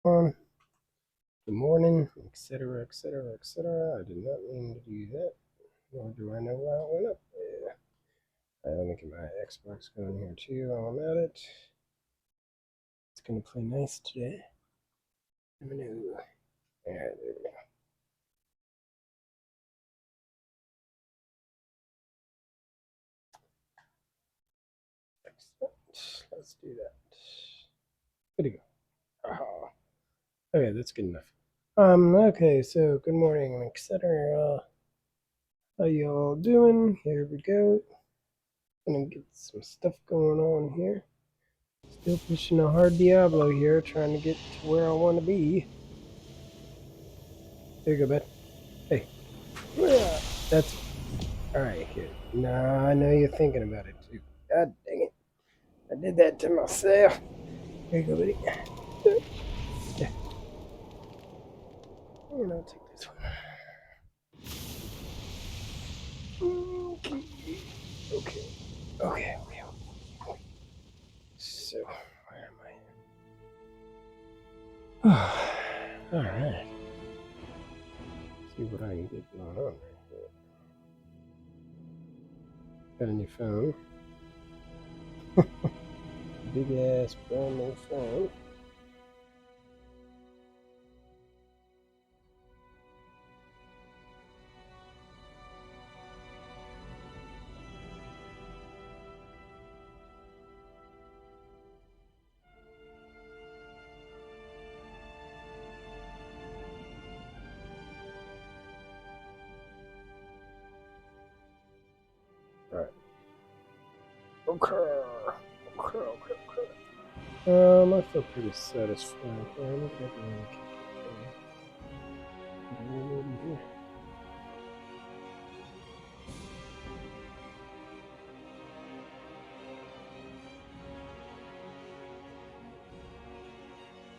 on. Good morning, etc., etc., etc. I did not mean to do that, nor do I know why it went up there. Let me get my Xbox going here too while I'm at it. It's gonna play nice today. Menu. There we go. Excellent. Let's do that. Good to go. Oh, okay, that's good enough. Okay, so good morning, etc. How you all doing? Here we go. Gonna get some stuff going on here. Still pushing a hard Diablo here, trying to get to where I want to be. There you go, bud. Hey. That's alright here. No, I know you're thinking about it too. God dang it. I did that to myself. Here you go, buddy. Yeah. And I'll take this one. Okay. Okay. Okay. Okay. So, where am I? Alright. See what I can get going on right here. Got a new phone. Big ass brand new phone. Alright. Okay. I feel pretty satisfied. I'm not gonna really keep it.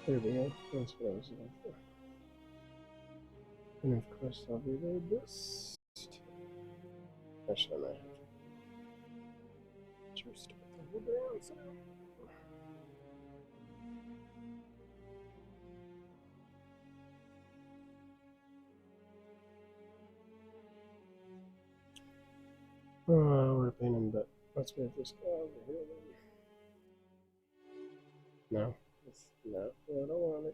There we go. That's what I was looking for. And of course, I'll reload this. Actually, I might have to just start the whole down. So. Oh, we're painting, but let's move this guy over here then. No, that's not what I wanted.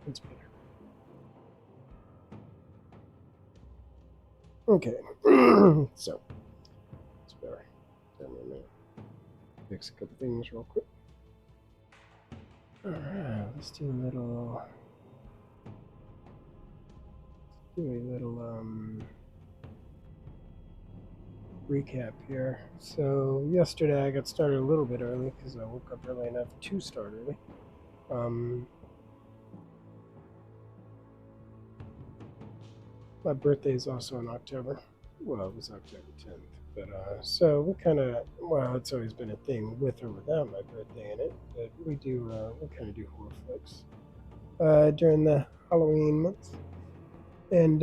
It's better. Okay, so it's better. Tell me a minute. Fix a couple things real quick. Alright, let's do a little recap here. So yesterday I got started a little bit early because I woke up early enough to start early. My birthday is also in October. Well, it was October 10th. But so we kind of, well, it's always been a thing with or without my birthday in it. But we kind of do horror flicks during the Halloween months. And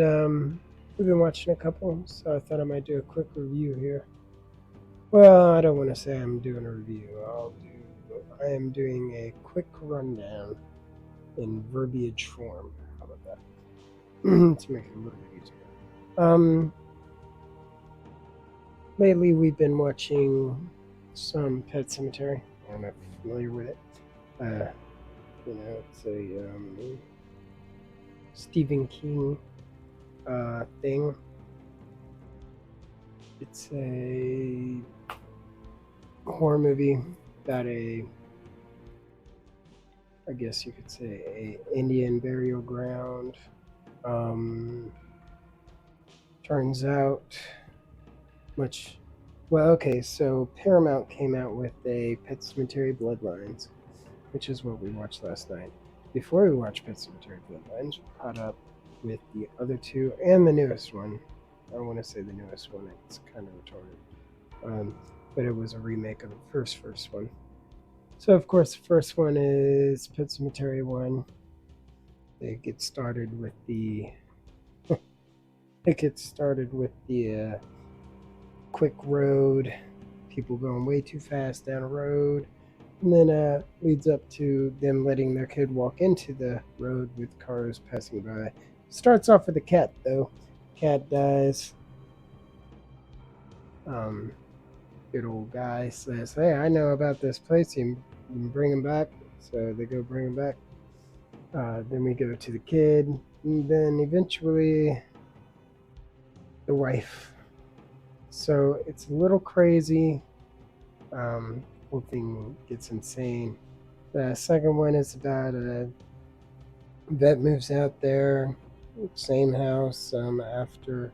we've been watching a couple, so I thought I might do a quick review here. Well, I don't want to say I'm doing a review. I am doing a quick rundown in verbiage form. How about that? To make it a little bit easier. Lately we've been watching some Pet Cemetery. I don't know if you're familiar with it. It's a Stephen King thing. It's a horror movie about I guess you could say, a Indian burial ground. Turns out much. Well, okay, so Paramount came out with a Pet Cemetery Bloodlines, which is what we watched last night. Before we watched Pet Cemetery Bloodlines, we caught up with the other two and the newest one. I don't want to say the newest one; it's kind of retarded. But it was a remake of the first one. So of course, the first one is Pet Cemetery One. They get started with the it gets started with the quick road, people going way too fast down a road, and then leads up to them letting their kid walk into the road with cars passing by. Starts off with a cat though. Cat dies. Um, Good old guy says, "Hey, I know about this place. You can bring him back." So they go bring him back. Then we go to the kid, and then eventually the wife. So it's a little crazy. Whole thing gets insane. The second one is about a vet moves out there, same house. After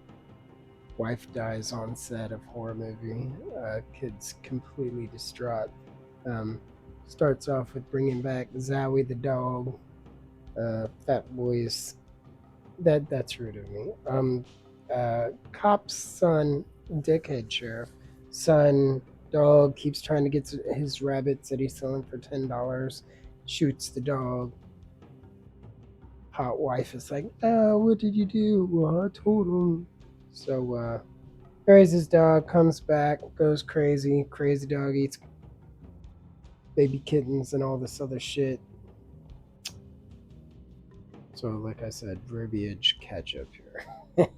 wife dies on set of horror movie, kid's completely distraught. Um, Starts off with bringing back Zowie the dog. Fat boys. That's rude of me. Cop's son, dickhead sheriff, son, dog keeps trying to get his rabbits that he's selling for $10. Shoots the dog. Hot wife is like, "Oh, what did you do?" "Well, I told him." So buries his dog, comes back, goes crazy. Crazy dog eats baby kittens and all this other shit. So, like I said, verbiage catch up here.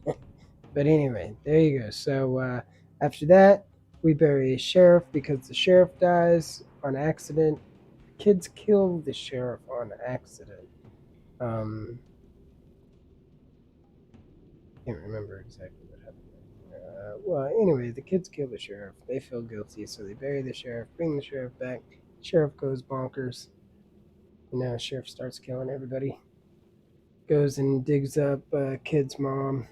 But anyway, there you go. So after that, we bury a sheriff because the sheriff dies on accident. Kids kill the sheriff on accident. Um, can't remember exactly what happened. Well, anyway, the kids kill the sheriff. They feel guilty, so they bury the sheriff, bring the sheriff back. Sheriff goes bonkers. And now sheriff starts killing everybody. Goes and digs up kid's mom,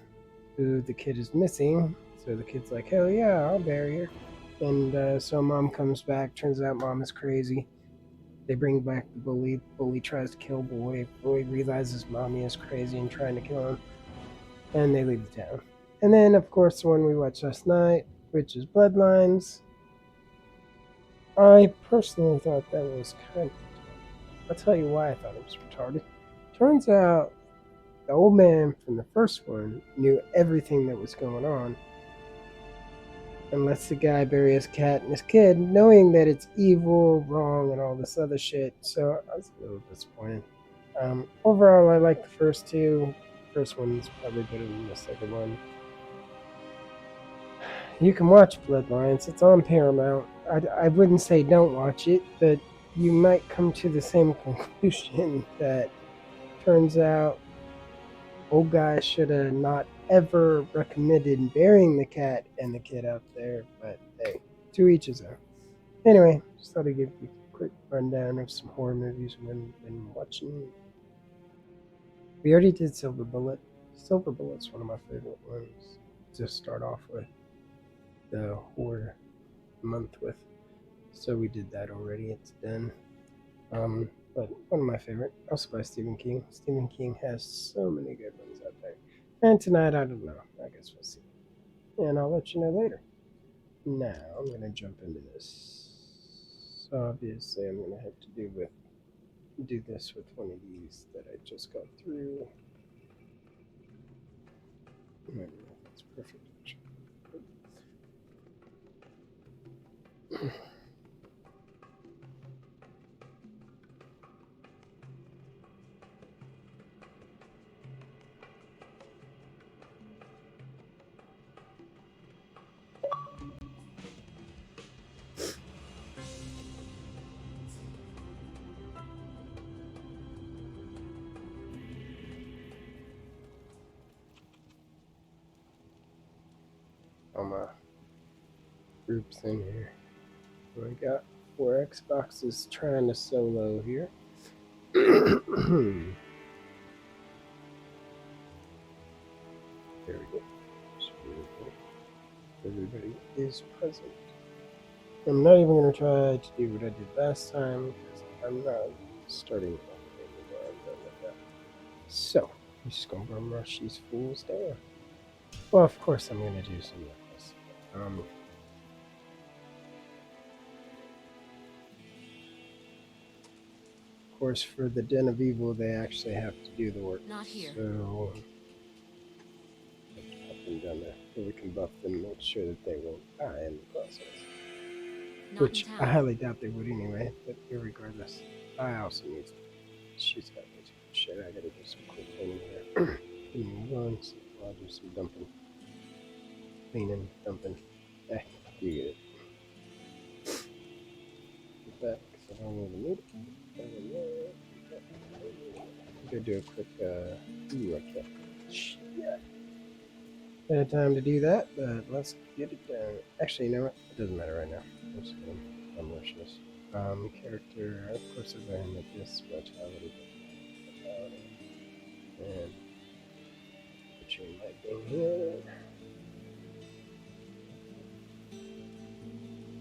who the kid is missing. So the kid's like, "Hell yeah, I'll bury her." And so mom comes back. Turns out mom is crazy. They bring back the bully. Bully tries to kill boy. Boy realizes mommy is crazy and trying to kill him. And they leave the town. And then, of course, the one we watched last night, which is Bloodlines. I personally thought that was kind of retarded. I'll tell you why I thought it was retarded. Turns out the old man from the first one knew everything that was going on and lets the guy bury his cat and his kid, knowing that it's evil, wrong, and all this other shit. So I was a little disappointed. Overall, I like the first two. First one's probably better than the second one. You can watch Bloodlines. It's on Paramount. I wouldn't say don't watch it, but you might come to the same conclusion that turns out old guy should have not ever recommended burying the cat and the kid out there, but hey, to each his own. Anyway, just thought I'd give you a quick rundown of some horror movies we've been watching. We already did Silver Bullet. Silver Bullet's one of my favorite ones to start off with the horror month with. So we did that already. It's done. But one of my favorite, also by Stephen King. Stephen King has so many good ones out there. And tonight, I don't know. I guess we'll see. And I'll let you know later. Now I'm gonna jump into this. So obviously, I'm gonna have to do this with one of these that I just got through. I don't know if it's perfect. All my groups in here. So I got 4 Xboxes trying to solo here. There we go. everybody is present. I'm not even going to try to do what I did last time because I'm not starting anymore. I'm done with that. So, I'm just going to rush these fools down. Well, of course, I'm going to do some of this. Of course, for the Den of Evil, they actually have to do the work. Not here. So, up and down there, so we can buff them, make sure that they won't die in the process. Which I highly doubt they would anyway, but irregardless, I also need to. She's got me too. Shit, I gotta do some quick cleaning here. Give me 1 second, I'll do some dumping. Cleaning, dumping. You get it. Put that, because I don't really need it. I'm gonna do a quick, ooh, I can't. Shit. I had time to do that, but let's get it done. Actually, you know what? It doesn't matter right now. I'm just gonna, I'm rushing this. Character, of course I'm going with this vitality. And put your light in here.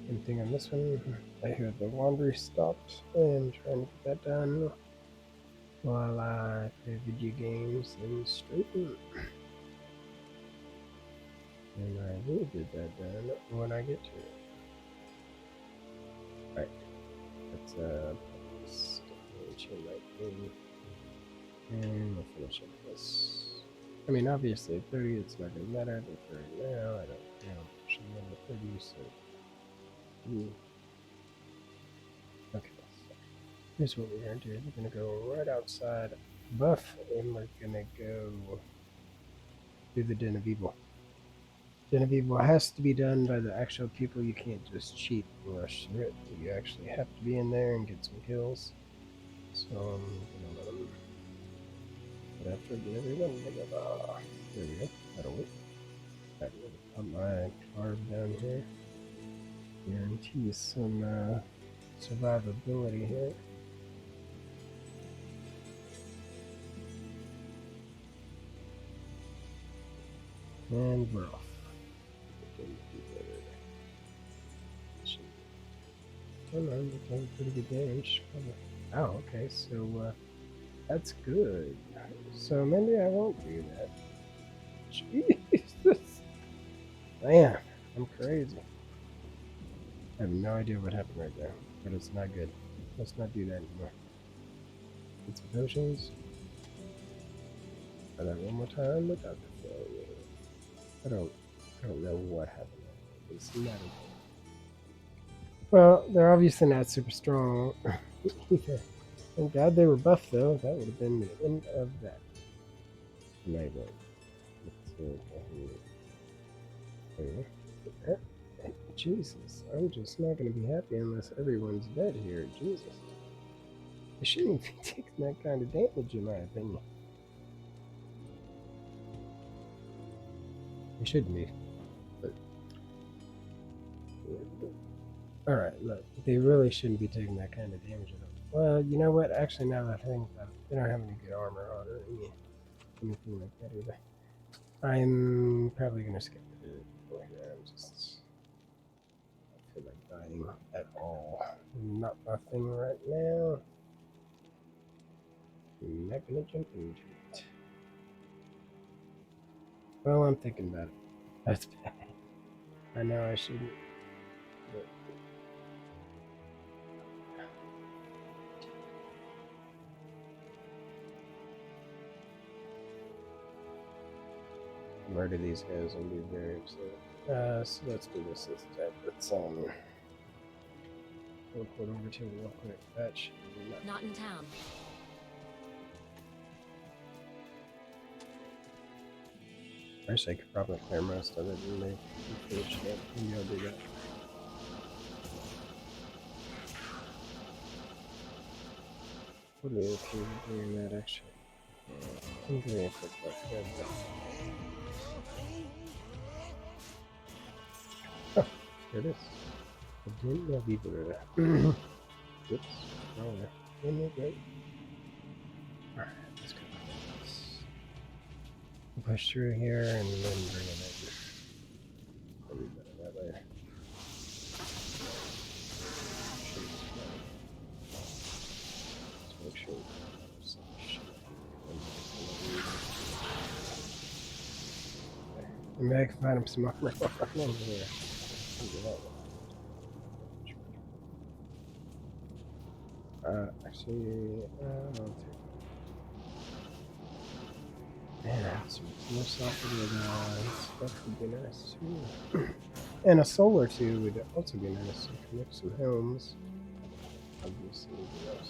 Same thing on this one. I hear the laundry stopped and trying to get that done while I play video games and straighten. And I will get that done when I get to it. Alright. Let's chain light in. And we'll finish up this. I mean, obviously, at 30, it's not going to matter, but for right now, I don't pushing level 30, so. Okay, so here's what we're going to do. We're going to go right outside, buff, and we're going to go do the Den of Evil. Den of Evil has to be done by the actual people. You can't just cheat and rush through it. You actually have to be in there and get some kills. So I'm going to let them. But after everyone, there we go. That'll wait. I'm going to put my carb down here. Guarantees some survivability here. And we're off. Come on, we're doing pretty good damage. Oh, okay, so that's good. So maybe I won't do that. Jesus. Man, I'm crazy. I have no idea what happened right there, but it's not good. Let's not do that anymore. Get some potions. Try that one more time without the failure. I don't know what happened. It's not important. Well, they're obviously not super strong. Thank God they were buffed, though. That would have been the end of that. Maybe. Jesus, I'm just not going to be happy unless everyone's dead here. Jesus. They shouldn't be taking that kind of damage, in my opinion. They shouldn't be. But alright, look. They really shouldn't be taking that kind of damage at all. Well, you know what? Actually, now that I think about it, they don't have any good armor on or anything like that either. I'm probably going to skip it. I'm just... I feel like dying at all. Not nothing right now. I'm not gonna jump into it. Well, I'm thinking about it. That's bad. I know I shouldn't. But... murder these guys and be very upset. So let's do this instead. Let's teleport over to it real quick. That should be not in town. I wish I could probably clear most of it and maybe finish it. Maybe I'll do that. Totally okay with doing that, actually. I'm doing a quick look. Oh, there it is. I didn't know either. Oops. Oh, isn't it great? Alright, let's go. Push through here and then bring it in. Maybe I can find him some armor in here. Actually, I'll take. Man, some more software stuff would be nice too. And a solar too would also be nice to connect some homes. Obviously, yes.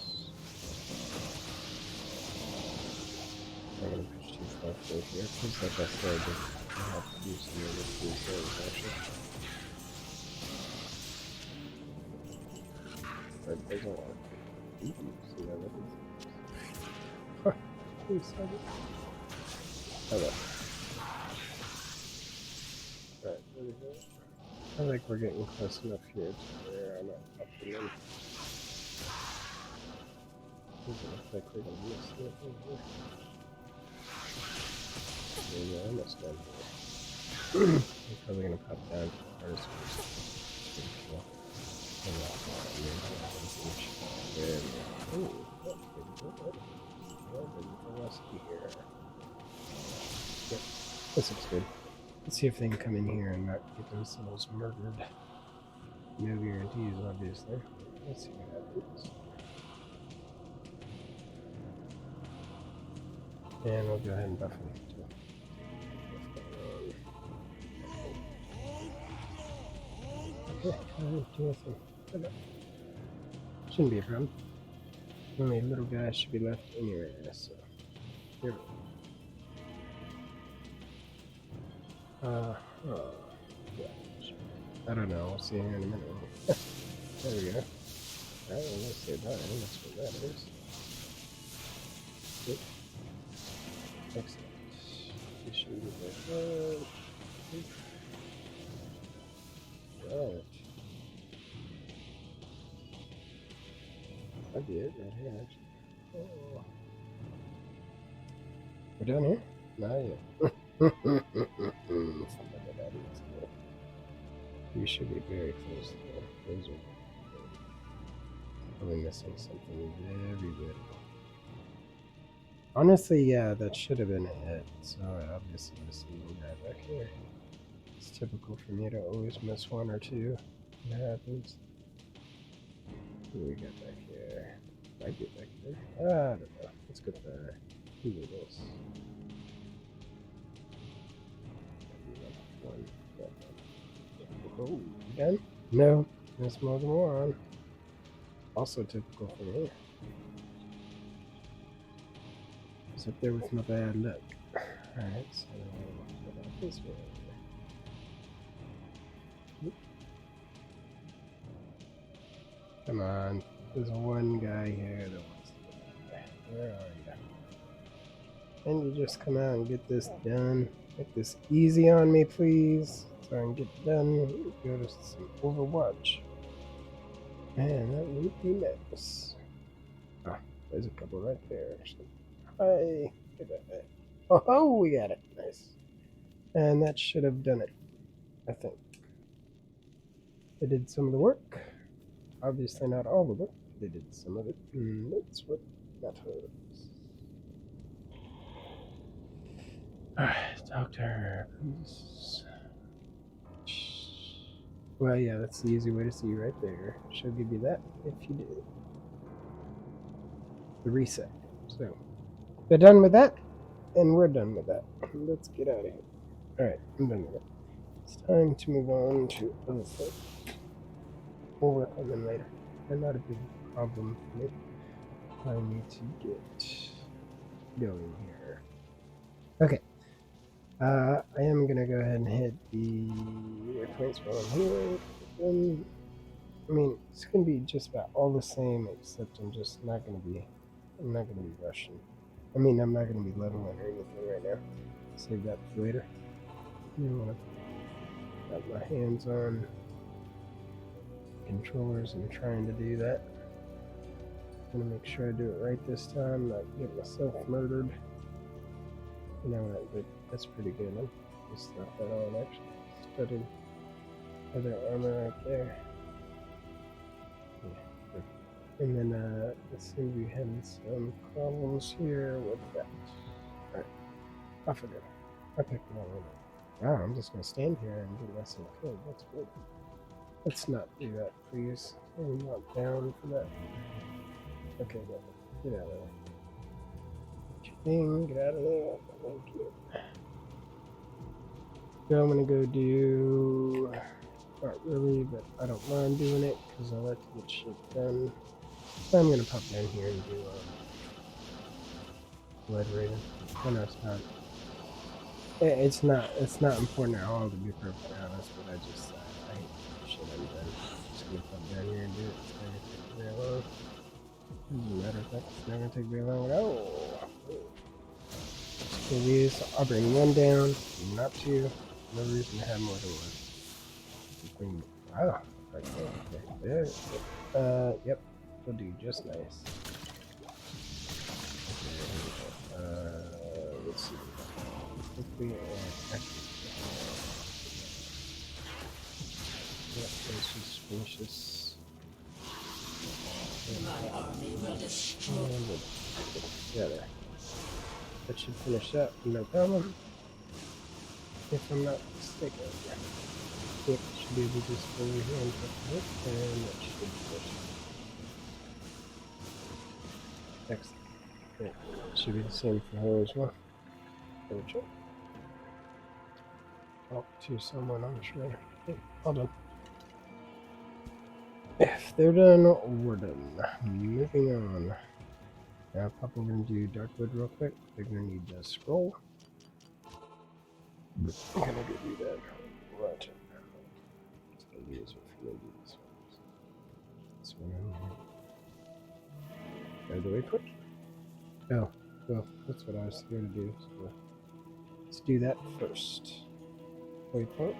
I'm gonna push too far forward here because, like I said, I have to do some of these things actually. That doesn't work. See that happens. Huh. Please stop it. Hello. Alright, there we go. I think we're getting close enough here to where I'm not popping in. Doesn't look like we're gonna miss anything here. There we go, almost done here. I'm probably gonna pop down to the first one. There we go. Here. Yep, this looks good. Let's see if they can come in here and not get themselves murdered. No guarantees, obviously. Let's see what happens. And we'll go ahead and buff them too. Okay, do anything. Okay. Shouldn't be a problem. Only a little guy should be left anyway, so here we go. Yeah. I don't know, we'll see here in a minute. There we go. I don't know, let's say that. That's what that is. Good. Excellent. You should be there. Right. That'd be it right here, actually. Oh. We're done here? Not yet. Something like that is good. We should be very close to there. Those are probably missing something very good. Honestly, yeah, that should have been a hit. So I obviously missed a little guy back here. It's typical for me to always miss one or two. It happens. What do we got back here? Did I get back there? I don't know. Let's go for who is this? Oh, you done? No, there's more than one. Also typical for me. It's up there with my bad luck. Alright, so what about this way? Come on, there's one guy here that wants to die. Where are you? Can you just come out and get this done? Make this easy on me, please, so I can get done. Go to some Overwatch. Man, that would be nice. Ah, there's a couple right there, actually. Hi, get that back. Oh, we got it. Nice. And that should have done it, I think. They did some of the work. Obviously not all of it. They did some of it. That's what matters. Alright, doctor, please. Well, yeah, that's the easy way to see right there. She'll give you that if you did it. The reset. So, they're done with that, and we're done with that. Let's get out of here. Alright, I'm done with it. It's time to move on to other stuff. We'll work on them later. They're not a big problem for me. I need to get going here. Okay. I am gonna go ahead and hit the waypoints while I'm here. I mean, it's gonna be just about all the same, except I'm not gonna be rushing. I mean, I'm not gonna be leveling or anything right now. Save that for later. I wanna have my hands on controllers and trying to do that. I'm gonna make sure I do it right this time, not get myself murdered. You know what, that's pretty good. I'll just slap that on, actually. Studded other armor right there. Yeah. And then, let's see, we had some problems here with that. Alright, I forgot. I picked the wrong one. Wow, I'm just gonna stand here and do less than I could. That's good. Let's not do that, please. I'm not down for that. Okay, get out of there. Get your thing, get out of there. Thank you. So I'm gonna go do, not really, but I don't mind doing it because I like to get shit done. So I'm gonna pop down here and do blood rating. Oh no, it's not. It's not important at all, to be perfectly honest, but I hate the shit I'm done. Just gonna pop down here and do it. It's not gonna take very long. As a matter of fact, it's not gonna take very long at all. So these, I'll bring one down, not two. No reason to have more than one. Wow, right there. Yep, will do just nice. Okay, let's see. Quickly and yep, let's just finish this. My army will destroy. Yeah, there. That should finish that, no problem. If I'm not mistaken. Yep, should be able to just go here and put it, and that should finish. Excellent. Great. Should be the same for her as well. Check. Talk to someone, I'm sure. Okay, all done. If they're done, we're done. Moving on. Now, Papa, we're going to do Darkwood real quick. They're going to need the scroll. I'm going to go do that. Right. Let's go use it for maybe this one. This one. Out of the way quick. Oh, well, that's what I was here to do. So let's do that first. Waypoint.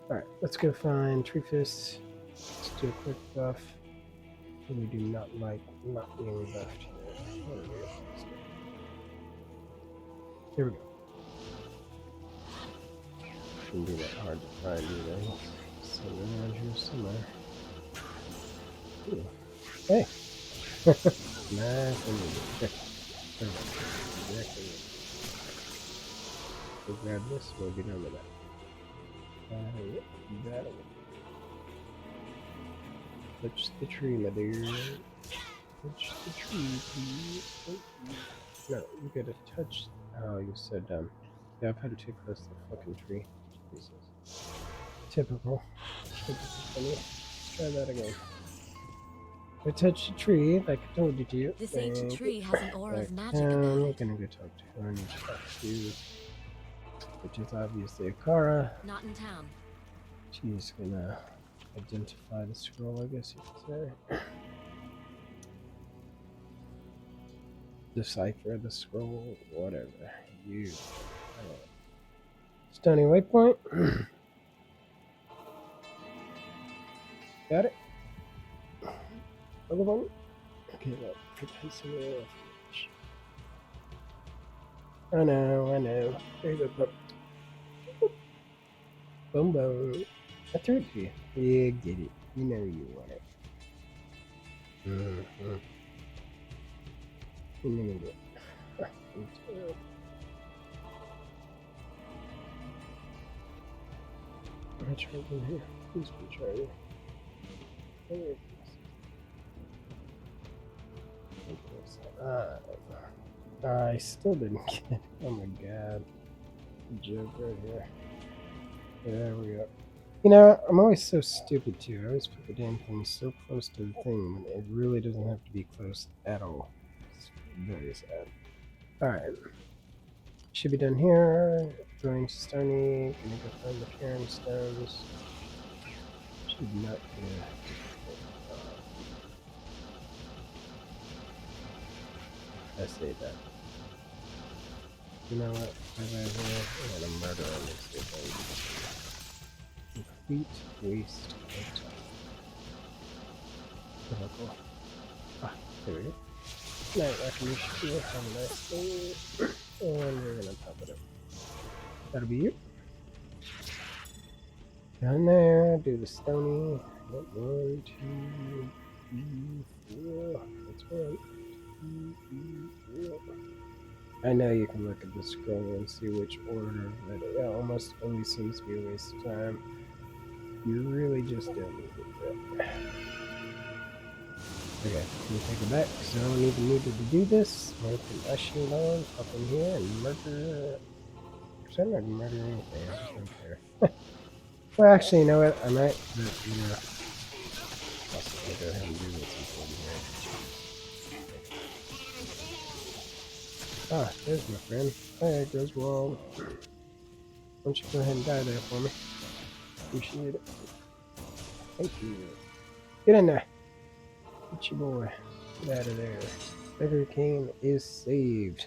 Alright, let's go find Tree Fist. Let's do a quick buff. We do not like not being buffed here. Here we go. Shouldn't be that hard to find either. Somewhere around here somewhere. Ooh. Hey! Nice and easy. Exactly. We'll grab this, we'll get over that. Yep, that one. Touch the tree, my dear. Touch the tree, please. No, you gotta touch. Oh, you're so dumb. Yeah, I've had too close to the fucking tree. Jesus. Typical. Typical funny. Let's try that again. I touched the tree, like I told you to. This ancient tree has an aura of magic about it. We're gonna go talk to her and talk to, which is obviously Akara. Not in town. She's gonna identify the scroll, I guess you could say. Decipher the scroll, whatever. You. Stony waypoint. Got it. Other one. Okay, well, potentially. I know. There you go. Boom, boom. I threw it to you. Yeah, get it. You know you want it. Mm-hmm. You need it. I'm trying in here. Please be trying. I still didn't get it. Oh my god. Joke right here. There we go. You know, I'm always so stupid too. I always put the damn thing so close to the thing when it really doesn't have to be close at all. It's very sad. Alright. Should be done here. Going to Stony. Gonna go find the Cairn Stones. Should not be I say that. You know what? I'm gonna murder on this thing. Complete waste of time. Oh, cool. Ah, there we go. Night recognition here. Have a nice thing. And we're gonna pop it up. That'll be you. Down there, do the stony. 1, 2, 3, 4. That's 1, 2, 3, 4. I know you can look at the scroll and see which order, but it almost always seems to be a waste of time. You really just don't need it. Okay, let me take it back because I don't even need to do this. I'm going to put my shield on, up in here, and murder. I'm not murder anything, I just don't care. Well, actually, you know what? I might, but, you know, I'm also going to go ahead and do what's important here. Ah, there's my friend. Hi, Griswold. Why don't you go ahead and die there for me? Appreciate it. Thank you. Get in there. Get your boy. Get out of there. Beggar King is saved.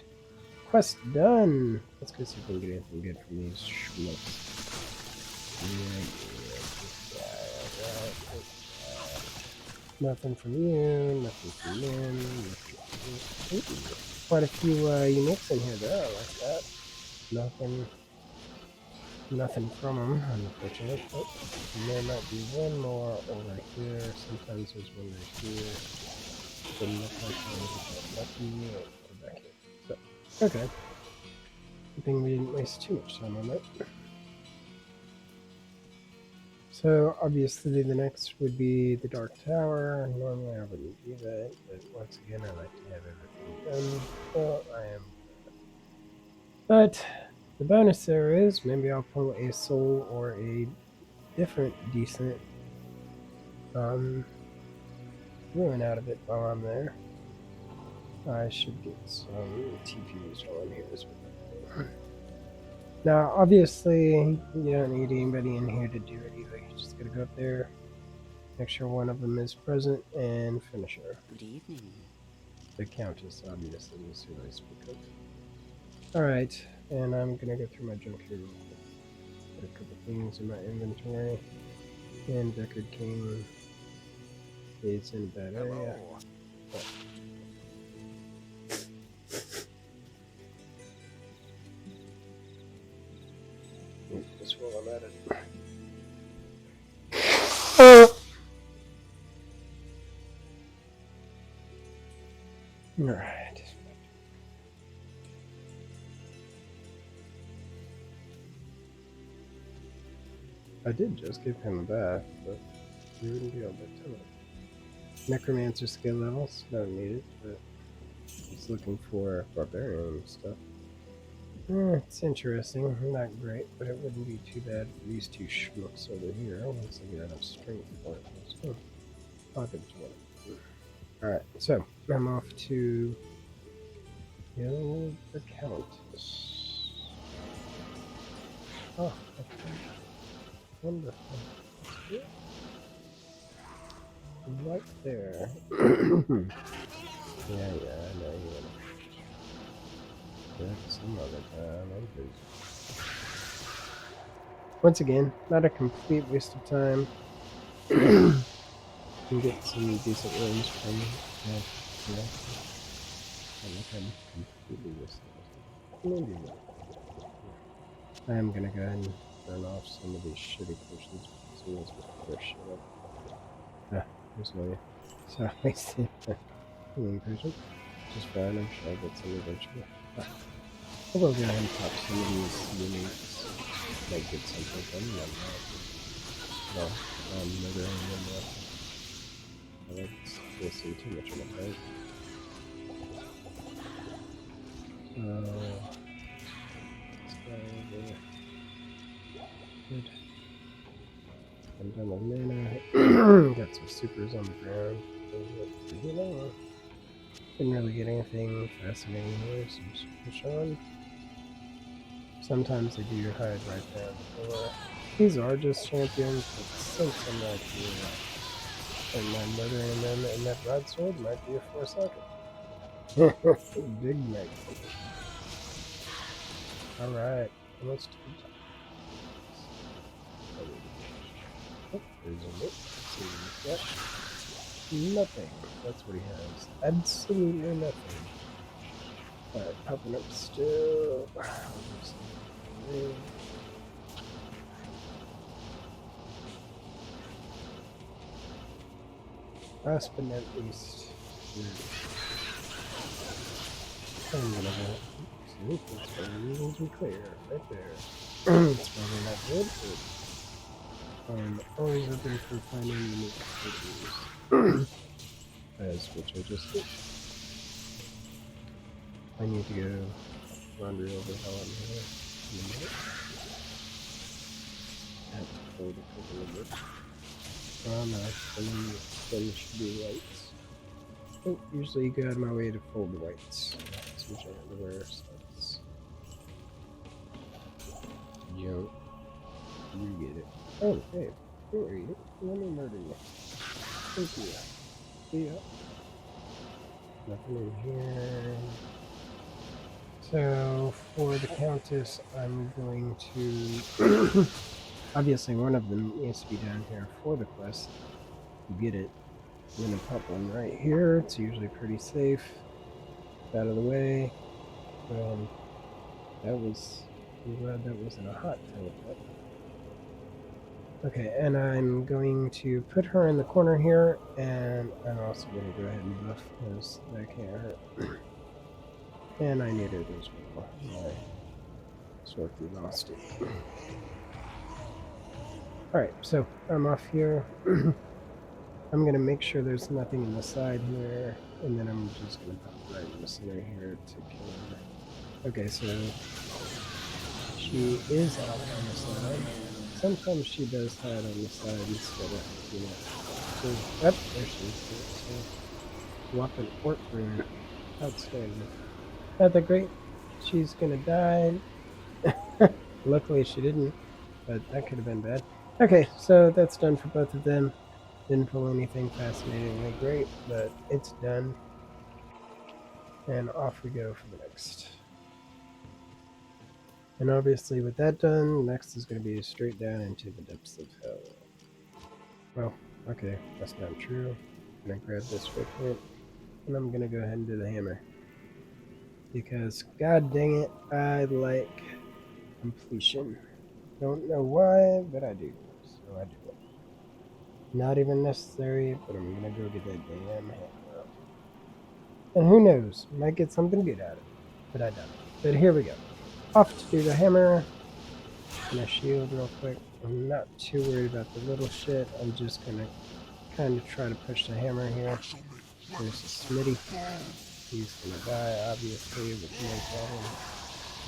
Quest done. Let's go see if we can get anything good from these schmucks. Nothing from you. Nothing from them. Nothing from you. Quite a few uniques in here though. I like that. Nothing from them, unfortunately. Oh, there might be one more over here. Sometimes there's one right here. Doesn't look like I'm lucky. Go back here. So, okay. Good thing we didn't waste too much time on that. So, obviously, the next would be the Dark Tower. Normally, I wouldn't do that, but once again, I like to have everything done. Well, I am. But the bonus there is maybe I'll pull a soul or a different decent ruin out of it while I'm there. I should get some TPs while I'm here as well. Now, obviously, you don't need anybody in here to do it either. You just gotta go up there, make sure one of them is present, and finish her. Good evening. The Countess, obviously, is who I speak of. Alright, and I'm gonna go through my junk here real quick. Got a couple things in my inventory. And Deckard King is in a bad area. But just while I'm at it. Alright. I did just give him a bath, but he wouldn't be able to tell it. Necromancer skill levels, don't need it, but he's looking for barbarian stuff. It's interesting, not great, but it wouldn't be too bad for these two schmucks over here once they get enough strength for it. So, I'll give it to one. Alright, so I'm off to kill the Countess. Oh, okay. Wonderful. Right there. Yeah, I know you want to. Yeah, some other time. I'm busy. Once again, not a complete waste of time. Can get some decent runs from that. Yeah. I think I'm completely wasting it. Maybe not. I am gonna go ahead and burn off some of these shitty potions because we always put their shit up. Ah, there's no way. So I wasted a healing potion. Which is fine, I'm sure I'll get some eventually. Ah. I'll go ahead and pop some of these uniques. Might get something from them. No, I'm murdering them. That's wasting too much of my time. Let's go over. Good. I'm done with mana. Got some supers on the ground. You know, didn't really get anything fascinating here, so just push on. Sometimes they do hide right down the door. These are just champions, but since I'm not here, and I'm murdering them, and that broadsword might be a 4-second. Big night. Alright, almost 2 times. Oh, there's a note. Let's see. Nothing. That's what he has. Absolutely nothing. Alright, popping up still. Last but not least, I'm gonna go. See, that's why we need to be clear, right there. It's probably not good, but I'm always open for finding unique activities. As which I just did. I need to go laundry over how I'm here in a minute. I have to fold it a little bit. Oh no, then should be whites. Oh, usually you go out of my way to fold the whites. Some underwear, so it's... Yo, you get it. Oh, hey, who are you? Let me murder you. Thank you. See ya. Nothing in here. So, for the Countess, I'm going to... Obviously, one of them needs to be down here for the quest. You get it. I'm going to pop one right here. It's usually pretty safe. Out of the way. And I'm glad that wasn't a hot teleport. Okay, and I'm going to put her in the corner here, and I'm also going to go ahead and buff because that can't hurt. And I need it as well. I sort of lost it. Alright, so I'm off here. I'm going to make sure there's nothing in the side here, and then I'm just going to pop right in the center here to kill her. Okay, so she is out on the side. Sometimes she does hide on the side instead of, you know. So, there she is. So, whopping orc rune. Outstanding. Not that great. She's gonna die. Luckily she didn't, but that could have been bad. Okay, so that's done for both of them. Didn't pull anything fascinatingly great, but it's done. And off we go for the next. And obviously with that done, next is going to be straight down into the depths of hell. Well, okay, that's not true. I'm going to grab this waypoint, and I'm going to go ahead and do the hammer. Because, god dang it, I like completion. Don't know why, but I do. So I do it. Not even necessary, but I'm going to go get that damn hammer. And who knows, might get something good out of it. But I don't. But here we go. Off to do the hammer. Gonna shield real quick. I'm not too worried about the little shit. I'm just gonna kind of try to push the hammer here. There's a Smitty. He's gonna die, obviously, with no problem.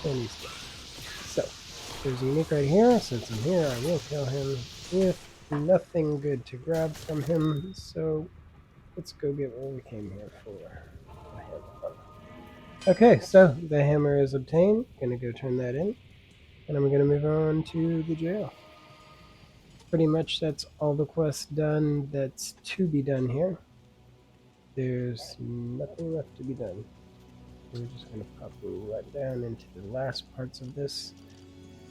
And he's dead. So, there's a unique right here. Since I'm here, I will kill him with nothing good to grab from him. So, let's go get what we came here for. The hammer. Okay, so the hammer is obtained. Gonna go turn that in. And I'm gonna move on to the jail. Pretty much that's all the quests done that's to be done here. There's nothing left to be done. We're just going to pop right down into the last parts of this,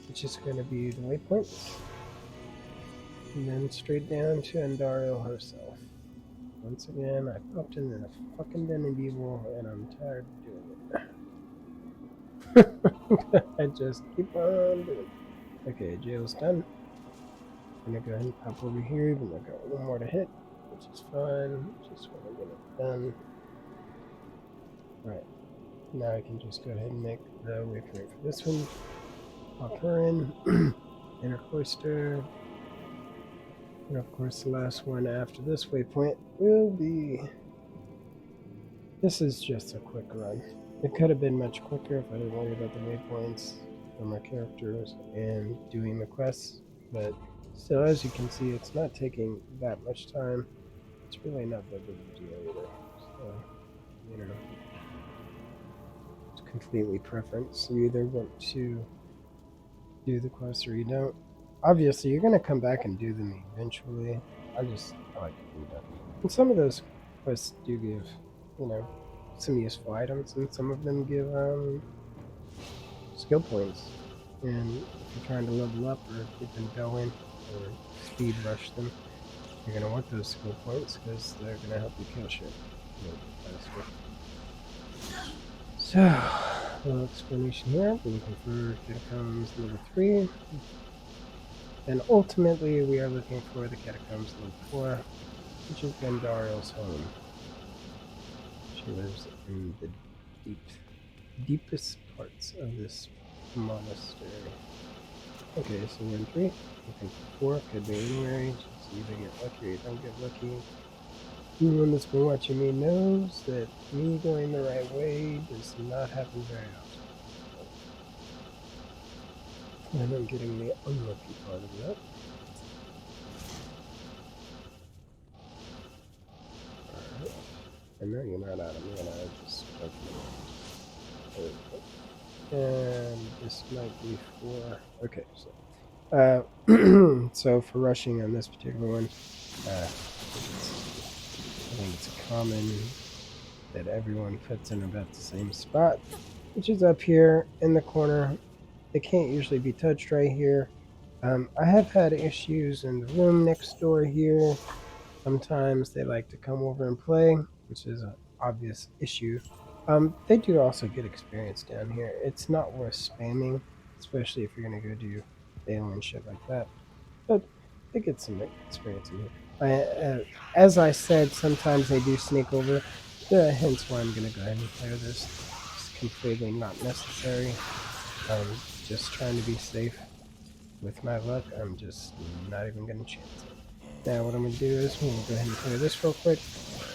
which is going to be the waypoints. And then straight down to Andariel herself. Once again, I popped in a fucking den of evil, and I'm tired of doing it. I just keep on doing it. Okay, jail's done. I'm gonna go ahead and pop over here, even though I got one more to hit, which is fine. Just want to get it done. Alright, now I can just go ahead and make the waypoint for this one. Pop her in. Inner cloister. And of course, the last one after this waypoint will be. This is just a quick run. It could have been much quicker if I didn't worry about the waypoints for my characters and doing the quests, but. So as you can see, it's not taking that much time. It's really not that big of a deal either. So, you know, it's completely preference. You either want to do the quests or you don't. Obviously, you're going to come back and do them eventually. I like to do that. And some of those quests do give, you know, some useful items, and some of them give skill points. And if you're trying to level up or get them going, or speed rush them, you're going to want those skill points because they're going to help you kill shit a little bit faster. So, a little explanation here. We're looking for Catacombs level 3. And ultimately, we are looking for the Catacombs level 4, which is Gandariel's home. She lives in the deep, deepest parts of this monastery. Okay, so we're in 3. Looking for 4. Could be anywhere. Just either get lucky or don't get lucky. Anyone that's been watching me knows that me going the right way does not happen very often. And I'm getting the unlucky part of that. Alright. I know you're not out of mana, I just jumped in. And this might be for... Okay, so... so for rushing on this particular one, I think it's common that everyone puts in about the same spot, which is up here in the corner. They can't usually be touched right here. I have had issues in the room next door here. Sometimes they like to come over and play, which is an obvious issue. They do also get experience down here. It's not worth spamming, especially if you're going to go do daily and shit like that. But they get some experience in here. As I said, sometimes they do sneak over. Hence why I'm going to go ahead and clear this. It's completely not necessary. Just trying to be safe. With my luck, I'm just not even going to chance it. Now what I'm going to do is I'm going to go ahead and clear this real quick.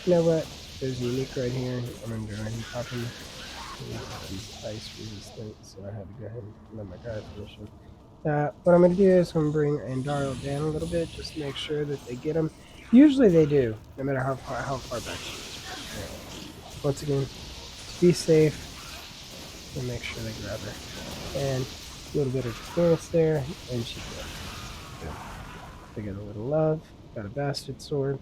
You know what? There's a unique right here. I'm going to go ahead and pop him. He's ice resistant, so I had to go ahead and let my guy finish him. What I'm going to do is I'm going to bring Andaro down a little bit just to make sure that they get him. Usually they do, no matter how far back she is. Once again, be safe and make sure they grab her. And a little bit of experience there, and she's good. They get a little love. Got a bastard sword.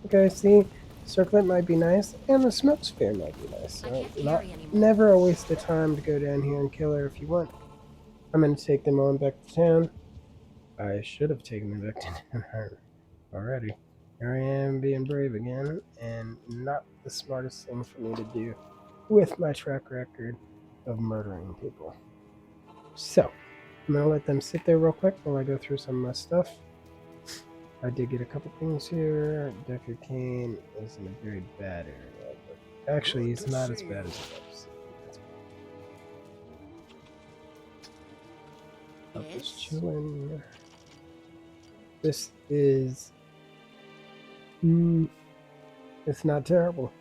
Okay, see, circlet might be nice, and the smoke sphere might be nice. So never a waste of time to go down here and kill her if you want. I'm gonna take them on back to town. I should have taken them back to town already. Here I am being brave again, and not the smartest thing for me to do with my track record of murdering people. So, I'm gonna let them sit there real quick while I go through some of my stuff. I did get a couple things here. Decker Kane is in a very bad area, but actually he's not as bad as he was. I'm just chilling. This is... it's not terrible.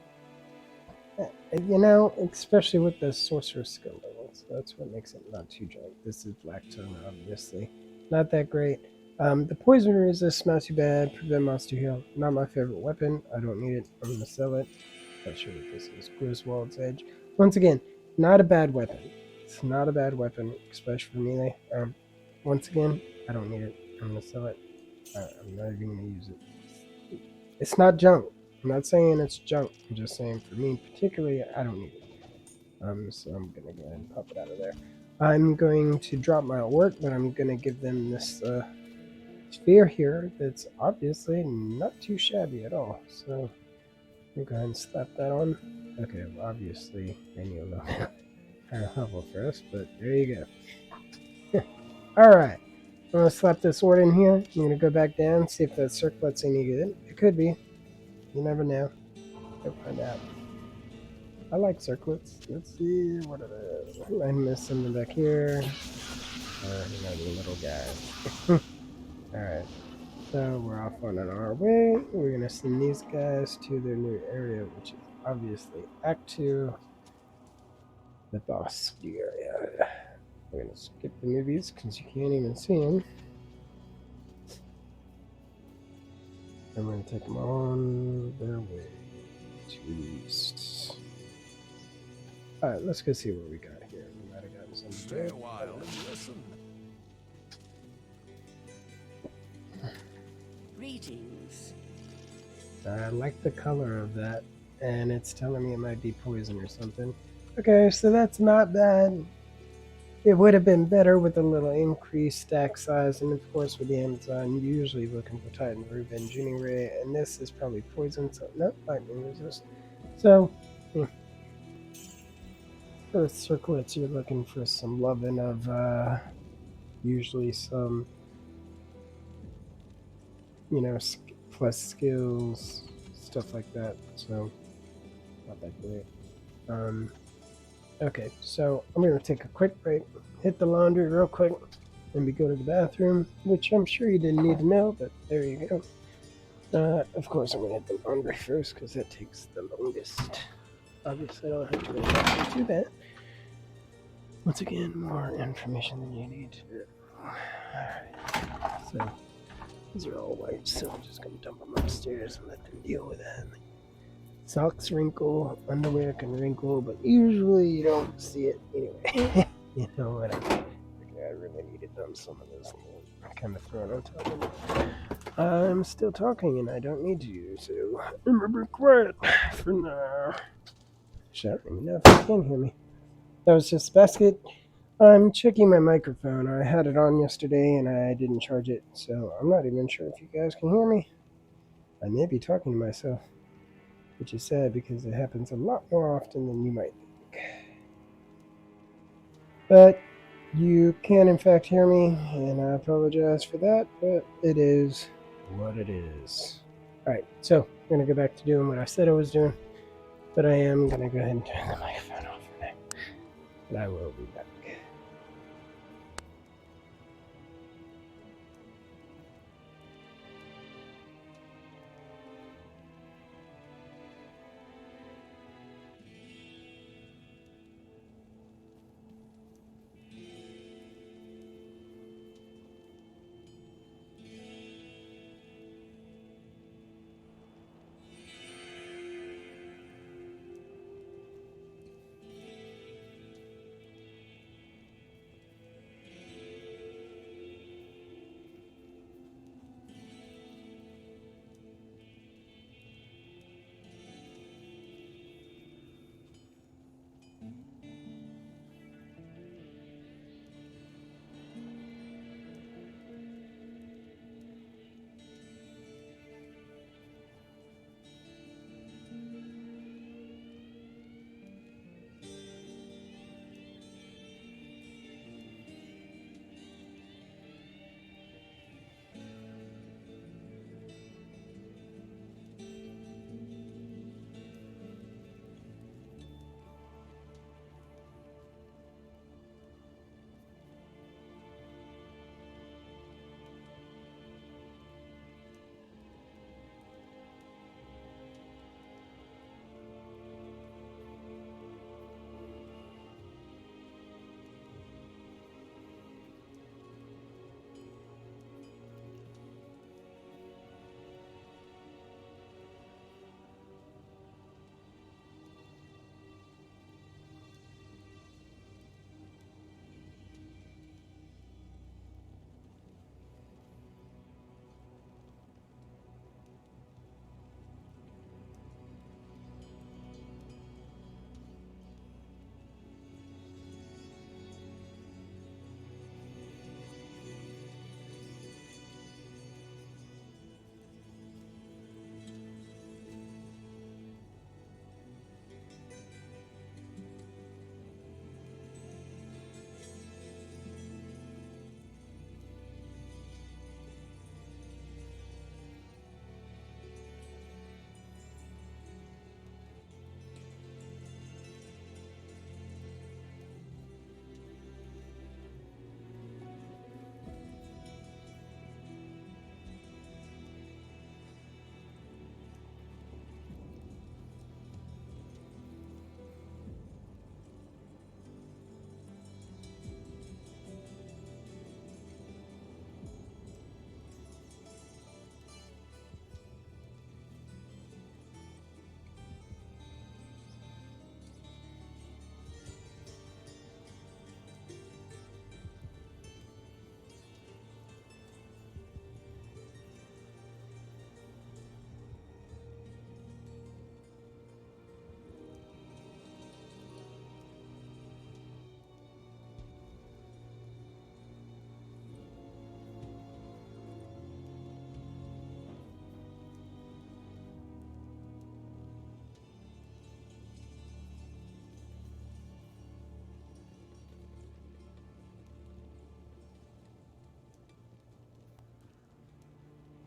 You know, especially with the sorcerer skill levels. That's what makes it not too giant. This is Black Tongue, obviously. Not that great. The poison resist, not too bad. Prevent monster heal. Not my favorite weapon. I don't need it. I'm going to sell it. Not sure what this is. Griswold's Edge. Once again, not a bad weapon. It's not a bad weapon, especially for melee. Once again, I don't need it. I'm going to sell it. I'm not even going to use it. It's not junk. I'm not saying it's junk. I'm just saying for me particularly, I don't need it. So I'm going to go ahead and pop it out of there. I'm going to drop my work, but I'm going to give them this sphere here that's obviously not too shabby at all. So let me go ahead and slap that on. Okay, well, obviously I need a little higher level first, but there you go. Alright, I'm going to slap this sword in here. I'm going to go back down, see if that circlet's any good. It could be. You never know. Go find out. I like circlets. Let's see what it is. I missed something back here. The little guy. Alright. So we're off on our way. We're going to send these guys to their new area, which is obviously Act 2, the Bosky area. We're going to skip the movies because you can't even see them. I'm going to take them on their way to east. Alright, let's go see what we got here. We might have gotten some. Stay a while and listen. Greetings. I like the color of that, and it's telling me it might be poison or something. Okay, so that's not bad. It would have been better with a little increased stack size, and of course with the Amazon, usually looking for Titan Reuben, Junie Ray, and this is probably poison, so no, lightning resist. So, for circlets, you're looking for some loving of, usually some, plus skills, stuff like that, so not that great. Okay, so I'm going to take a quick break, hit the laundry real quick, and we go to the bathroom, which I'm sure you didn't need to know, but there you go. Of course, I'm going to hit the laundry first because that takes the longest. Obviously, I don't have to really have to do that. Once again, more information than you need to know. Alright, so these are all white, so I'm just going to dump them upstairs and let them deal with that. Socks wrinkle, underwear can wrinkle, but usually you don't see it anyway. You know what I mean? Okay, I really need to dump some of this. I'm kind of thrown on top of it. I'm still talking and I don't need to, so remember quiet for now. Shut me know if you can hear me. That was just basket. I'm checking my microphone. I had it on yesterday and I didn't charge it, so I'm not even sure if you guys can hear me. I may be talking to myself, which is sad because it happens a lot more often than you might think. But you can, in fact, hear me, and I apologize for that, but it is what it is. Alright, so I'm going to go back to doing what I said I was doing, but I am going to go ahead and turn the microphone off for now. But I will be back.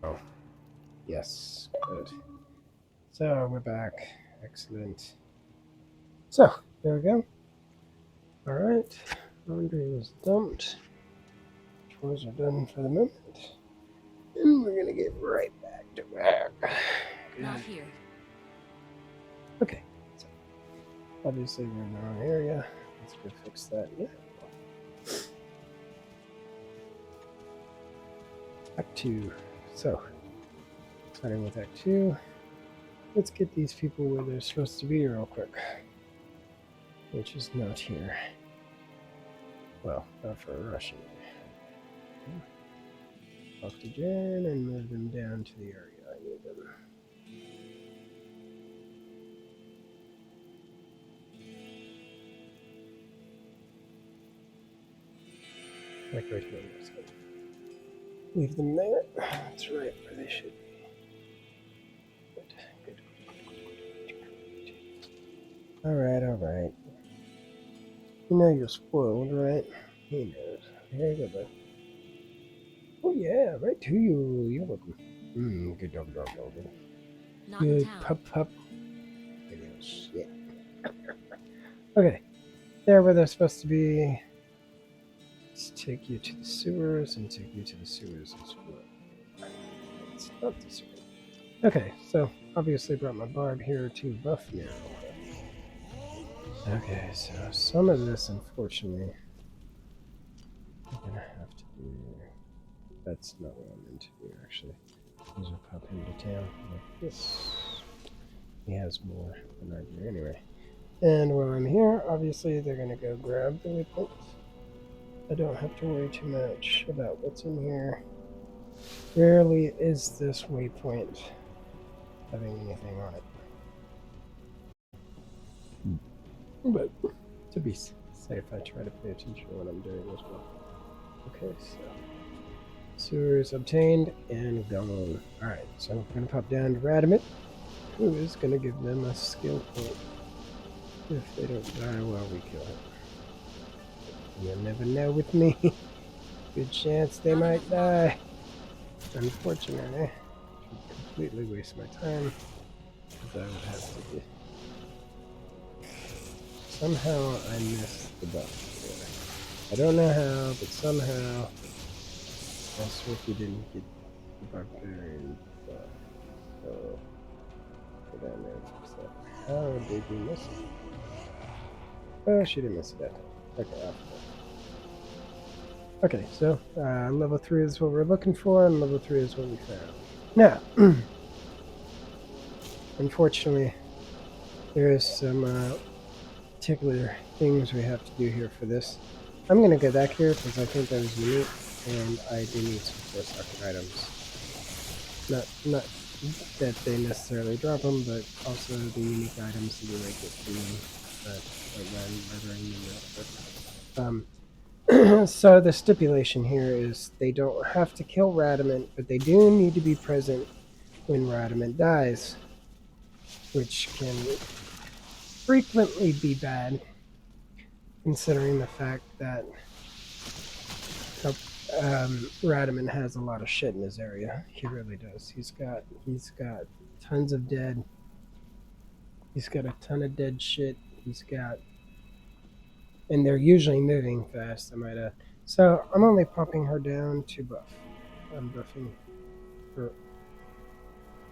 Oh, yes, good. So we're back. Excellent. So, there we go. Alright, laundry was dumped. Chores are done for the moment. And we're gonna get right back to work. Not here. Okay, so obviously we're in the wrong area. Let's go fix that. Yeah. Act 2. So, starting with Act 2, let's get these people where they're supposed to be real quick. Which is not here. Well, not for a rushing. Oxygen and move them down to the area I need them. Like right here. Leave them there. That's right where they should be. Good. Alright, alright. You know you're spoiled, right? He knows. Here you go, bud. Oh yeah, right to you. You're welcome. Good dog. Not in Good town. pup. Good little shit. Okay. There where they're supposed to be. Let's take you to the sewers and take you to the sewers as well. It's not the sewer. Okay, so obviously brought my barb here to buff now. Okay, so some of this, unfortunately, I'm gonna have to do. That's not what I'm meant to do, actually. These will pop him to town like this. He has more than I do anyway. And while I'm here, obviously they're gonna go grab the waypoint. I don't have to worry too much about what's in here. Rarely is this waypoint having anything on it. But to be safe, I try to pay attention to what I'm doing as well. Okay, so sewers obtained and gone. Alright, so we're going to pop down to Radamit, who is going to give them a skill point if they don't die while we kill him. You'll never know with me. Good chance they might die. Unfortunately, I would completely waste my time because I would have to do. Somehow I missed the buff there. I don't know how, but somehow Swiftly didn't get the barbarian buff. So go down there and fix that. How did we miss it? Oh, she didn't miss it that time. Okay, after that. Okay, so level 3 is what we're looking for, and level 3 is what we found. Now, unfortunately, there is some particular things we have to do here for this. I'm going to go back here because I think that was unique, and I do need some force items. Not that they necessarily drop them, but also the unique items that you might get from murdering them. So the stipulation here is they don't have to kill Radamant, but they do need to be present when Radamant dies, which can frequently be bad, considering the fact that Radamant has a lot of shit in his area. He really does. He's got tons of dead. He's got a ton of dead shit. And they're usually moving fast, I might add. So I'm only popping her down to buff. I'm buffing her.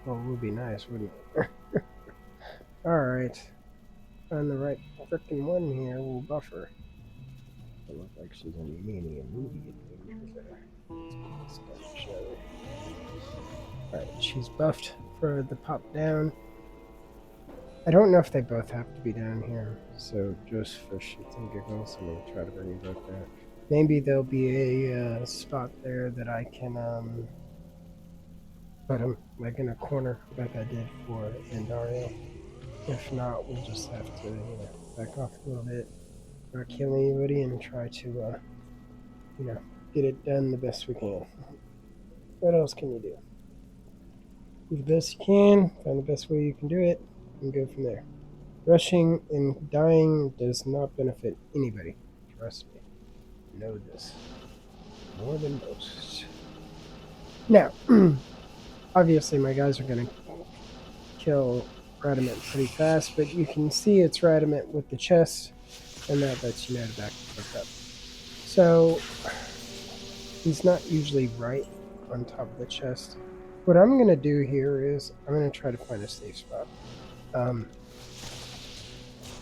Well, it would be nice, wouldn't it? Alright. On the right frickin' one here, we'll buff her. I look like she's in any immediate danger there. Alright, she's buffed for the pop down. I don't know if they both have to be down here, so just for shits and giggles, I'm going to try to bring them both down. Maybe there'll be a spot there that I can put them like in a corner like I did for Endario. If not, we'll just have to back off a little bit, not kill anybody, and try to get it done the best we can. What else can you do? Do the best you can, find the best way you can do it, and go from there. Rushing and dying does not benefit anybody. Trust me. Know this. More than most. Now, obviously my guys are going to kill Radamant pretty fast, but you can see it's Radamant with the chest. and that lets you know to back the fuck up. So he's not usually right on top of the chest. What I'm going to do here is I'm going to try to find a safe spot.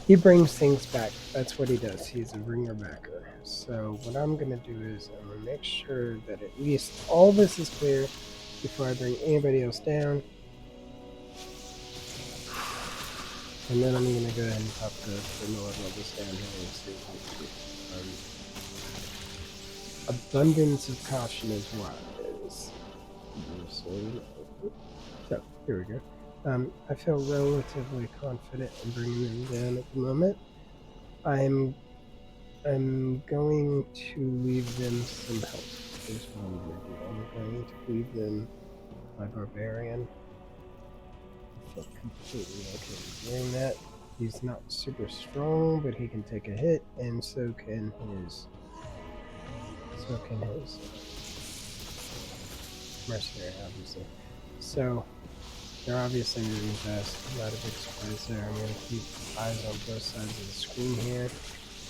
He brings things back. That's what he does. He's a ringer backer. So what I'm going to do is I'm going to make sure that at least all this is clear before I bring anybody else down. And then I'm going to go ahead and pop the lower levels down here and see what we can do. Abundance of caution is wise. So, here we go. I feel relatively confident in bringing them down at the moment. I'm going to leave them some health. Here's what I'm going to do. I'm going to leave them my barbarian. I feel completely okay doing that. He's not super strong, but he can take a hit, and so can his mercenary, obviously. So they're obviously moving fast. Not a big surprise there. I'm going to keep eyes on both sides of the screen here.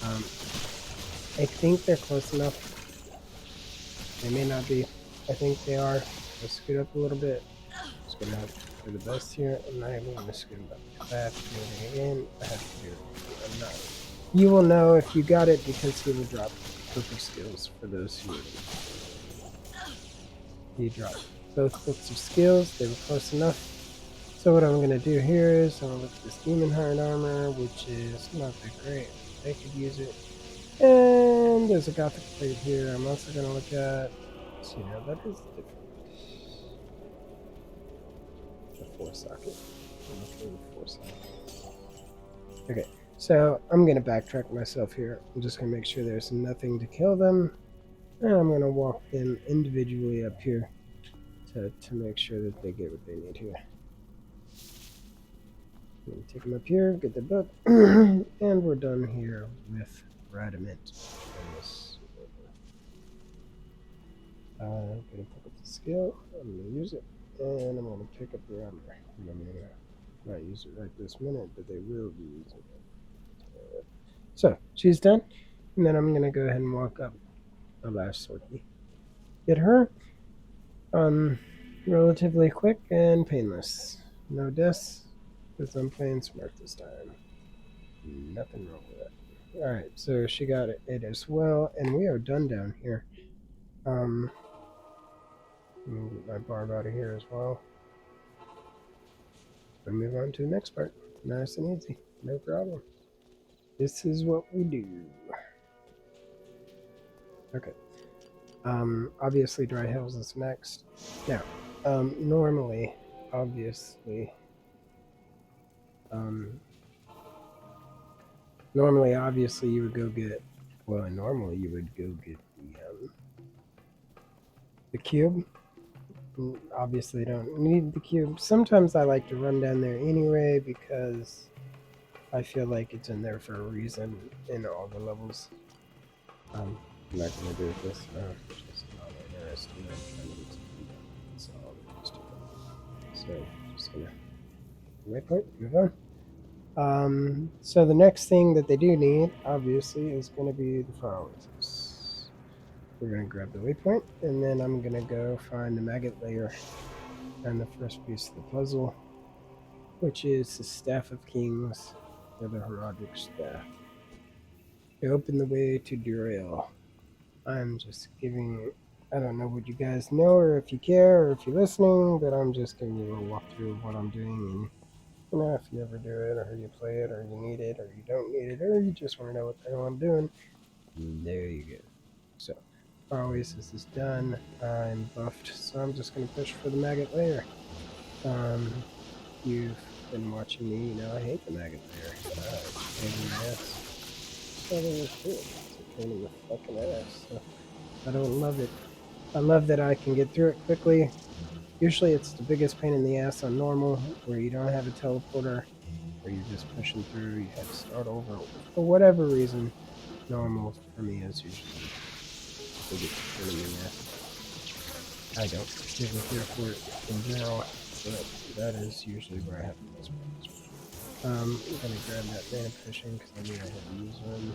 I think they're close enough. They may not be. I think they are. Let's scoot up a little bit. Just gonna have to do the best here. I'm not even gonna scoot up. If I have to do it again, I have to do it. I'm not. You will know if you got it because he will drop book of skills for those who he dropped both books of skills. They were close enough. So what I'm gonna do here is I'm gonna look at this demon heart armor, which is not that great. They could use it. And there's a gothic plate here. I'm also gonna look at. So, that is different. The 4-socket. Okay, so I'm gonna backtrack myself here. I'm just gonna make sure there's nothing to kill them, and I'm gonna walk them individually up here to make sure that they get what they need here. I'm gonna take them up here, get the book, and we're done here with Radament. I'm gonna pick up the skill. I'm gonna use it, and I'm gonna pick up the armor. I'm gonna not use it right this minute, but they will be using it. So she's done, and then I'm gonna go ahead and walk up the last sortie. Get her. Relatively quick and painless. No deaths, because I'm playing smart this time. Nothing wrong with that. Alright, so she got it as well, and we are done down here. Let me get my barb out of here as well. And move on to the next part. Nice and easy. No problem. This is what we do. Okay. Obviously Dry Hills is next. Now, normally, obviously, you would go get, normally you would go get the cube. Obviously don't need the cube. Sometimes I like to run down there anyway because I feel like it's in there for a reason in all the levels. I'm not going to do it this time. Just not interested in trying to get something done. That's all I'm just doing. So, just going to waypoint, move on. So the next thing that they do need, obviously, is going to be the fireworks. We're going to grab the waypoint, and then I'm going to go find the maggot layer and the first piece of the puzzle, which is the Staff of Kings, or the Herodic Staff. They open the way to Durail. I'm just giving, I don't know what you guys know, or if you care, or if you're listening, but I'm just giving you a walkthrough of what I'm doing, and if you ever do it, or you play it, or you need it, or you don't need it, or you just want to know what the hell I'm doing, there you go. So, Our Oasis is done. I'm buffed, so I'm just going to push for the maggot layer. You've been watching me, I hate the maggot layer. It's a pain in the ass. So it's a pain in the fucking ass. So I don't love it. I love that I can get through it quickly. Usually it's the biggest pain in the ass on normal, where you don't have a teleporter, where you're just pushing through, you have to start over. For whatever reason, normal for me is usually the biggest pain in the ass. I don't particularly care for it in general, but that is usually where I have the most problems. I'm gonna grab that mana potion because I knew I had to use one.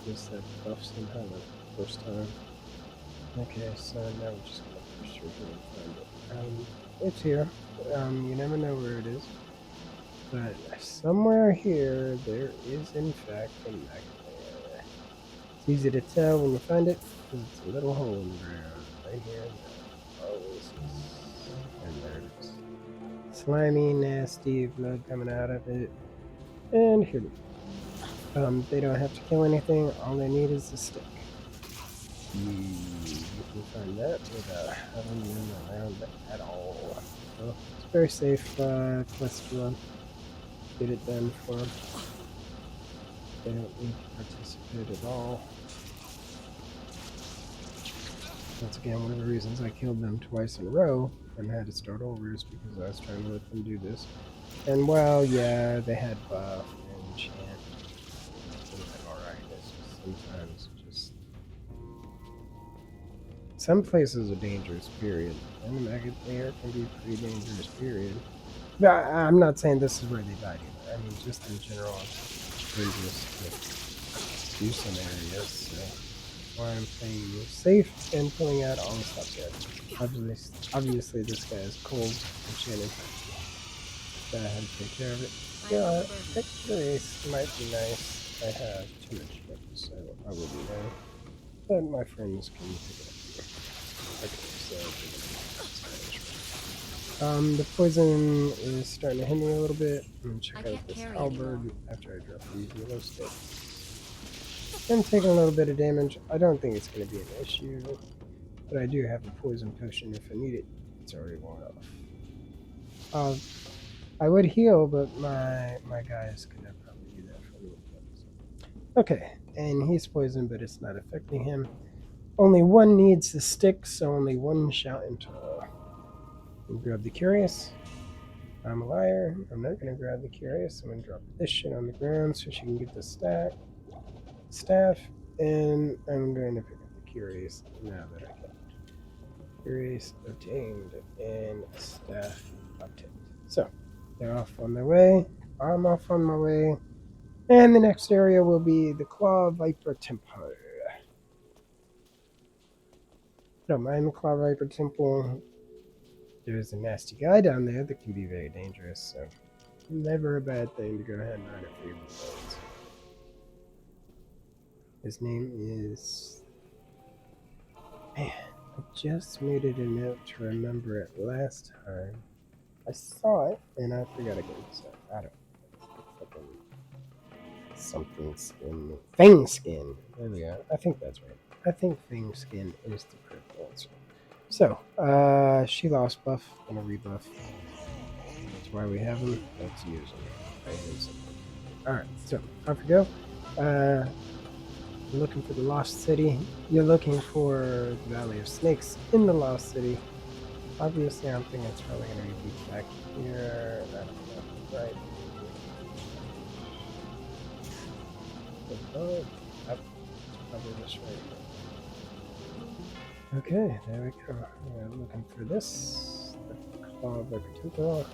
Missed that buff somehow the first time. Okay, so now we're just gonna push through here and find it. It's here. You never know where it is. But somewhere here, there is in fact a magnet. It's easy to tell when you find it because it's a little hole in the ground right here. And there it is. Slimy, nasty blood coming out of it. And here we go. They don't have to kill anything. All they need is the stick. You can find that without having them around at all. So it's very safe quest to run. Get it done for them. They don't need to participate at all. Once again, one of the reasons I killed them twice in a row and had to start over is because I was trying to let them do this. And well, yeah, they had buff and chant. Would have been alright. It's just sometimes just some places are dangerous, period. And the maggot layer can be pretty dangerous, period. But I'm not saying this is where they died either. I mean, just in general, it's dangerous to do some areas. So why I'm playing safe and pulling out all the stuff there. Obviously, this guy is cold and Shannon. Gotta have to take care of it. Yeah, actually, it might be nice. I have too much shit, so I will be there. But my friends can pick it up. The poison is starting to hit me a little bit. I'm gonna check out this halberd after I drop these yellow sticks. I'm taking a little bit of damage. I don't think it's going to be an issue, but I do have a poison potion if I need it. It's already worn off. I would heal, but my guys could probably do that for me. Okay, and he's poisoned, but it's not affecting him. Only one needs the stick, so only one shall enter. We'll grab the curious. I'm a liar. I'm not going to grab the curious. I'm going to drop this shit on the ground so she can get the staff, and I'm going to pick up the curious now that I can. Curious obtained and staff obtained. So they're off on their way. I'm off on my way. And the next area will be the Claw Viper Temple. Don't mind the Claw Viper Temple. There's a nasty guy down there that can be very dangerous, so never a bad thing to go ahead and run it for your bullets. His name is... Man, I just made it a note to remember it last time. I saw it, and I forgot again, so I don't know. Something skin. Fang skin! There we go. I think that's right. I think Fang skin is the correct answer. So, she lost buff and a rebuff. That's why we have them. Let's use them. Alright, so off we go. Looking for the Lost City. You're looking for the Valley of Snakes in the Lost City. Obviously, I'm thinking it's probably going to be back here. I don't know. Right. Oh, that's probably this right here. Okay, there we go. We're looking for this. The Claw of Viper Temple.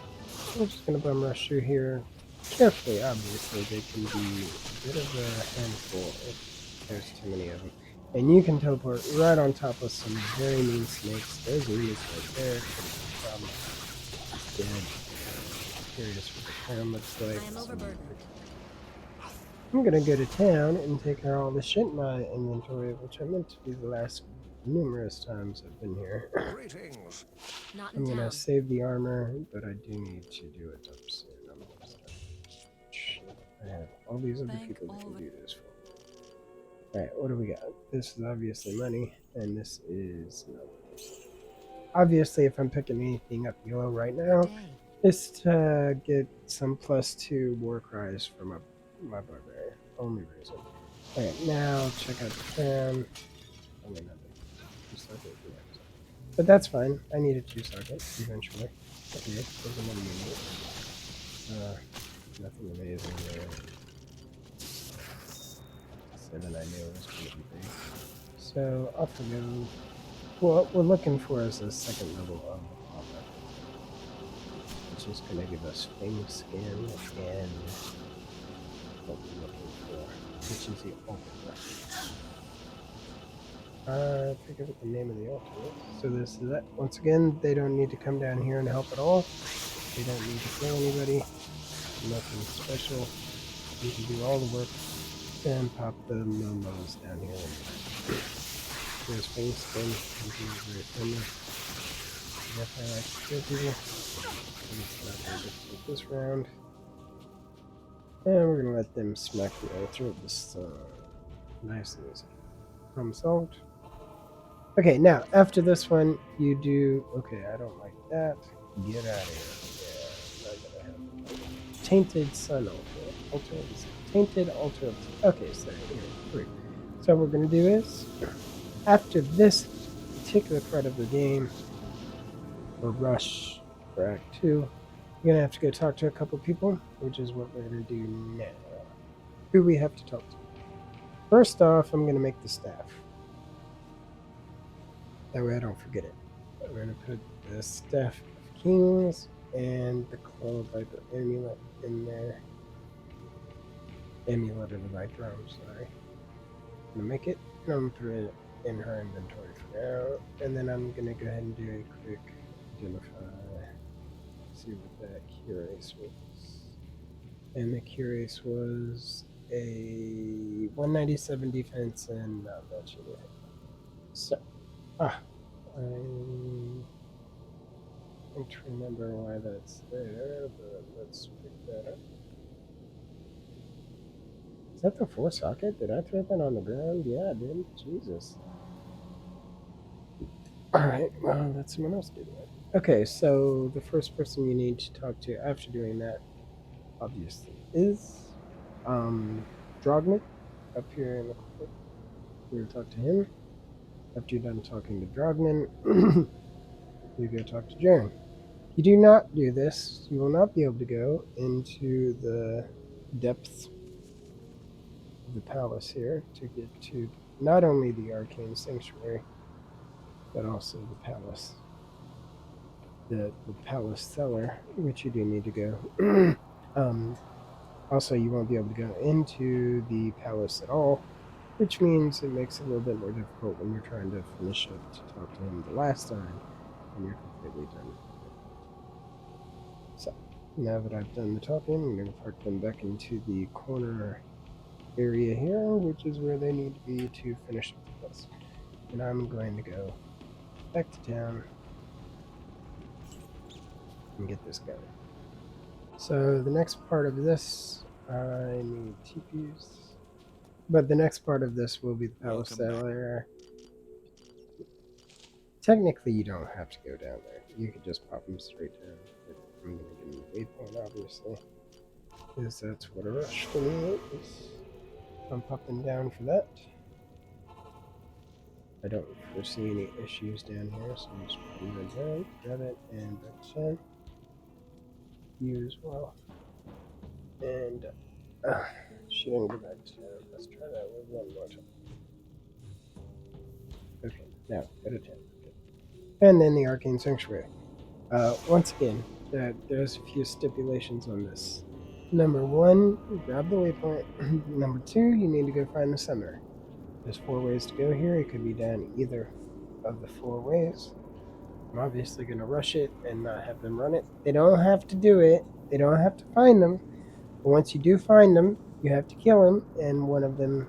We're just going to bum rush through here carefully. Obviously, they can be a bit of a handful if there's too many of them. And you can teleport right on top of some very mean snakes. There's Leaves right there. Dead. Curious what the town looks like. I'm gonna go to town and take out all the shit in my inventory, which I meant to be the last numerous times I've been here. Greetings. I'm gonna save the armor, but I do need to do it up soon. I'm almost done. Shit, I have all these other people that can do this for me. Alright, what do we got? This is obviously money, and this is no money. Obviously, if I'm picking anything up yellow right now, it's to get some +2 war cries for my barbarian. Only reason. Alright, now check out the town. Only nothing. But that's fine. I need a 2-socket eventually. Okay, there's another unit. Nothing amazing there. 7 I knew was going to be big. So off we go. What we're looking for is a second level of combat, which just going to give us Fang Skin and what we're looking for, which is the ultimate. I forget what the name of the ultimate is. So this is that. Once again, they don't need to come down here and help at all. They don't need to kill anybody. Nothing special. You can do all the work and pop the momos down here. There's Fang Skin. Very friendly. Definitely like to kill people. It's not very difficult this round. And we're gonna let them smack the altar of this nice music. Problem solved. Okay, now after this one, you do. Okay, I don't like that. Get out of here. Yeah, not gonna have Tainted Sun Altar. Tainted Altar. Okay, so here, 3. So what we're gonna do is, after this particular part of the game, or rush for Act 2, you're gonna have to go talk to a couple people, which is what we're gonna do now. Who we have to talk to? First off, I'm gonna make the staff. That way I don't forget it. We're gonna put the Staff of Kings and the Claw Viper Amulet in there. Amulet of the Viper, I'm sorry. I'm gonna make it, and I'm gonna put it in her inventory for now. And then I'm gonna go ahead and do a quick identify. See what that curace was. And the curace was a 197 defense and not much in it. So, I don't remember why that's there, but let's pick that up. Is that the 4 socket? Did I throw that on the ground? Yeah, I did. Jesus. Alright, well, let someone else do that. Okay, so the first person you need to talk to after doing that, obviously, is Drogman up here in the corner. We're gonna talk to him. After you're done talking to Drogman, you go talk to Jaren. If you do not do this, you will not be able to go into the depths of the palace here to get to not only the Arcane Sanctuary, but also the palace. The palace cellar, which you do need to go. Also, you won't be able to go into the palace at all, which means it makes it a little bit more difficult when you're trying to finish up to talk to him the last time and you're completely done. So, now that I've done the talking, I'm going to park them back into the corner area here, which is where they need to be to finish up the quest. And I'm going to go back to town and get this going. So the next part of this, I need TPs. But the next part of this will be the palace cellar. Technically, you don't have to go down there. You could just pop them straight down. But I'm going to give them a waypoint, obviously, because that's what a rush for me is. I'm popping down for that. I don't foresee any issues down here, so I'm just putting it down, grab it, and back down. You as well. And she didn't go back to town. Let's try that one more time. Okay, now go to town. And then the Arcane Sanctuary. Once again, there's a few stipulations on this. Number 1, grab the waypoint. Number 2, you need to go find the summoner. There's 4 ways to go here. It could be down either of the 4 ways. I'm obviously going to rush it and not have them run it. They don't have to do it. They don't have to find them. But once you do find them, you have to kill them, and one of them,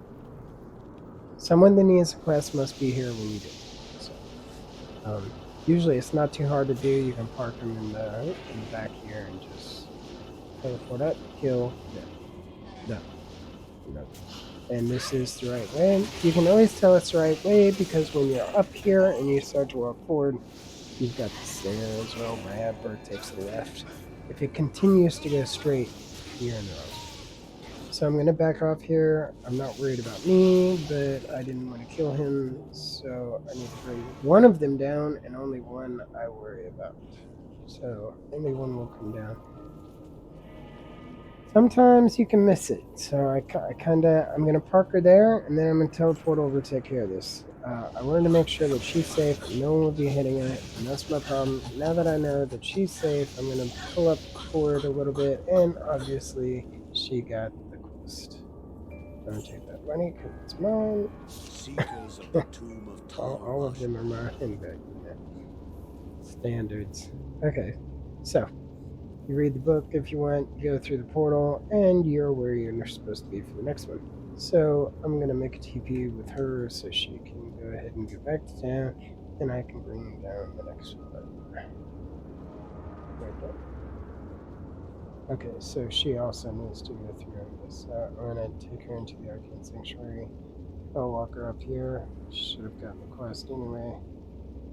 someone that needs a quest must be here when you do it. So, usually it's not too hard to do. You can park them in the back here and just teleport up, kill, done. And this is the right way. You can always tell it's the right way because when you're up here and you start to walk forward, you've got the stair as well. My advert takes the left. If it continues to go straight, you're in the wrong. So I'm going to back off here. I'm not worried about me, but I didn't want to kill him, so I need to bring one of them down, and only one I worry about. So only one will come down. Sometimes you can miss it, so I'm going to park her there, and then I'm going to teleport over to take care of this. I wanted to make sure that she's safe, no one will be hitting it, and that's my problem. Now that I know that she's safe, I'm going to pull up forward a little bit, and obviously she got the quest. I'm going to take that money because it's mine. Seekers of the tomb of All of them are mine, but standards. Okay, so you read the book if you want, you go through the portal, and you're where you're supposed to be for the next one. So I'm going to make a TP with her so she can go ahead and go back to town, and I can bring down the next one. Right there. Okay, so she also needs to go through this. I'm going to take her into the Arcane Sanctuary. I'll walk her up here. Should have gotten the quest anyway.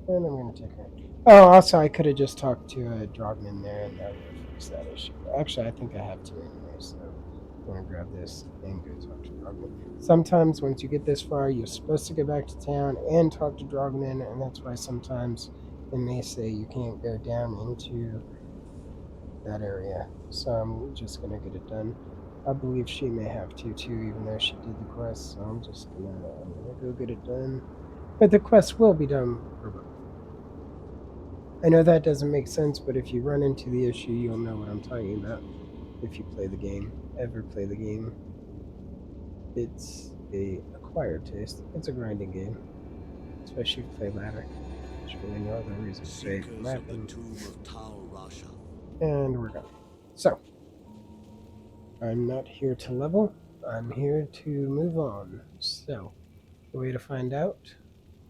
And I'm going to take her. Oh, also, I could have just talked to a Drogman there, and that would have fixed that issue. Actually, I think I have to anyway, so I'm going to grab this and go talk to Drogman. Sometimes, once you get this far, you're supposed to go back to town and talk to Drogman, and that's why sometimes it may say you can't go down into that area. So I'm just going to get it done. I believe she may have to too, even though she did the quest, so I'm gonna go get it done. But the quest will be done for both. I know that doesn't make sense, but if you run into the issue, you'll know what I'm talking about. If you play the game, ever play the game, it's a acquired taste. It's a grinding game, especially if you play ladder. There's really no other reason to play Seekers map, of the tomb of Rasha. and we're done. So, I'm not here to level. I'm here to move on. So, the way to find out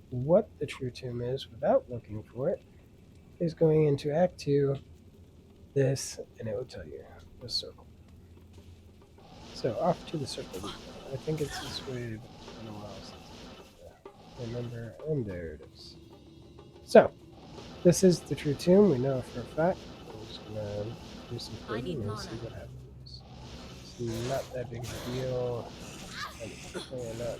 what the true tomb is without looking for it is going into Act 2, this, and it will tell you the circle. So off to the circle we go. I think it's this way, but it's been a while since I remember, and there it is. So, this is the true tomb, we know for a fact. I'm just gonna do some I need coding and see mana. what happens. It's not that big of a deal, and definitely not.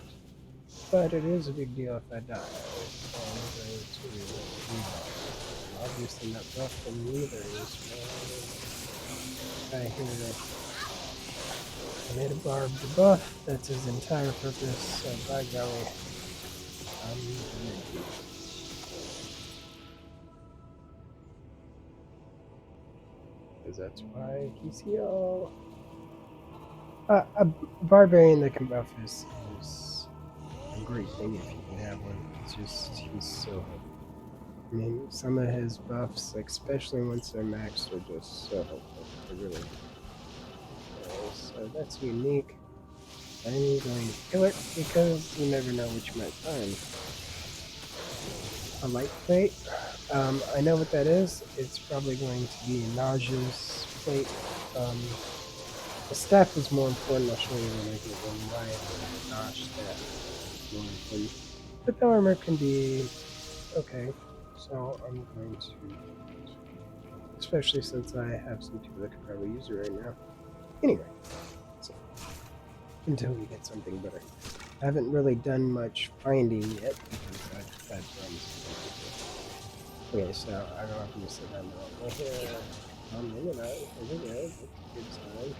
But it is a big deal if I die. So I'm going to rebuff. Obviously not buff and neither is I hear that I made a barb to buff. That's his entire purpose. So by golly, I'm gonna do it. Because that's why he's here. A barbarian that can buff is a great thing if you can have one. It's just, he's so helpful. I mean, some of his buffs, especially once they're maxed, are just so helpful. They really are. So that's unique. I'm going to kill it because you never know what you might find. A light plate. I know what that is. It's probably going to be a nauseous plate. The staff is more important. I'll show you when I get one why the Nosh staff is more important. But the armor can be okay. So I'm going to, especially since I have some people that could probably use it right now. Anyway, so until we get something better. I haven't really done much finding yet because I've had problems. Okay, so I've obviously done the here. In and out. Here we go. Good sign.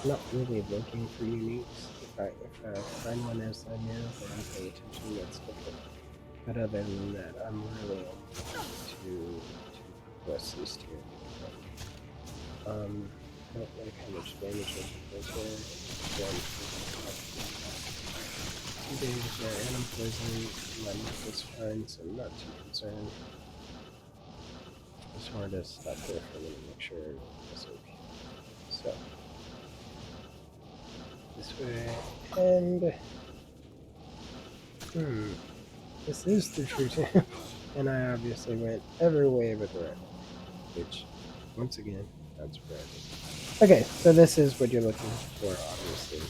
I'm not really looking for uniques. If I find one as I know that I'm paying attention, that's different. But other than that, I'm really to progress these two. I don't like how much damage I can take there. Damage there, and I'm poisoning. My knuckle is fine, so I'm not too concerned. Just wanted to stop there for a minute and make sure it was okay. So, this way, and this is the true tomb. And I obviously went every way but the right, which, once again, that's random. Okay, so this is what you're looking for, obviously.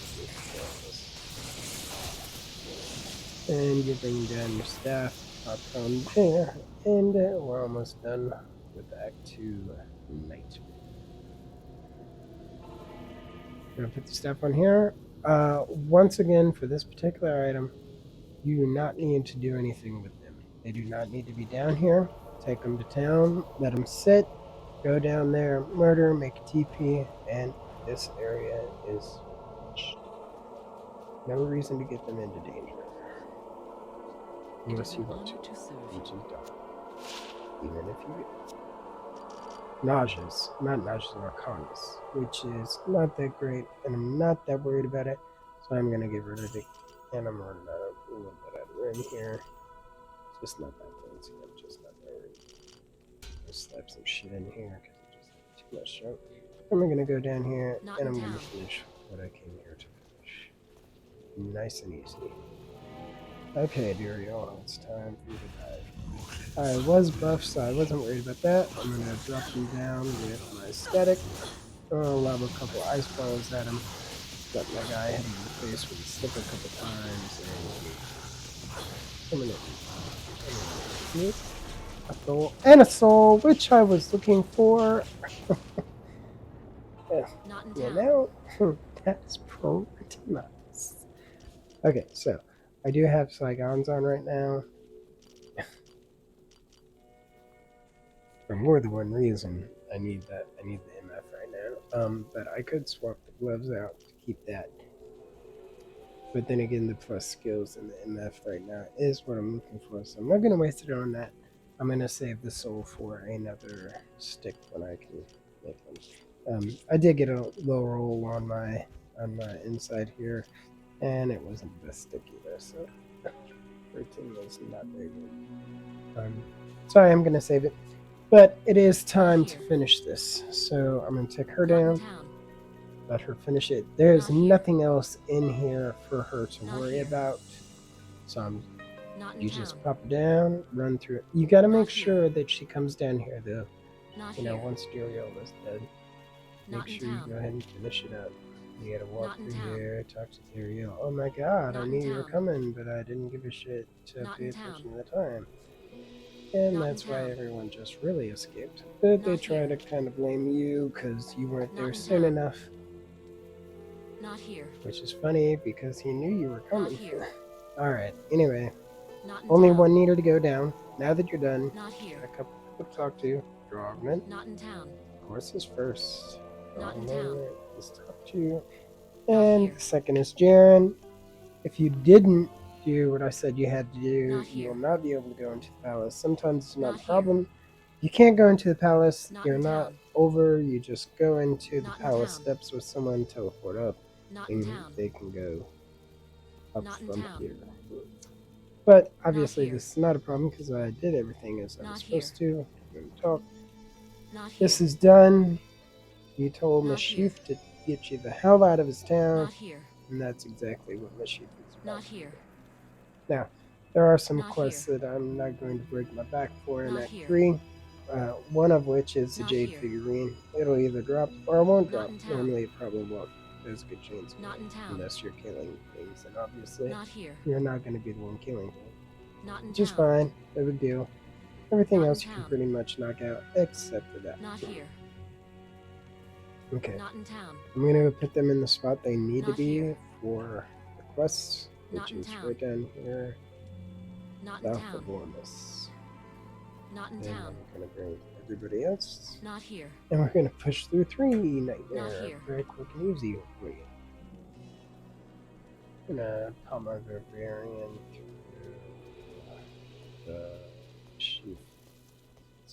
And you're bringing down your staff up from there, and we're almost done with Act 2 Nightmare. I'm gonna put the staff on here. Once again, for this particular item, you do not need to do anything with them. They do not need to be down here. Take them to town, let them sit, go down there, murder, make a TP, and this area is finished. No reason to get them into danger. Unless you want Honor to. to serve You you. just don't. Even if you nauseous, not nauseous, arcanus, which is not that great, and I'm not that worried about it, so I'm gonna get rid of it. And I'm running out of a little bit out of room here. It's just not that fancy. I'm just not worried. I'll slap some shit in here because it just had too much junk. I'm gonna go down here Not and in I'm gonna town. finish what I came here to finish. Nice and easy. Okay, Duriel, it's time for you to dive. I was buff, so I wasn't worried about that. I'm gonna drop him down with my static. I'll lob a couple ice balls at him. Let my guy hit him in the face with a stick a couple times, and permanent. A soul and a soul, which I was looking for. Yeah, Not in you town. know, that's pretty nice. Okay, so I do have Saigons on right now for more than one reason. I need that. I need the MF right now. But I could swap the gloves out to keep that. But then again, the plus skills in the MF right now is what I'm looking for. So I'm not gonna waste it on that. I'm gonna save the soul for another stick when I can make one. I did get a low roll on my inside here, and it wasn't the best stick either. So 13 was not very good. Sorry, I'm gonna save it, but it is time to finish this. So I'm gonna take her Not in down, town. let her finish it. There's Not here. nothing else in here for her to Not worry here. about. So Not in you town. just pop her down, run through it. You gotta Not make here. sure that she comes down here though. Not You know, here. once Duriel is dead. Not Make in sure you town. go ahead and finish it up. You gotta walk Not in through town. here, talk to Theriel. Oh my god, I Not in knew you were town. coming, but I didn't give a shit to Not pay in attention town. to the time. And Not in that's why town. everyone just really escaped. But they Not try here. to kind of blame you because you weren't there Not in soon town. enough. Not here. Which is funny because he knew you were Not coming. here. Alright, anyway. Not in Only town. one needed to go down. Now that you're done, Not here. got a couple people to talk to. Drogman, Not in town. of course, is first. Not in Drogman town. is top two. Not And here. second is Jaren. If you didn't do what I said you had to do, Not you will here. not be able to go into the palace. Sometimes it's not Not a here. problem. You can't go into the palace. Not You're in not town. over. You just go into the Not in palace town. steps with someone, teleport up, Not in and town. they can go up Not in from town. here. But obviously, here. this is not a problem because I did everything as I was Not supposed to. I'm going to talk. Not here. This is done. You told Not here. Mashif to get you the hell out of his town, Not here. and that's exactly what Mashif is about. Not here. Now, there are some Not quests here. that I'm not going to break my back for in Not Act here. 3. One of which is the Not Jade here. figurine. It'll either drop or it won't Not drop. in town. Normally, it probably won't. There's a good chance. Not in town. Unless you're killing things, and obviously, Not here. you're not going to be the one killing things. Not in Which is town. fine. No big deal. Everything Not in else you can town. pretty much knock out, except for that. Not here. Okay. Not in town. I'm going to put them in the spot they need to Not be here. for the quests, Not which in is town. right down here, Not in south town. of Ormus. Not in And town. I'm going to bring everybody else. Not here. And we're going to push through 3 Not Nightmare here. very quick and easy for you. I'm going to pop my Barbarian through the sheep.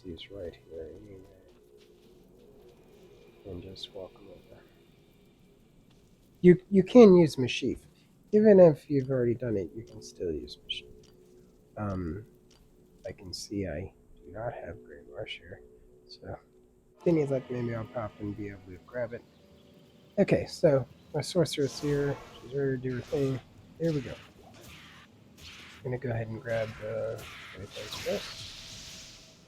He's right here anyway. And just walk him over. You can use Mashif. Even if you've already done it, you can still use Mashif. I can see I do not have Great Rush here. So, Kenny's like, maybe I'll pop and be able to grab it. Okay, so my sorceress here, she's ready to do her thing. Here we go. I'm gonna go ahead and grab the waypoints first.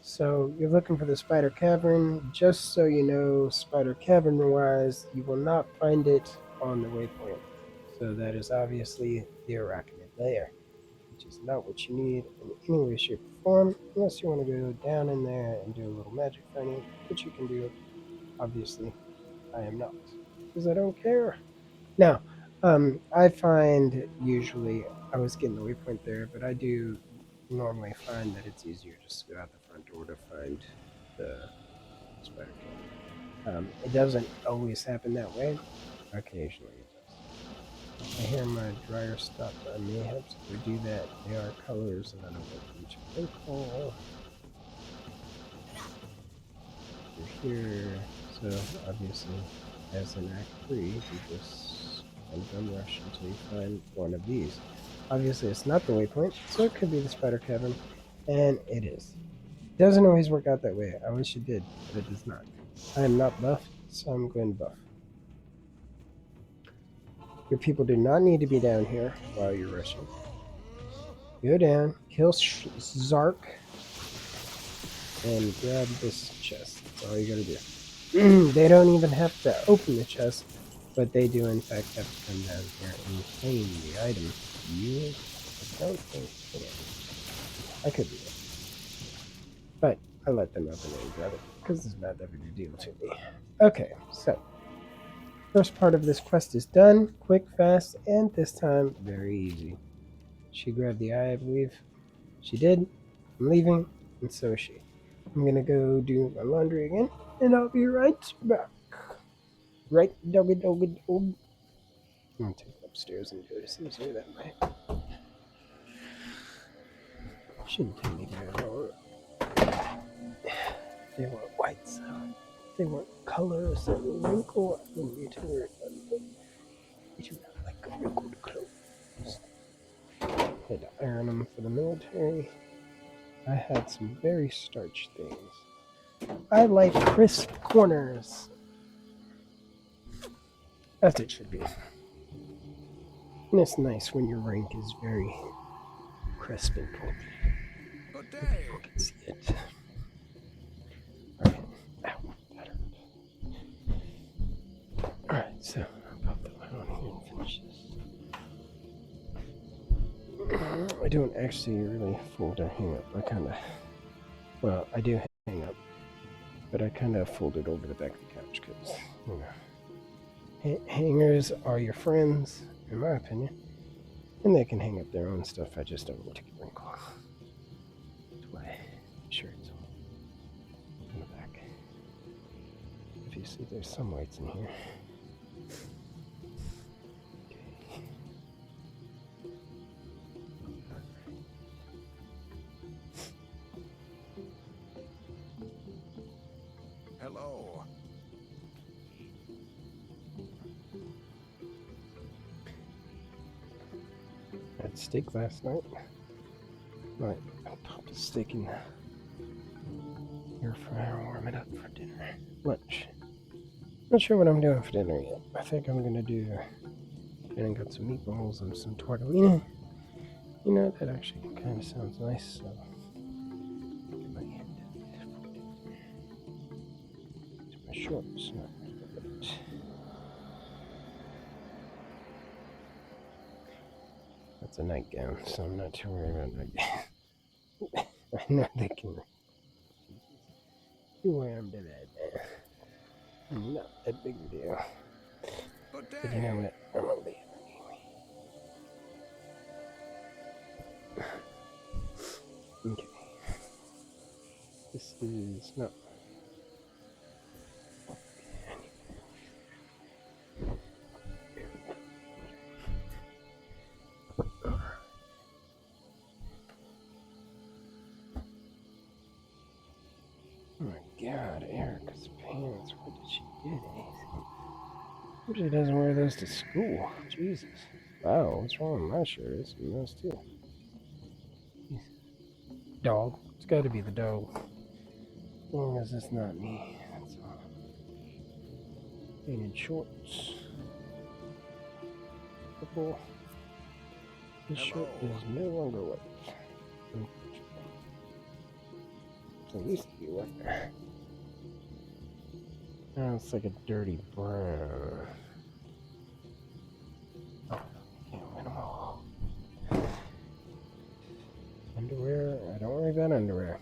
So you're looking for the Spider Cavern. Just so you know, Spider Cavern wise, you will not find it on the waypoint. So that is obviously the Arachnid layer, which is not what you need in any way, shape, or form, unless you want to go down in there and do a little magic fighting, which you can do. Obviously, I am not, because I don't care. Now, I find usually I was getting the waypoint there, but I do normally find that it's easier just to go out the front door to find the spider cave. It doesn't always happen that way. Occasionally it does. I hear my dryer stopped. I may have to redo that. They are colors and I don't want each wrinkle. You're here. So obviously, as in Act 3, you just bum rush until you find one of these. Obviously, it's not the waypoint, so it could be the spider cavern, and it is. Doesn't always work out that way. I wish it did, but it does not. I am not buff, so I'm going buff. Your people do not need to be down here while you're rushing. Go down, kill Zark, and grab this chest. That's all you gotta do. They don't even have to open the chest, but they do in fact have to come down here and claim the item. You don't think so. I could do it. But I let them open it and grab it, because it's not that big a deal to me. Okay, so first part of this quest is done. Quick, fast, and this time very easy. She grabbed the eye, I believe. She did. I'm leaving, and so is she. I'm gonna go do my laundry again, and I'll be right back. Right, doggy, doggy, dog. I'm gonna take it upstairs and do it. Seems to be that way. Shouldn't take me very long. They weren't white, so they weren't colors and wrinkle. I wouldn't be too worried about it. You do not like wrinkled clothes. Had to iron them for the military. I had some very starched things. I like crisp corners. As it should be. And it's nice when your rank is very crisp and pulpy. People can see it. Alright. Ow, that hurt. Alright, so I'll pop the light on here and finish this. I don't actually really fold or hang up. I kinda, well, I do hang up, but I kinda fold it over the back of the couch because, you know, hangers are your friends, in my opinion, and they can hang up their own stuff. I just don't want to get wrinkle. That's why shirts on the back. If you see, there's some whites in here. Hello. I had steak last night. Right, I popped a steak in the air fryer, warm it up for dinner. Lunch. Not sure what I'm doing for dinner yet. I think I'm gonna do. And got some meatballs and some tortellini. You know, that actually kind of sounds nice. So, get my hand to my shorts. That's a nightgown, so I'm not too worried about nightgown. I know they can. You wear them to bed. Not that big a deal. But you know what? I'm gonna leave anyway. Okay. This is not. Oh my god, Erica's pants. What did she get? Usually doesn't wear those to school. Jesus. Wow, what's wrong with my shirt? It's a mess too. Dog. It's gotta be the dog. As long as it's not me. That's all. Painted shorts. Purple. This shirt is no longer white. It used to be white. Now it's like a dirty brown. Oh, can't win them all. Underwear? I don't worry about underwear.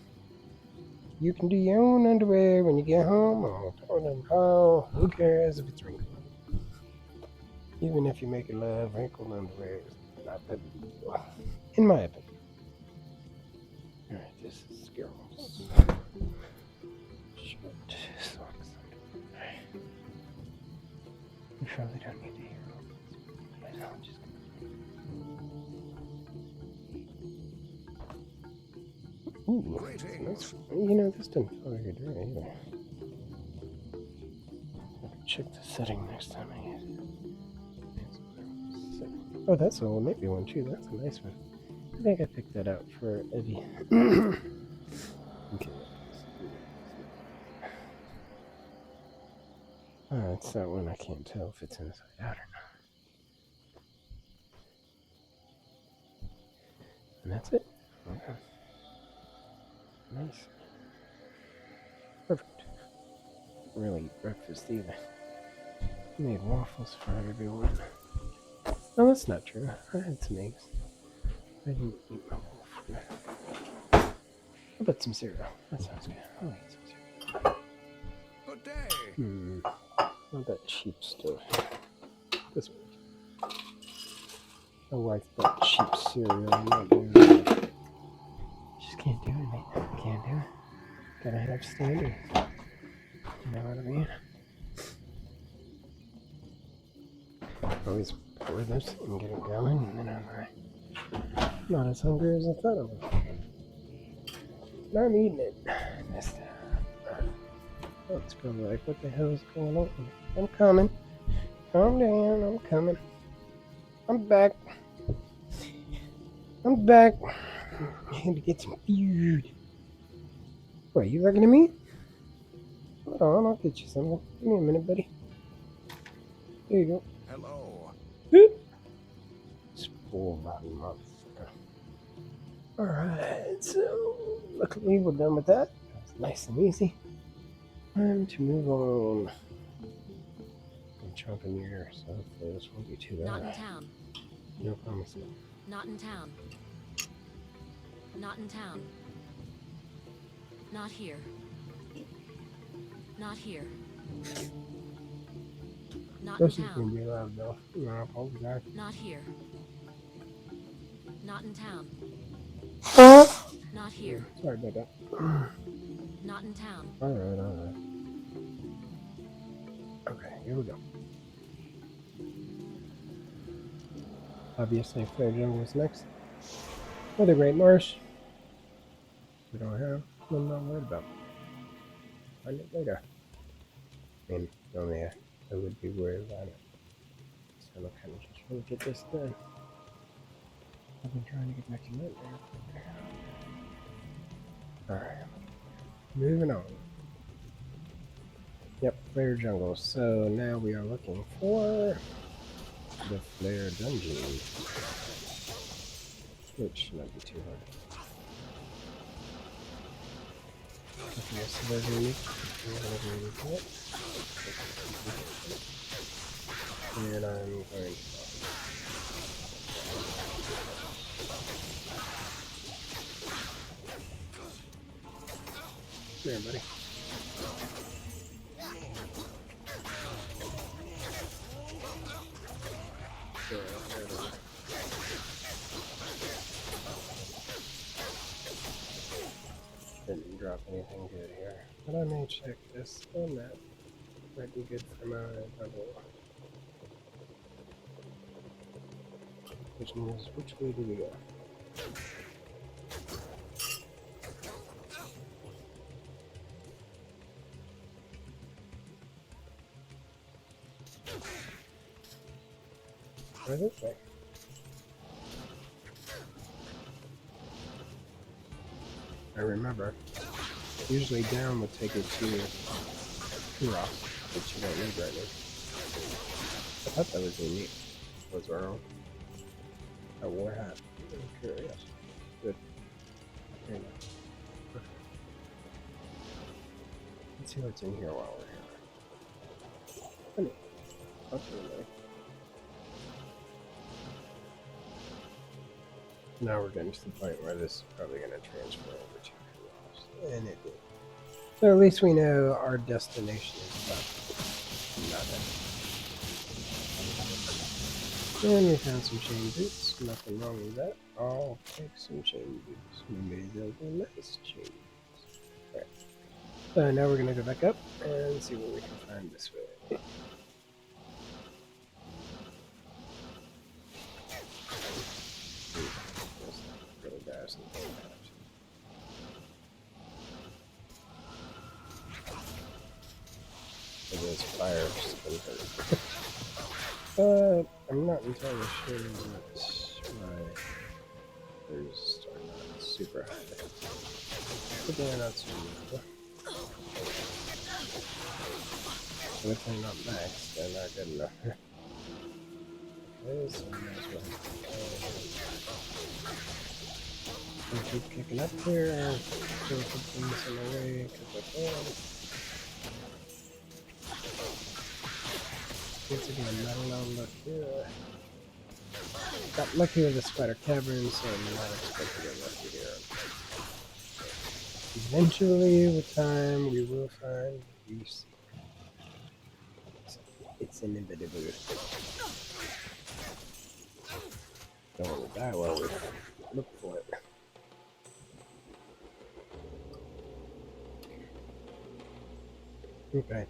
You can do your own underwear when you get home. I'll throw it in the pile. Who cares if it's wrinkled? Even if you make it love, wrinkled underwear is not that big a deal. In my opinion. Alright, this is girls. Shirt, socks, underwear. You probably don't need to hear all this. I'm just ooh, that's a nice one. You know, this didn't feel like a drink either. I can check the setting next time I use it. Oh, that's an old Navy one too. That's a nice one. I think I picked that out for Evie. Okay. Oh, it's that one. I can't tell if it's inside out or not. And that's it. Okay. Nice. Perfect. Really eat breakfast either. Made waffles for everyone. No, that's not true. I had some eggs. I didn't eat my whole food. How about some cereal? That sounds good. I'll eat some cereal. Good day. Not that cheap stuff. This one. My wife bought cheap cereal. I'm not doing it. Just can't do it, mate. Can't do it. Gotta have standards. You know what I mean? Always pour this and get it going, and then I'm not as hungry as I thought I was. Now I'm eating it. Oh, it's probably like, what the hell is going on? I'm coming. Calm down. I'm coming. I'm back. I'm back. I had to get some food. What, you looking at me? Hold on, I'll get you something. Give me a minute, buddy. There you go. Hello. Boop. Spoiled rotten motherfucker. Alright, so luckily we're done with that. That was nice and easy. Time to move on. I'm chomping your ear, so hopefully this won't be too Not in bad. town. No promises. Not in town. Not in town. Not here. Not here. Not in This is gonna town. be loud though. No, I apologize. Not here. Not in town. Not here. Sorry about that. Not in town. Alright. Okay, here we go. Obviously, Fair Jungle was next. Or the Great Marsh. We don't have. I'm not worried about. Find it later. I mean, only I would be worried about it. So I kind of just want to get this done. I've been trying to get back to that now. Alright. Moving on. Yep, Flare Jungle. So now we are looking for the Flare Dungeon. Which should not be too hard. Okay, so there's a unique. And I'm going to. There, buddy. Didn't drop anything good here, but I may check this and that. Might be good for my double. Which means, which way do we go? Right this way. I remember. Usually down would take it to rock, which you don't need right now. I thought that was unique. Was wrong. I wore a hat. I'm curious. Good. There you go. Okay. Let's see what's in here while we're here. Honey. Okay. Now we're getting to the point where this is probably going to transfer over to Kuros. And it did. So at least we know our destination is up. And we found some chain boots. Nothing wrong with that. I'll take some chain boots. Maybe they'll be nice chain boots. Alright. So now we're going to go back up and see what we can find this way. doesn't do that. It is fire splinter. But I'm not entirely sure why there's not super high. But they're not super low. So if they're not max, they're not good enough. Okay, so we might as well keep kicking up here. Kill some things in the way because I can. Once again, not a lot of luck here. Got lucky with the spider cavern, so I'm not expecting to get lucky here. Eventually, with time, we will find use. It's inevitable. Don't want to die while we look for it. Okay.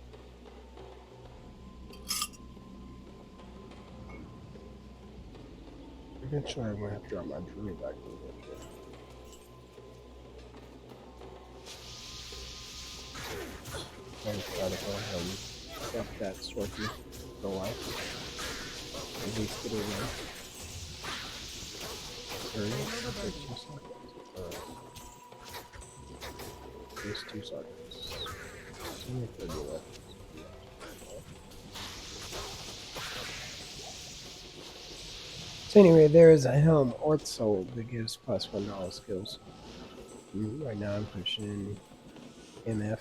Eventually, I'm going to have to drop my jewelry back in here. I'm trying to go ahead and stop that Sworky for a while. At least get it away. 2 seconds. Just 2 seconds. Only 30 left. So anyway, there is a helm or soul that gives +1 to all skills. Right now I'm pushing MF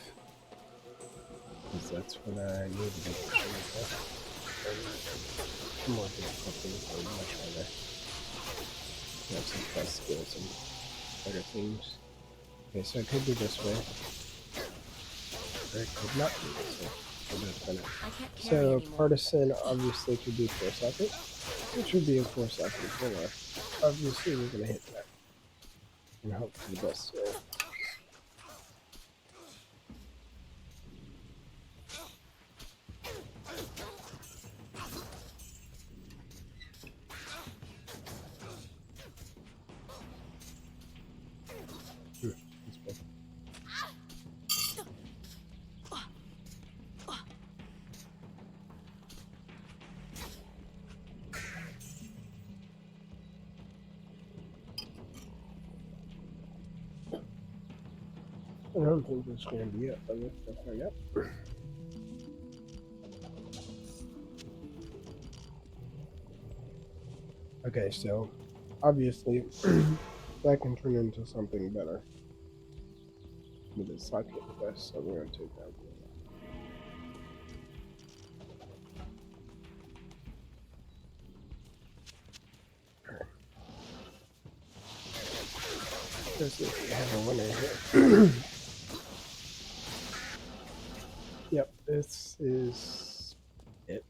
because that's what I need to be pushing with. More difficult things are much harder. You have some plus skills and better things. Okay, so it could be this way. Or it could not be this way. So partisan obviously could be 4 seconds, which would be a 4 second filler. Obviously we're gonna hit that and hope for the best here. I don't think that's going to be it, but let's find out. Okay, so obviously that can turn into something better with the socket quest, so we're going to take that. Let's see if we have a winner here. Yep, this is it.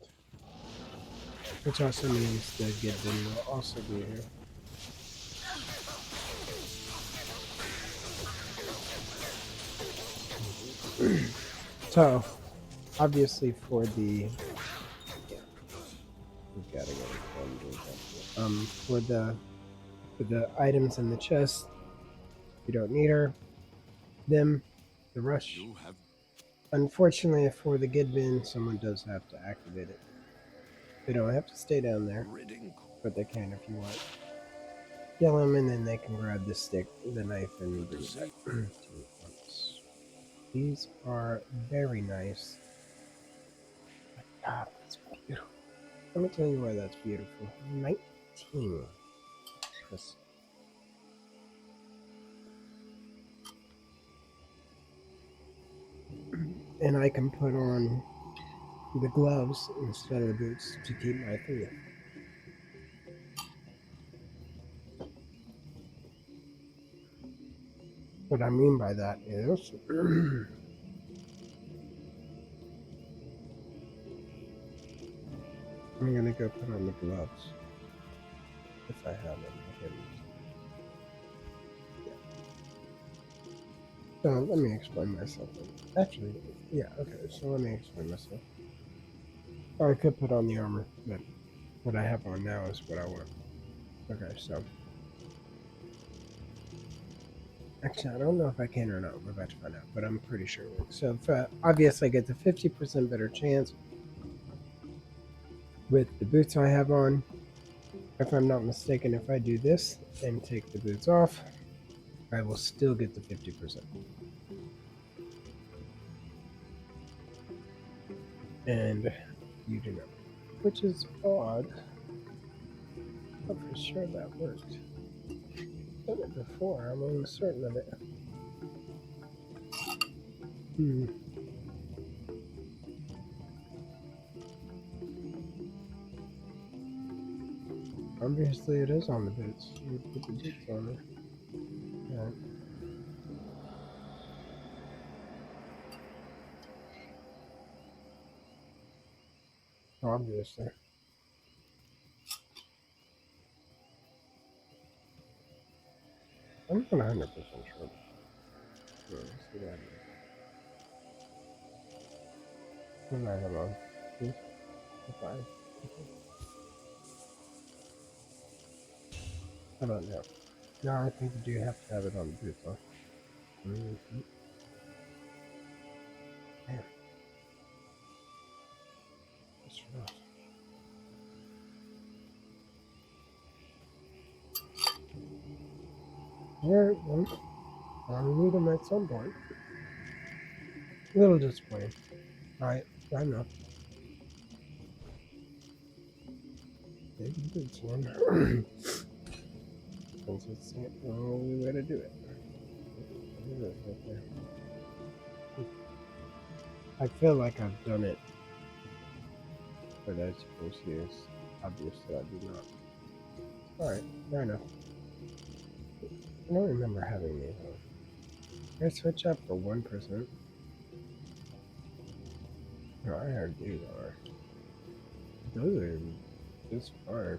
Which also means the Gidden will also be here. So, obviously for the we've got to go for the items in the chest, you don't need her. Them, the rush. Unfortunately for the Gidbin, someone does have to activate it. They don't have to stay down there, but they can if you want. Yell them and then they can grab the stick, the knife, and bring it back to once. These are very nice. God, that's beautiful. Let me tell you why that's beautiful. 19. And I can put on the gloves instead of the boots to keep my 3. What I mean by that is I'm gonna go put on the gloves if I have them. Yeah. So let me explain myself. Actually, yeah, okay, so let me explain myself. Or I could put on the armor, but what I have on now is what I want. Okay, so Actually, I don't know if I can or not. We're about to find out, but I'm pretty sure it works. So, if, obviously, I get the 50% better chance with the boots I have on. If I'm not mistaken, if I do this and take the boots off, I will still get the 50%. And you do not, which is odd. But for sure that worked. Done it before, I'm almost certain of it. Obviously, it is on the boots. You put the boots on it. Yeah. Obviously. I'm not 100% sure. Let's see that. What do I have on? This? The 5? How about now? No, I think you do have to have it on the boots, huh? Mm-hmm. Damn. That's rough. Alright, well, I'll need them at some point. A little disappointing. Alright, I know. Maybe the boots one. Since it's the only way to do it. I feel like I've done it, but as you can see, it's obviously I do not. Alright, fair enough. I don't remember having these on. Can I switch up for 1%? No, I heard these are. Those are just fine.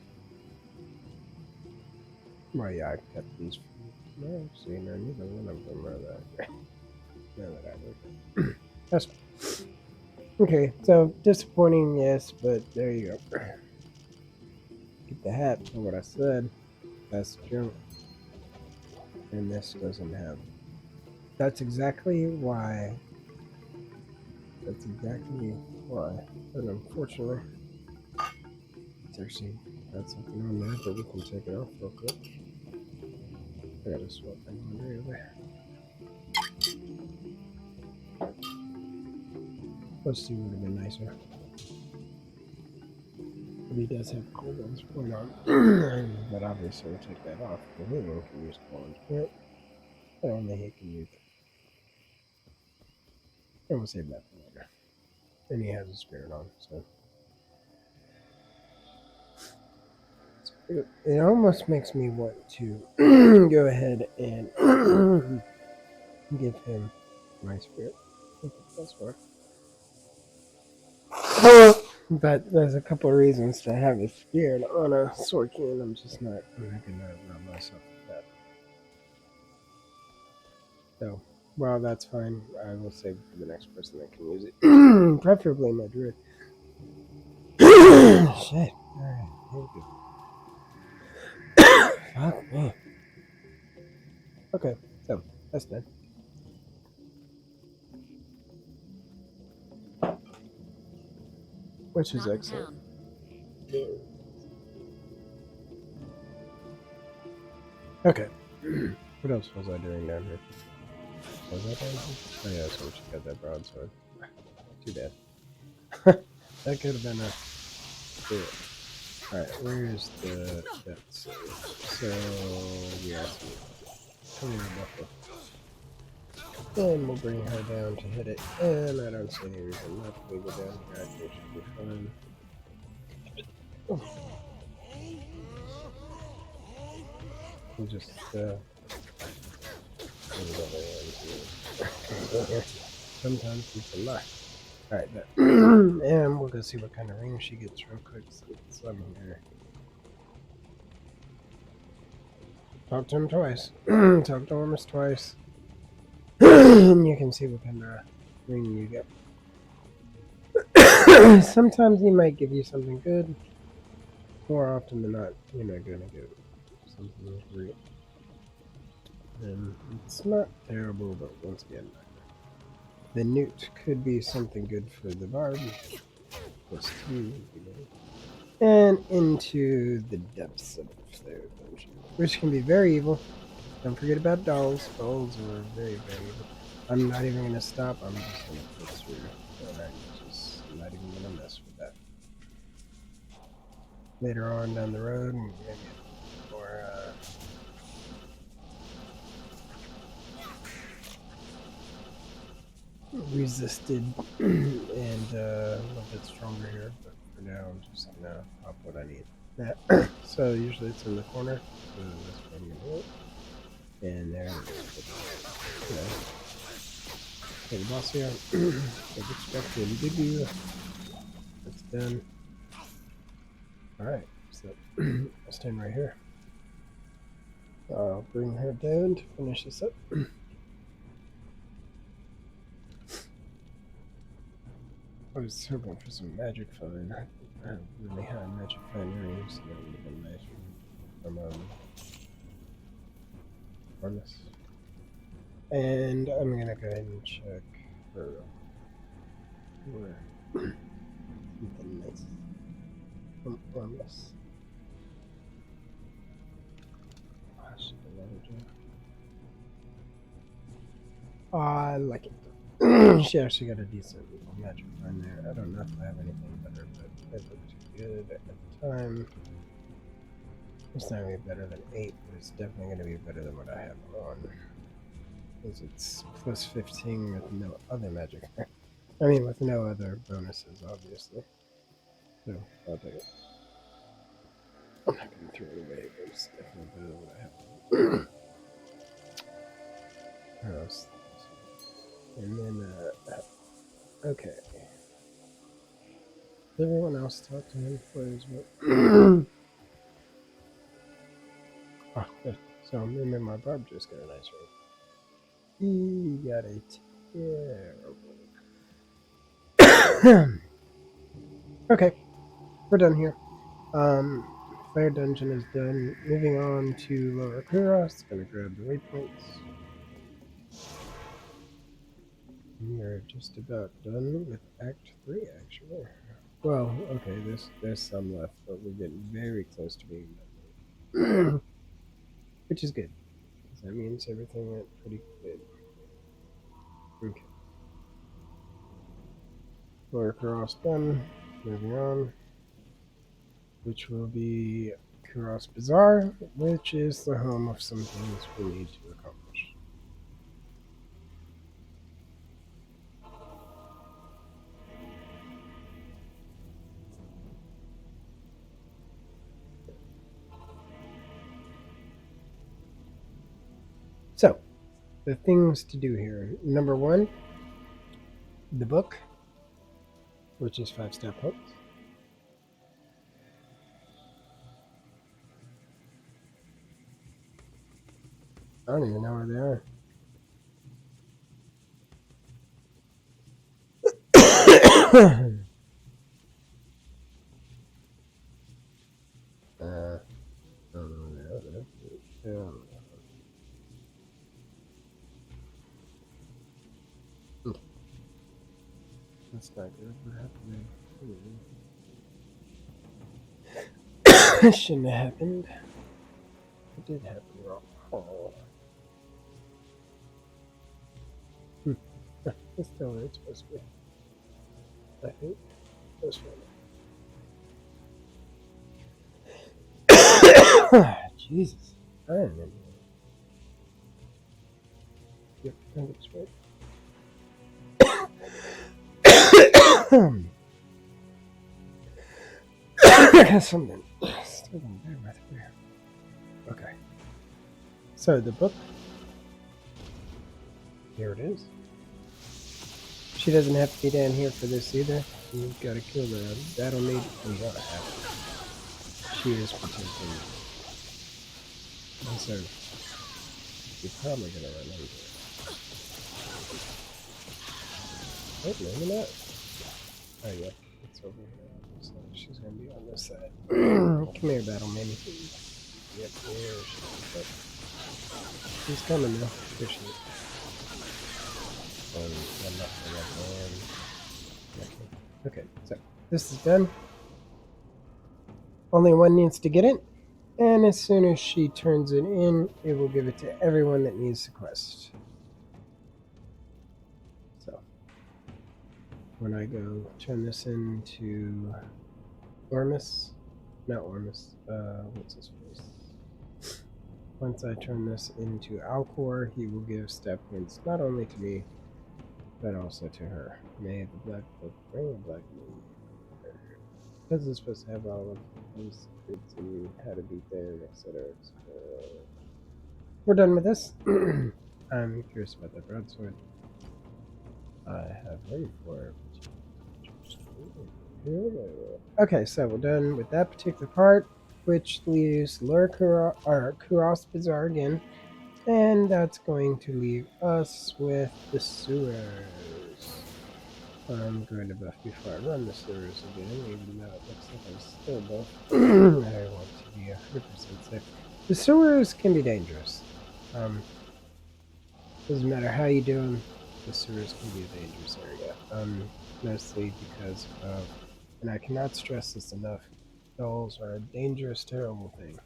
Well, yeah, I kept these. No, see, no, neither one of them are that. Now that I look. That's okay. So disappointing, yes, but there you go. Get the hat for what I said. That's junk, and this doesn't have. That's exactly why. That's exactly why. But unfortunately, it's actually got something on there, but we can take it off real quick. I gotta swap my laundry over. Let's see, would have been nicer. But he does have cold ones going on. But obviously, we'll take that off. The new one can use cold ones. But only he can use it. And we'll save that for later. And he has a spirit on, so. It almost makes me want to go ahead and give him my spirit. I think that's why. But there's a couple of reasons to have a spirit on a sword can. I'm not gonna run myself with that. So, well, that's fine. I will save it for the next person that can use it. Preferably my druid. Shit. Alright, here we go. Fuck me. Okay, so that's done. Which is Not in excellent. town. Okay. What else was I doing down here? Was I down here? Oh yeah, so we should get that broadsword. Too bad. That could have been a... Alright, where's the... That's... So... Yeah. Come here, Buffalo. And we'll bring her down to hit it. And I don't see any reason not to leave it down here. I think she'll be fine. Oh. We'll just, sometimes people lie. Alright, and we'll go see what kind of ring she gets real quick. So I'm here. Talk to him twice. Talk to Ormus twice. And you can see what kind of ring you get. Sometimes he might give you something good. More often than not, you're not gonna get something real. And it's not terrible, but once again, the newt could be something good for the barb. Plus 2, you know. And into the depths of their dungeon, which can be very evil. Don't forget about dolls. Dolls are very, very evil. I'm not even going to stop. I'm just going to push through. And I'm just not even going to mess with that. Later on down the road, maybe more resisted and a little bit stronger here, but for now I'm just gonna pop what I need. So usually it's in the corner, so that's what I'm gonna do. And there it is. Okay, the boss here. As expected, doo-doo. That's done. Alright, so I'll stand right here. I'll bring her down to finish this up. I was hoping for some magic find. I have really high magic find rings, so that would have been nice from harness. And I'm gonna go ahead and check for where something nice from harness. I like it. She actually got a decent magic find there. I don't know if I have anything better, but it looked good at the time. It's not going to be better than 8, but it's definitely going to be better than what I have on. Because it's plus 15 with no other magic. I mean, with no other bonuses, obviously. So, I'll take it. I'm not going to throw it away, but it's definitely better than what I have. What else? And then, okay. Did everyone else talk to him for his work? Oh, good. So maybe my barb just got a nice ring. He got a terrible. Okay, we're done here. Fire dungeon is done. Moving on to Lower Kuros. Gonna grab the waypoints. We are just about done with Act 3, actually. Well, okay, there's some left, but we're getting very close to being done. Which is good, because that means everything went pretty good. Okay. Lower Kuros done. Moving on. Which will be Kuros Bazaar, which is the home of some things we need to accomplish. So, the things to do here. Number 1, the book, which is 5-step hooks. I don't even know where they are. I don't know where they are. Okay. That's not good. What happened there? It shouldn't have happened. It did happen wrong. Oh. It's still where it's supposed to be. I think. This one. Jesus. I don't remember. Yep, I think it's right. Something still don't bear with me. Okay. So the book. Here it is. She doesn't have to be down here for this either. You've got to kill the battle maid. We gotta have it. She is protecting you. And so you're probably gonna run into it. Oh, maybe not. Oh yeah, it's over here. So she's gonna be on this side. Come here, battle maid. Yep, there she is. He's coming though. Pushing it. I'm not gonna let him. Okay, so this is done. Only one needs to get it, and as soon as she turns it in, it will give it to everyone that needs the quest. So when I go turn this into Ormus, not Ormus, what's his face? Once I turn this into Alcor, he will give stat points not only to me, but also to her. May the Black Book bring a black moon. Because it's supposed to have all of those secrets and how to beat them, etc. We're done with this. I'm curious about that broadsword. I have room for it. Okay, so we're done with that particular part, which leaves Kuros Bazaar again, and that's going to leave us with the sewers. I'm going to buff before I run the sewers again, even though it looks like I'm still buff. I want to be 100% safe. The sewers can be dangerous. Doesn't matter how you do them, the sewers can be a dangerous area. Mostly because of, and I cannot stress this enough, dolls are a dangerous, terrible thing.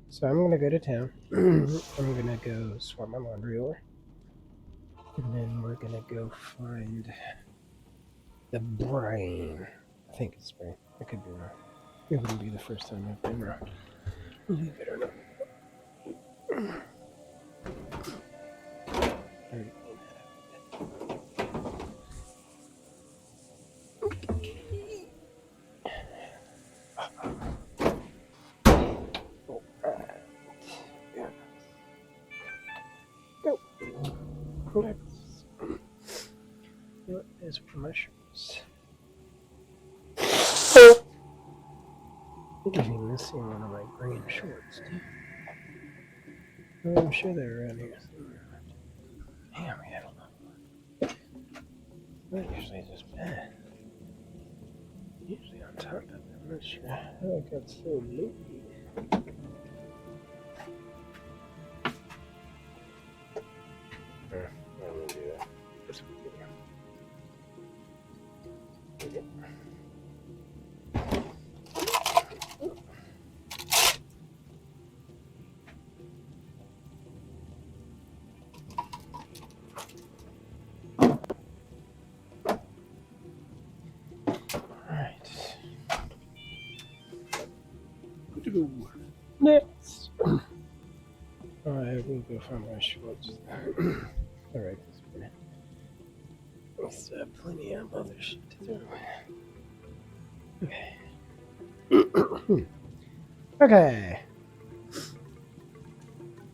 So I'm gonna go to town. I'm gonna go swap my laundry over. And then we're gonna go find the brain. I think it's brain. I could be wrong. It wouldn't be the first time I've been wrong. Believe it or not. Go. Let's. What is promotions? I didn't even see one of my green shorts, dude. I'm sure they're around here somewhere. Damn, we have a lot. Not usually this bad. Usually on top of it. I'm not sure how I got so loopy. I'm gonna do that. This will do. Alright. Good to go. Next. Alright, we'll go find my shorts. Alright, this minute. We still have plenty of other shit to do. Okay. Okay.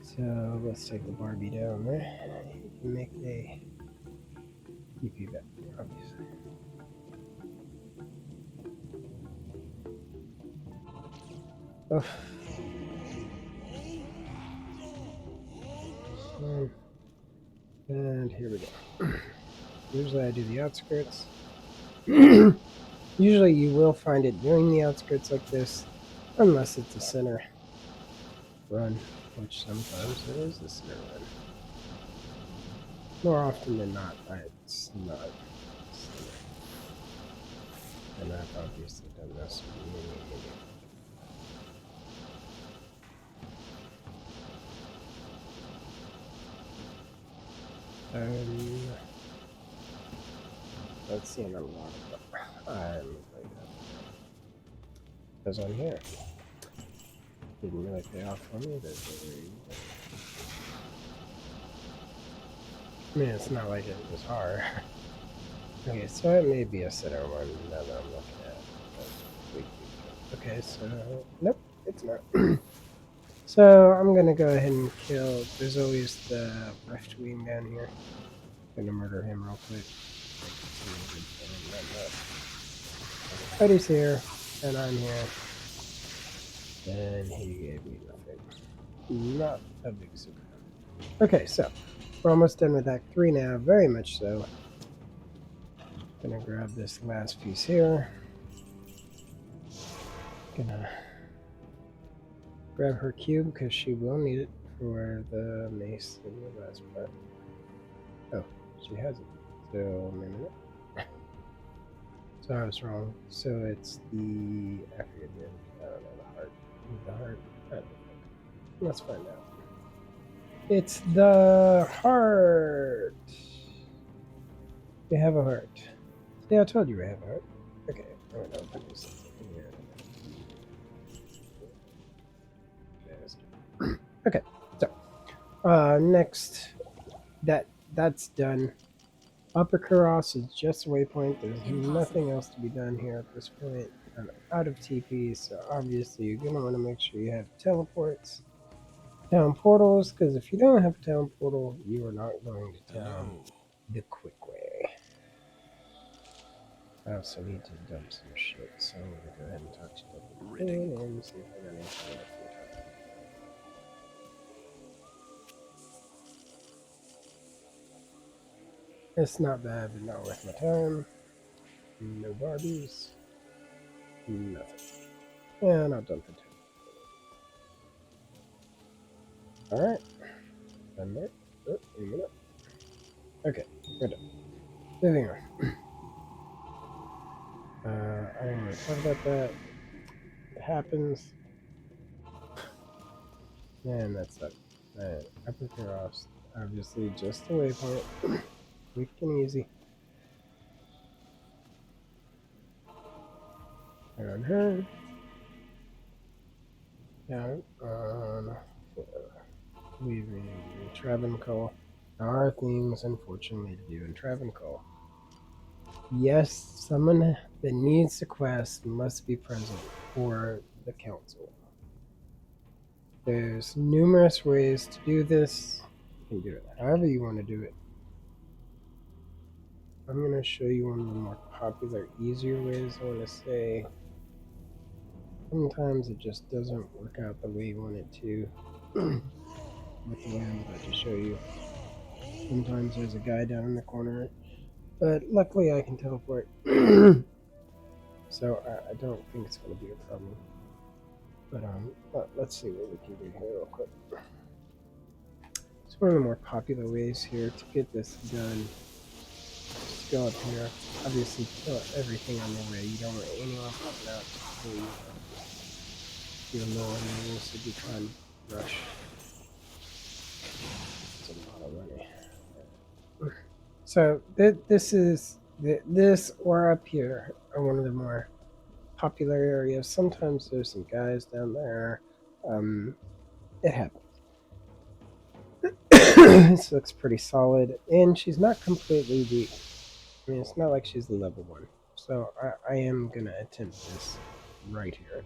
So let's take the Barbie down there. You can make a EP bet, obviously. Oh. And here we go. Usually I do the outskirts. Usually you will find it doing the outskirts like this, unless it's a center run, which sometimes it is a center run. More often than not, it's not center. And I've obviously done this many. Let's see a lot of them. Because I'm here. Didn't really pay off for me. I mean, it's not like it was hard. Okay, so it may be a center one now that I'm looking at it. Okay, so nope, it's not. So I'm gonna go ahead and kill. There's always the left wing down here. I'm gonna murder him real quick. Buddy's here, and I'm here. And he gave me nothing. Not a big super. Okay, so we're almost done with Act 3 now, very much so. Gonna grab this last piece here. Gonna grab her cube because she will need it for the mace in the last part. Oh, she has it. So, wait a minute. So I was wrong. So it's the, I forget the, I don't know, the heart. The heart. I don't know. Let's find out. It's the heart. We have a heart. See, I told you we have a heart. Okay, I'm gonna open this here. Okay, so next, that's done. Upper Kuros is just a waypoint. There's nothing else to be done here at this point. I'm out of TP, so obviously you're gonna want to make sure you have teleports, town portals, because if you don't have a town portal, you are not going to town the quick way. I also need to dump some shit, so I'm gonna go ahead and talk to you and see if I got anything else to talk about. It's not bad, but not worth my time. No Barbies. Nothing. And I'll dump it. Alright. Done there. Oh, wait a minute. Okay, we're done. Moving on. I don't want to talk about that. It happens. Man, that sucked. Upper Kuros, obviously just a waypoint. Quick and easy. On her. Down on leaving Travancore. There are things, unfortunately, to do in Travancore. Yes, someone that needs the quest must be present for the council. There's numerous ways to do this. You can do it however you want to do it. I'm going to show you one of the more popular, easier ways, I want to say. Sometimes it just doesn't work out the way you want it to. With the way I'm about to show you. Sometimes there's a guy down in the corner, but luckily I can teleport. So I don't think it's going to be a problem. But let's see what we can do here real quick. It's one of the more popular ways here to get this done. Just go up here. Obviously, kill everything on your way. You don't want anyone popping out to kill you. You're low enemies, so be trying to rush. It's a lot of money. So this or up here are one of the more popular areas. Sometimes there's some guys down there. It happens. This looks pretty solid, and she's not completely weak. I mean, it's not like she's the level 1. So I am going to attempt this right here.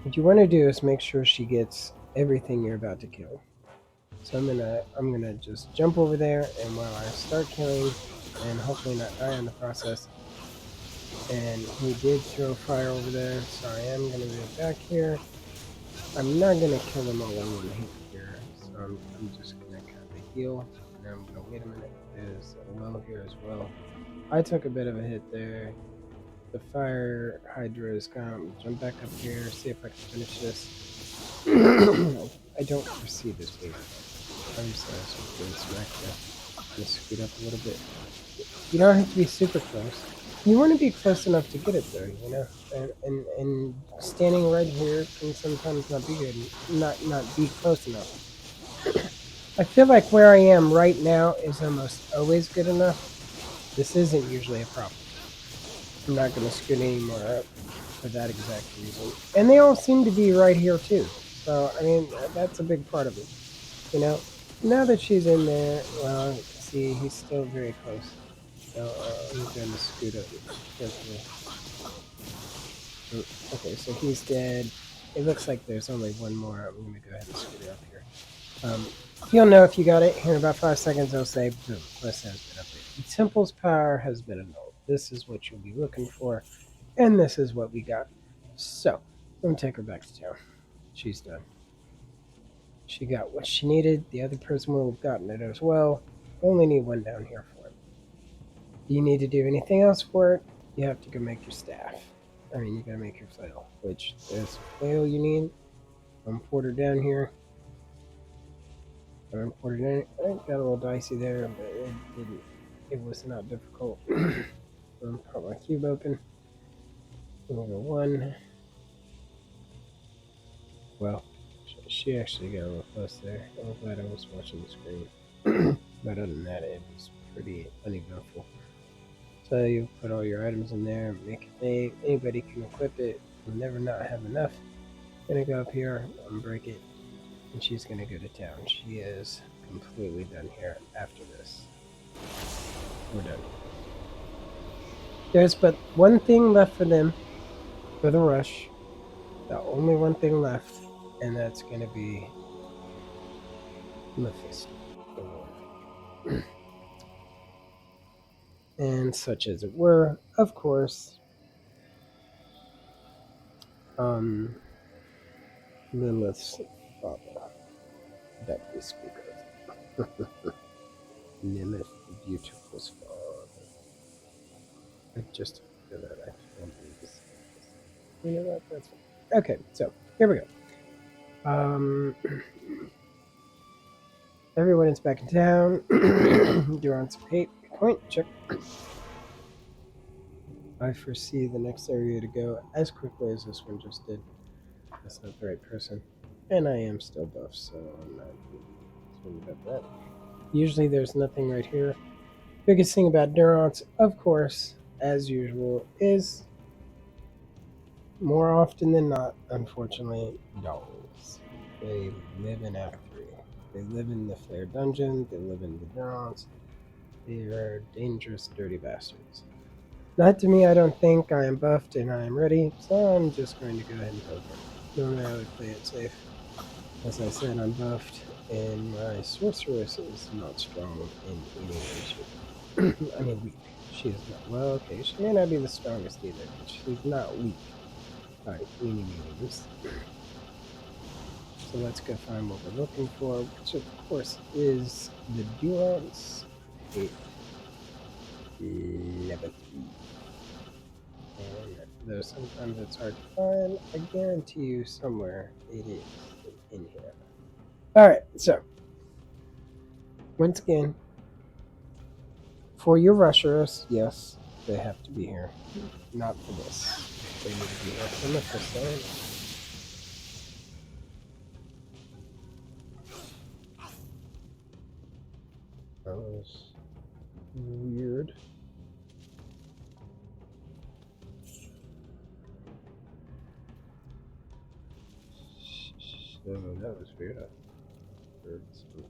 What you want to do is make sure she gets everything you're about to kill. So I'm gonna just jump over there, and while I start killing, and hopefully not die in the process. And he did throw fire over there, so I am gonna move back here. I'm not gonna kill them all in one hit here, so I'm just gonna kind of heal. And I'm gonna wait a minute. There's a well here as well. I took a bit of a hit there. The fire hydra is gonna jump back up here, see if I can finish this. I don't foresee this being. Obviously, I was getting smacked there. I'm gonna scoot up a little bit. You don't have to be super close. You want to be close enough to get it though, you know? And standing right here can sometimes not be good. Not be close enough. I feel like where I am right now is almost always good enough. This isn't usually a problem. I'm not going to scoot any more up for that exact reason. And they all seem to be right here too. So, I mean, that's a big part of it. You know, now that she's in there, well, see, he's still very close. So, I'm going to scoot up carefully. Okay, so he's dead. It looks like there's only one more. I'm going to go ahead and scoot up here. You'll know if you got it. Here in about 5 seconds, it'll say, boom, quest has been updated. The temple's power has been annulled. This is what you'll be looking for, and this is what we got. So, I'm going to take her back to town. She's done. She got what she needed. The other person will have gotten it as well. Only need one down here for it. Do you need to do anything else for it? You have to go make your staff. I mean, you gotta make your flail, which there's a flail you need. Porter down here. Porter down. It got a little dicey there, but it didn't. It was not difficult. Pop my cube open. We'll go one. Well, she actually got a little close there. I'm glad I was watching the screen. But other than that, it was pretty uneventful. So you put all your items in there, make a thing. Anybody can equip it. You'll never not have enough. Gonna go up here, unbreak it, and she's gonna go to town. She is completely done here after this. We're done. There's but one thing left for them for the rush. The only one thing left, and that's gonna be Mephisto. And such as it were, of course, Lilith's father. That we speak of. Lilith the Beautiful's father. I just feel that I can't believe this. You know what? That's fine. Okay, so here we go. Everyone is back in town. You're on some point. Check. I foresee the next area to go as quickly as this one just did. That's not the right person. And I am still buff, so I'm not concerned about that. Usually there's nothing right here. Biggest thing about neurons, of course, as usual, is more often than not, unfortunately, dolls. They live in Act 3. They live in the Flare Dungeon, they live in the neurons. They are dangerous, dirty bastards. Not to me, I don't think. I am buffed and I am ready, so I'm just going to go ahead and poke it. Normally I would play it safe. As I said, I'm buffed, and my sorceress is not strong in any way, shape. I mean, weak. She is not. Well, okay, she may not be the strongest either, but she's not weak by any means. So let's go find what we're looking for, which of course is the Durance 8 Level. And though sometimes it's hard to find, I guarantee you somewhere it is in here. Alright, so once again, for your rushers, yes, they have to be here. Not for this. They need to be here for Mephisto. That was weird. So that was weird. I heard something.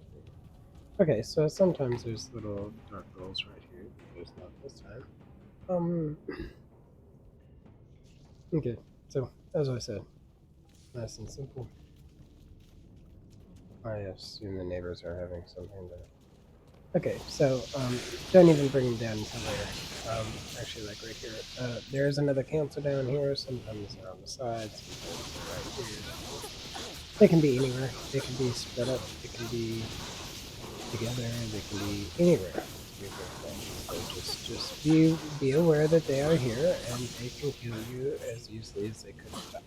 Okay, so sometimes there's little dark rolls right here. There's not this time. Okay, so as I said, nice and simple. I assume the neighbors are having something to... Okay, so don't even bring them down until later. Actually, like right here. There's another council down here. Sometimes they're on the sides, sometimes they're right here. They can be anywhere. They can be spread up. They can be together. They can be anywhere. So just be aware that they are here and they can kill you as easily as they could stop.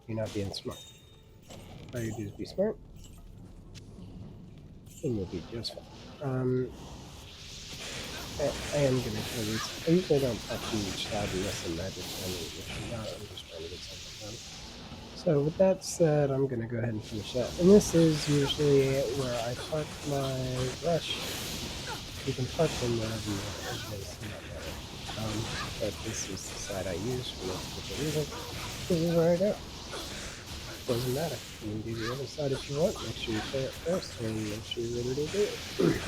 You're not being smart. All you do is be smart, and you'll be just fine. I am gonna kill these. I usually don't pop to each side unless I'm magic. If not, I'm just trying to get something done. So with that said, I'm gonna go ahead and finish that. And this is usually where I park my rush. You can park them wherever you want. It's not matter. But this is the side I use for no particular reason. This is where I go. Doesn't matter. You can do the other side if you want. Make sure you play it first and make sure you're ready to do it.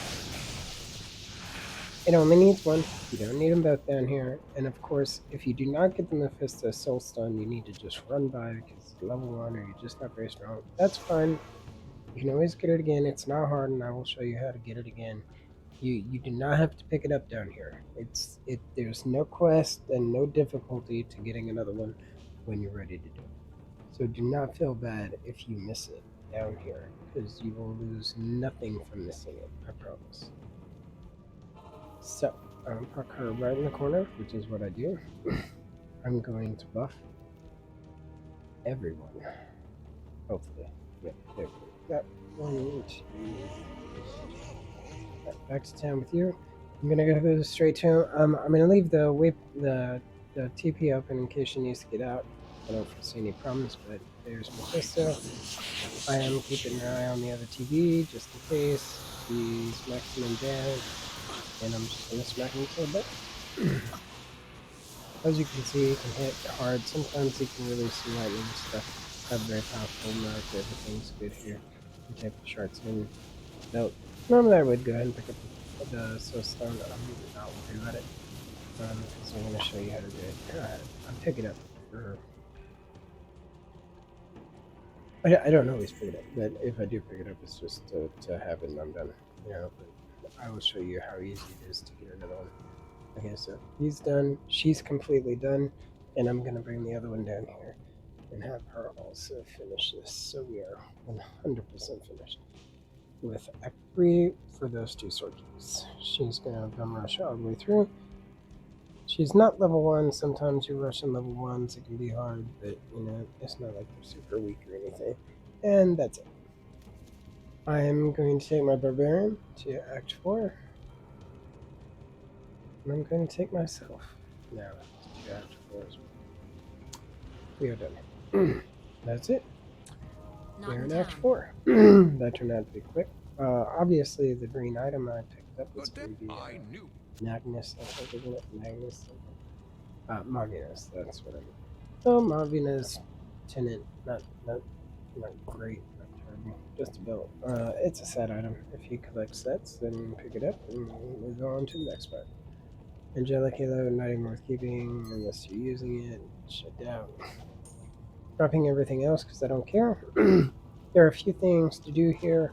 It only needs one. You don't need them both down here. And of course, if you do not get the Mephisto Soul Stone, you need to just run by because it's level 1 or you're just not very strong. That's fine. You can always get it again. It's not hard, and I will show you how to get it again. You do not have to pick it up down here. There's no quest and no difficulty to getting another one when you're ready to do it. So do not feel bad if you miss it down here, because you will lose nothing from missing it, I promise. So, park her right in the corner, which is what I do. I'm going to buff everyone. Hopefully. Yep, there we go. That one, two. Back to town with you. I'm gonna go straight to him. I'm gonna leave the TP open in case she needs to get out. I don't foresee any problems, but there's Mephisto. I am keeping an eye on the other TV just in case. He's maximum damage, and I'm just gonna smack him to a bit. As you can see, he can hit hard. Sometimes he can release some lightning and stuff. Have very powerful mark. Everything's good here. You take the shards in. Nope. Normally I would go ahead and pick up the soul stone. I'm not worried about it. Because I'm going to show you how to do it. I'm picking up for... I don't always pick it up, but if I do pick it up, it's just to have it and I'm done. You know, but I will show you how easy it is to get another one. Okay, so he's done. She's completely done. And I'm going to bring the other one down here and have her also finish this. So we are 100% finished with Act 3 for those two sword keys. She's going to bum rush all the way through. She's not level 1. Sometimes you rush in level 1s. It can be hard, but you know, it's not like they're super weak or anything. And that's it. I am going to take my Barbarian to Act 4. And I'm going to take myself now to Act 4 as well. We are done. That's it. Not We're in in Act town. 4. That turned out to be quick. Obviously, the green item I picked up is Good day. going to be I knew. Magnus, I think, isn't it? Magnus? Marvinus, that's what I mean. Oh, Marvinus Tenant, not great, not terrible, just a belt. It's a set item. If you collect sets, then pick it up and move on to the next part. Angelic Halo, not even worth keeping unless you're using it. Shut down. Dropping everything else because I don't care. There are a few things to do here.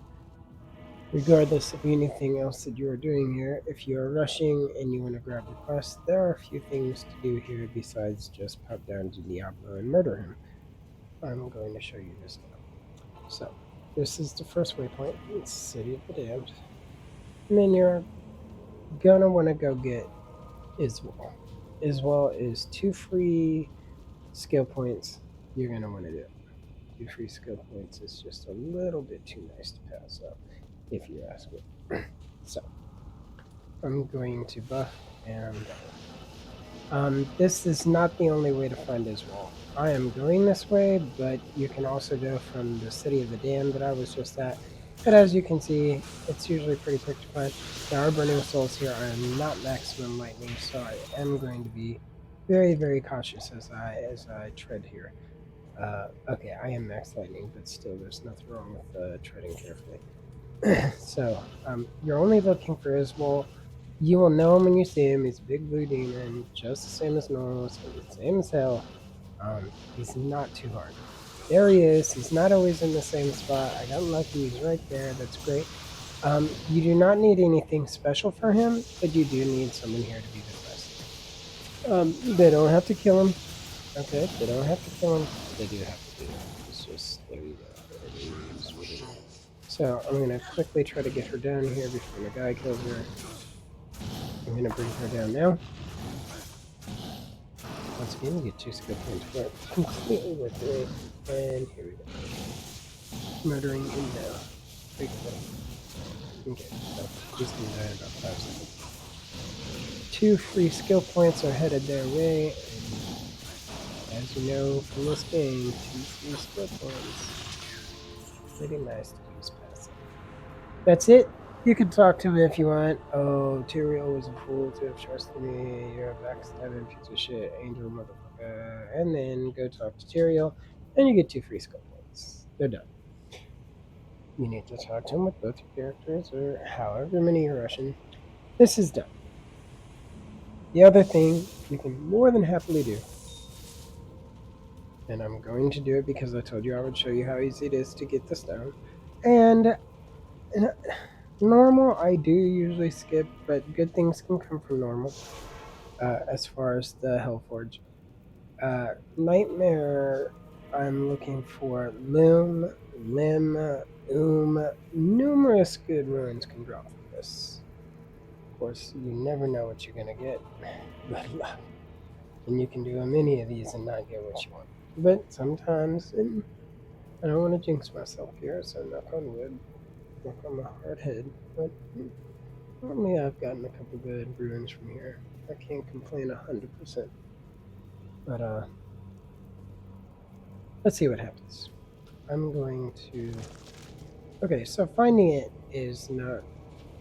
Regardless of anything else that you are doing here, if you are rushing and you want to grab the quest, there are a few things to do here besides just pop down to Diablo and murder him. I'm going to show you this now. So, this is the first waypoint. It's City of the Damned. And then you're gonna want to go get Iswell. Iswell is 2 free skill points you're gonna want to do. 2 free skill points is just a little bit too nice to pass up, if you ask me. So, I'm going to buff and this is not the only way to find Iswell. I am going this way, but you can also go from the City of the Damned that I was just at. But as you can see, it's usually pretty quick to find. There are burning souls here. I am not maximum lightning, so I am going to be very, very cautious as I tread here. Okay, I am max lightning, but still, there's nothing wrong with treading carefully. So, you're only looking for Iswell. You will know him when you see him. He's a big blue demon, just the same as normal, so the same as hell. He's not too hard. There he is. He's not always in the same spot. I got lucky. He's right there. That's great. You do not need anything special for him, but you do need someone here to be the quest. They don't have to kill him. Okay, they don't have to kill him. They do have to do it. It's just, there you go. It is what it is. So I'm going to quickly try to get her down here before the guy kills her. I'm going to bring her down now. Once again, we get 2 skill points for it. Completely worth it. And here we go. Murdering him now. Big thing. Okay, so he's going to die in about 5 seconds. 2 free skill points are headed their way. And as you know from this game, 2 free skill points. Pretty nice to use passive. That's it. You can talk to me if you want. Oh, Tyrael was a fool to have trusted me. You're a backstabbing piece of shit, angel motherfucker. And then go talk to Tyrael, and you get 2 free skill points. They're done. You need to talk to him with both your characters, or however many you're rushing. This is done. The other thing you can more than happily do, and I'm going to do it because I told you I would show you how easy it is to get this down. And normal, I do usually skip, but good things can come from normal. As far as the Hellforge, Nightmare, I'm looking for Loom, Limb, numerous good runes can drop from this. Of course, you never know what you're gonna get. Good luck. And you can do many of these and not get what you want. But sometimes, and I don't want to jinx myself here, so knock on wood, knock on my hard head. But normally I've gotten a couple good ruins from here. I can't complain 100%. But let's see what happens. I'm going to. Okay, so finding it is not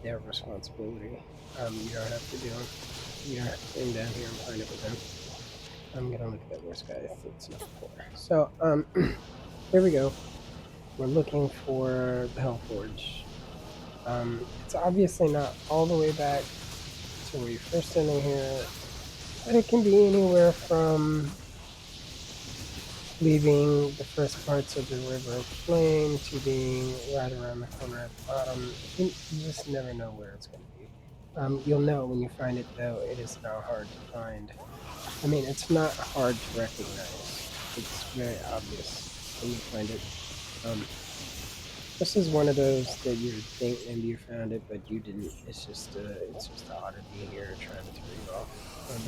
their responsibility. You don't have to do them. You don't have to come down here and find it with them. I'm gonna look at that worst guy if it's not poor. So, here we go. We're looking for the Hellforge. It's obviously not all the way back to where you first entered here, but it can be anywhere from leaving the first parts of the river plain to being right around the corner at the bottom. You just never know where it's going to be. You'll know when you find it, though. It is not hard to find. I mean, it's not hard to recognize. It's very obvious when you find it. This is one of those that you would think maybe you found it, but you didn't. It's just the oddity here trying to throw you off.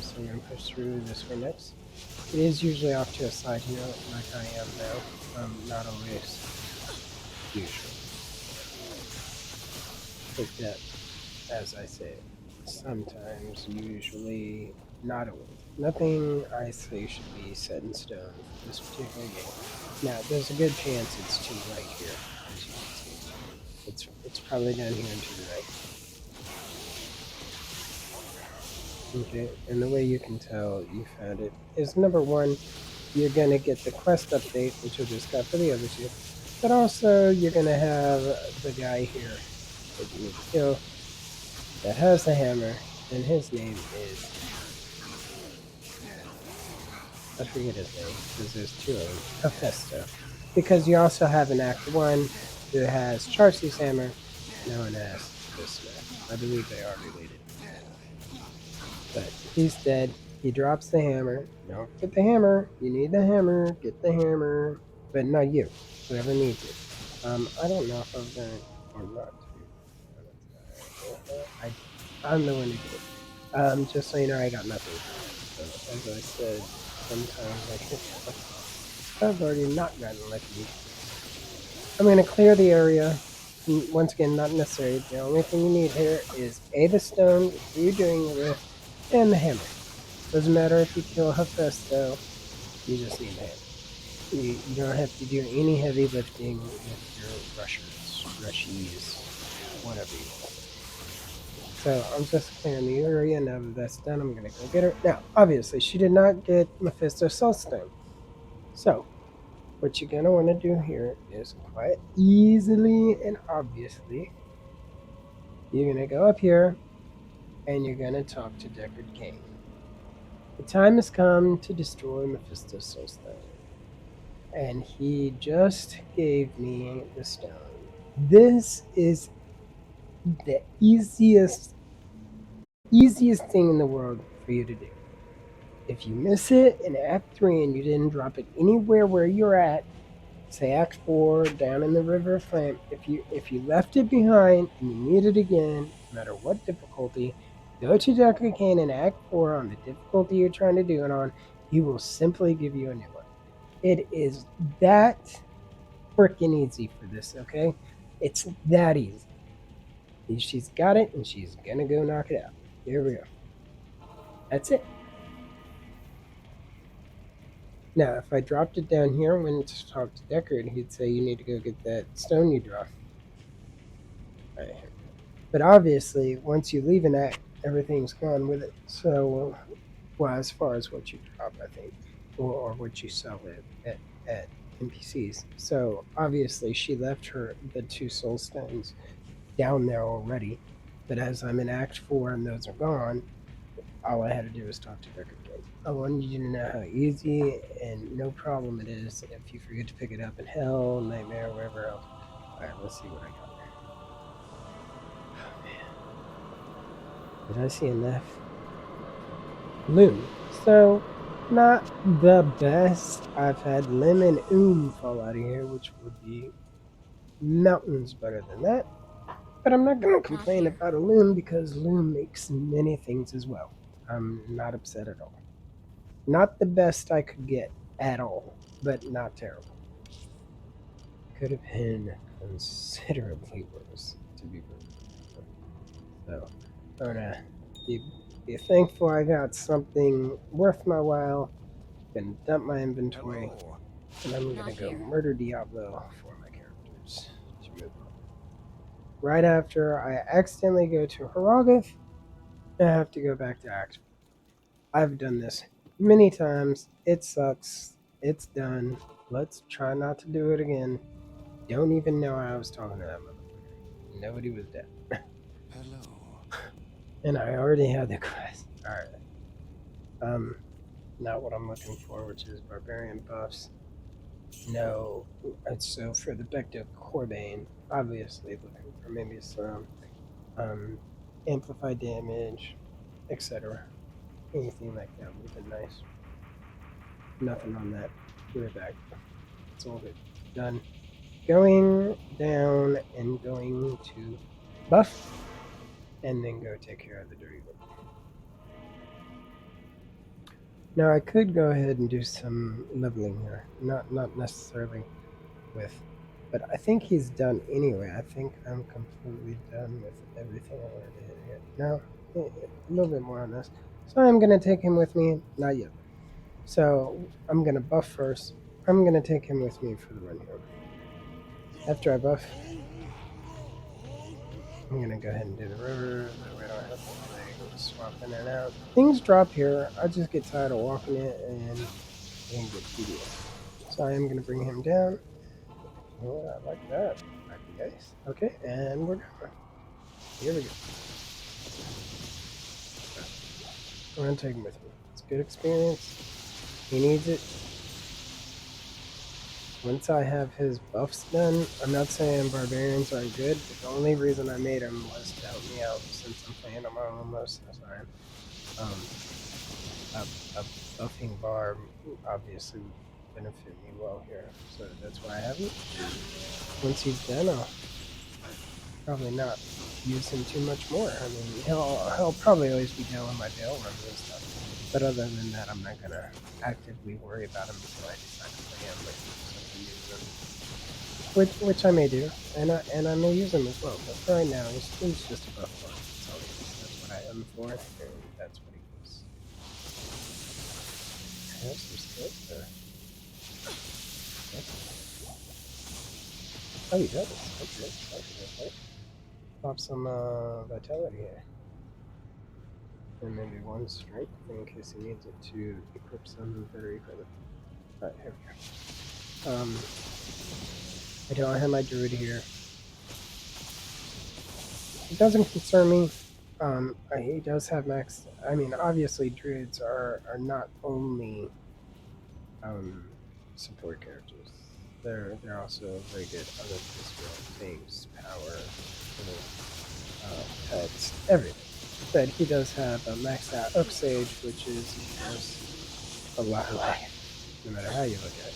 So I'm gonna push through this way next. It is usually off to a side here, like I am now. Not always. Usually. Take that as I say. Sometimes, usually, not always. Nothing I say should be set in stone for this particular game. Now, there's a good chance it's to the right here, as you can see. It's probably down here and to the right. Okay, and the way you can tell you found it is number one, you're gonna get the quest update, which I just got for the other two, but also you're gonna have the guy here that you need to kill that has the hammer, and his name is, I forget his name because there's two of them, Hephaestus. Because you also have an Act 1 who has Charcy's hammer, known as this man. I believe they are related. But he's dead. He drops the hammer. Don't get the hammer. You need the hammer. Get the hammer. But not you. Whoever needs it. I don't know if I've done it or not. I'm the one who did it. Just so you know, I got nothing. So, as I said, sometimes I get lucky. I've already not gotten lucky. I'm going to clear the area. Once again, not necessary. The only thing you need here is A, the stone, you're doing it with, and the hammer. Doesn't matter if you kill Hephaestus, you just need the hammer. You don't have to do any heavy lifting with your rushies, whatever you want. So I'm just clearing the area. Now that that's done, I'm going to go get her. Now, obviously, she did not get Mephisto's Soulstone. So, what you're going to want to do here is quite easily and obviously, you're going to go up here and you're going to talk to Deckard Cain. The time has come to destroy Mephisto's Soulstone. And he just gave me the stone. This is the easiest thing in the world for you to do. If you miss it in Act 3 and you didn't drop it anywhere where you're at, say Act 4, down in the River of Flame, if you left it behind and you need it again, no matter what difficulty, go to Deckard Cain in Act 4 on the difficulty you're trying to do it on. He will simply give you a new one. It is that freaking easy for this, okay? It's that easy. She's got it, and she's gonna go knock it out. Here we go. That's it. Now, if I dropped it down here and went to talk to Deckard, he'd say you need to go get that stone you dropped. Right. But obviously, once you leave an act, everything's gone with it. So, well, as far as what you drop, I think, or what you sell at NPCs. So obviously, she left the two soul stones down there already. But as I'm in Act 4 and those are gone, all I had to do was talk to Deckard Cain. I wanted you to know how easy and no problem it is if you forget to pick it up in Hell, Nightmare, wherever else. Alright, let's see what I got there. Oh, man. Did I see enough? Loom. So, not the best. I've had Lim and fall out of here, which would be mountains better than that. But I'm not going to complain about a loom because loom makes many things as well. I'm not upset at all. Not the best I could get at all, but not terrible. Could have been considerably worse, to be perfectly honest. So, I'm gonna be thankful I got something worth my while. Gonna dump my inventory, Hello. and I'm Not gonna go here. murder Diablo for my characters to move on. Right after I accidentally go to Harrogath, I have to go back to Axe. I've done this many times. It sucks. It's done. Let's try not to do it again. Don't even know I was talking to that motherfucker. Nobody was dead. Hello. And I already had the quest. Alright. Not what I'm looking for, which is barbarian buffs. No. So for the Becta Corbane, obviously looking for maybe some amplified damage, etc. Anything like that would have been nice. Nothing on that. Give it back. It's all good. Done. Going down and going to buff, and then go take care of the dirty work. Now I could go ahead and do some leveling here. Not necessarily with, but I think he's done anyway. I think I'm completely done with everything I wanted to hit here. Now, a little bit more on this. So I'm going to take him with me. Not yet. So I'm going to buff first. I'm going to take him with me for the run here. After I buff, I'm going to go ahead and do the river. That way I don't have to like swap in and out. Things drop here. I just get tired of walking it and get tedious. So I am going to bring him down. Oh, I like that. Nice. Okay, and we're going. Here we go. I'm going to take him with me. It's a good experience. He needs it. Once I have his buffs done, I'm not saying barbarians aren't good, but the only reason I made him was to help me out since I'm playing on my own most of the time. A buffing barb obviously would benefit me well here, so that's why I have it. Once he's done, I'll probably not use him too much more. I mean, he'll probably always be down on my bail runs and stuff, but other than that, I'm not gonna actively worry about him until I decide to play him with something new. Which I may do, and I may use him as well. But for right now, he's just a buff bar. That's all he is. That's what I am for, and that's what he is. I have some skills there. Oh, he does. Okay. Pop some vitality here. And maybe one strength in case he needs it to equip some better equipment. Alright, here we go. I don't have my druid here. It doesn't concern me. He does have max. I mean, obviously, druids are not only support characters. They're also very good other physical things, power, text, everything. But he does have a maxed out Oak Sage, which is, of course, a lot of life, no matter how you look at it.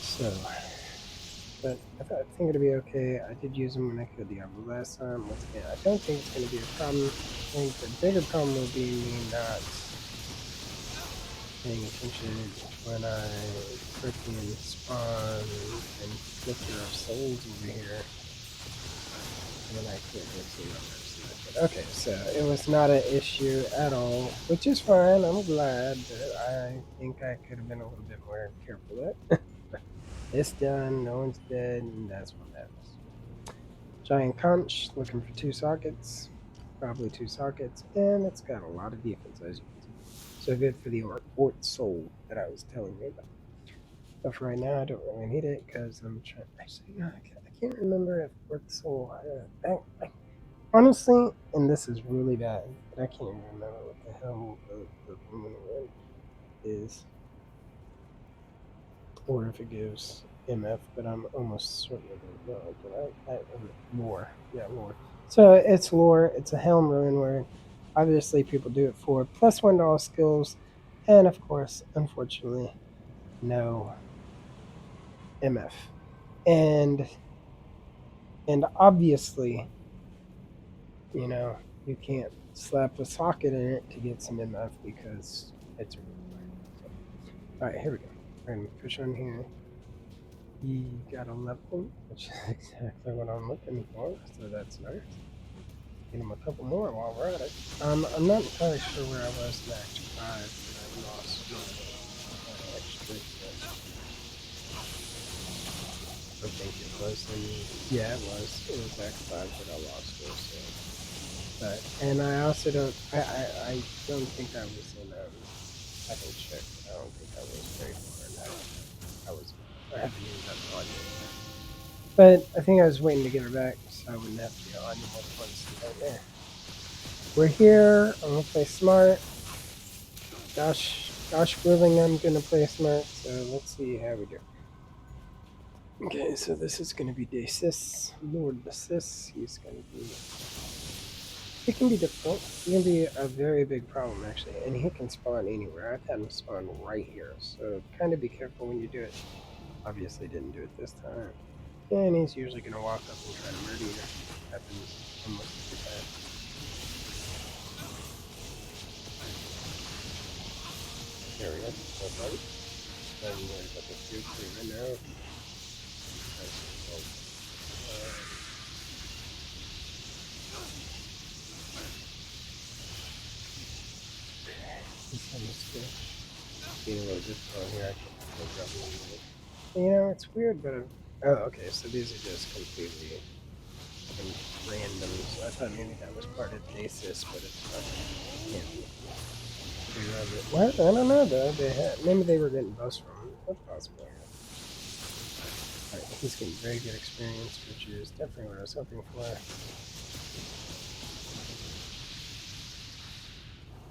So, but I think it'll be okay. I did use him when I killed Diablo last time. Once again, I don't think it's going to be a problem. I think the bigger problem will be me not paying attention when I freaking spawn and flicker of souls over here. And then I can't go see my person. Okay, so it was not an issue at all, which is fine. I'm glad, but I think I could have been a little bit more careful with. It's done, no one's dead, and that's what matters. Giant conch, looking for 2 sockets. Probably 2 sockets, and it's got a lot of defense, as you can see. So good for the Ort Soul that I was telling you about. But for right now, I don't really need it because I'm trying. Actually, no, I can't remember if Ort Soul. Honestly, and this is really bad, but I can't even remember what the hell the Lumen Wind is. Or if it gives MF, but I'm almost certain it does not. But lore. Yeah, lore. So it's lore. It's a Helm Ruin where obviously people do it for +1 to all skills, and of course, unfortunately, no MF. And obviously, you know, you can't slap a socket in it to get some MF because it's a requirement. So, all right, here we go. We're gonna push on here. He got a level, which is exactly what I'm looking for. So that's nice. Get him a couple more while we're at it. I'm not entirely sure where I was in Act 5, but I lost my extra. I think it was yeah, it was. It was Act 5 that I lost it. So. But, and I also I don't think I was in, I can check, but I don't think I was very far in that. I haven't even got the audio yet. But I think I was waiting to get her back so I wouldn't have to get on more than once right there. We're here. I'm gonna play smart. Gosh willing, I'm gonna play smart. So let's see how we do. Okay, so this is gonna be D6, Lord the Sis. He's gonna be. He can be difficult. He can be a very big problem actually, and he can spawn anywhere. I've had him spawn right here, so kind of be careful when you do it. Obviously, didn't do it this time. And he's usually gonna walk up and try to murder you. Happens almost every time. There we go. No problem. Don't worry about the food cream right now. This one is still being a little difficult here. I can't drop it. You know, it's weird, but oh, okay. So these are just completely random. So I thought maybe that was part of Dasis, but it's not. Yeah. What? I don't know though. Maybe they were getting buffs from him. That's possible. Alright, he's getting very good experience, which is definitely what I was hoping for.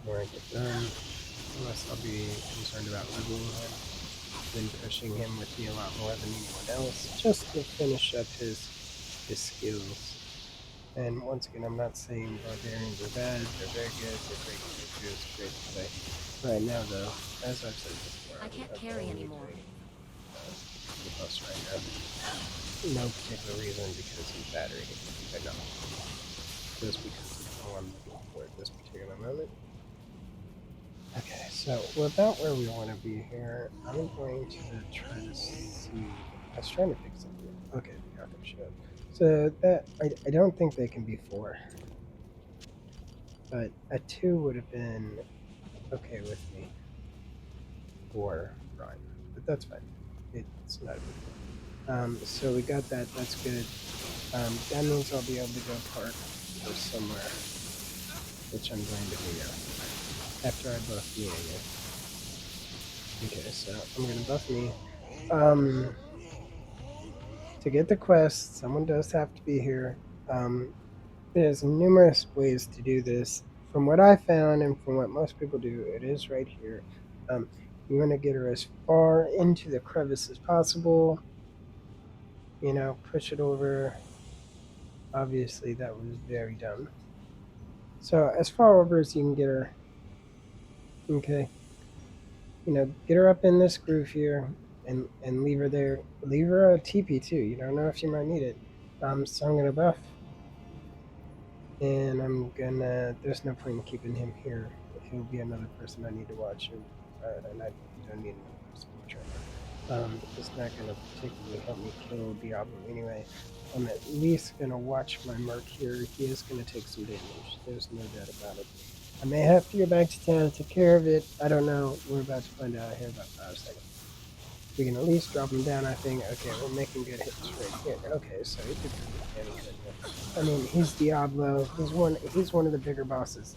When I get done, unless I'll be concerned about leveling him, then pushing him with me a lot more than anyone else, just to finish up his skills. And once again, I'm not saying barbarians are bad, they're very good, they're great characters, great to play. Right now though, as I've said before, I can't carry anymore. The bus right now. No particular reason because he's battery, but no. Just because it's all I'm looking for at this particular moment. Okay, so we're about where we want to be here. I'm going to try to see. I was trying to pick something. Okay, the Gotham ship. So that I don't think they can be 4, but a 2 would have been okay with me for Ryan, but that's fine. It's not a big deal. So we got that. That's good. That means I'll be able to go park or somewhere, which I'm going to do now. After I buff me again. Okay, so I'm gonna buff me. To get the quest, someone does have to be here. There's numerous ways to do this. From what I found and from what most people do, it is right here. You want to get her as far into the crevice as possible. You know, push it over. Obviously, that was very dumb. So as far over as you can get her. Okay. You know, get her up in this groove here and leave her there. Leave her a TP too. You don't know if you might need it. So I'm gonna buff. And I'm gonna. There's no point in keeping him here. He'll be another person I need to watch, and I don't need another person to watch right now. It's not gonna particularly help me kill Diablo anyway. I'm at least gonna watch my Merc here. He is gonna take some damage. There's no doubt about it. I may have to go back to town and take care of it. I don't know. We're about to find out here about 5 seconds. We can at least drop him down, I think. Okay, we're making good hits right here. Okay, so he did pretty good damage. I mean, he's Diablo. He's one of the bigger bosses.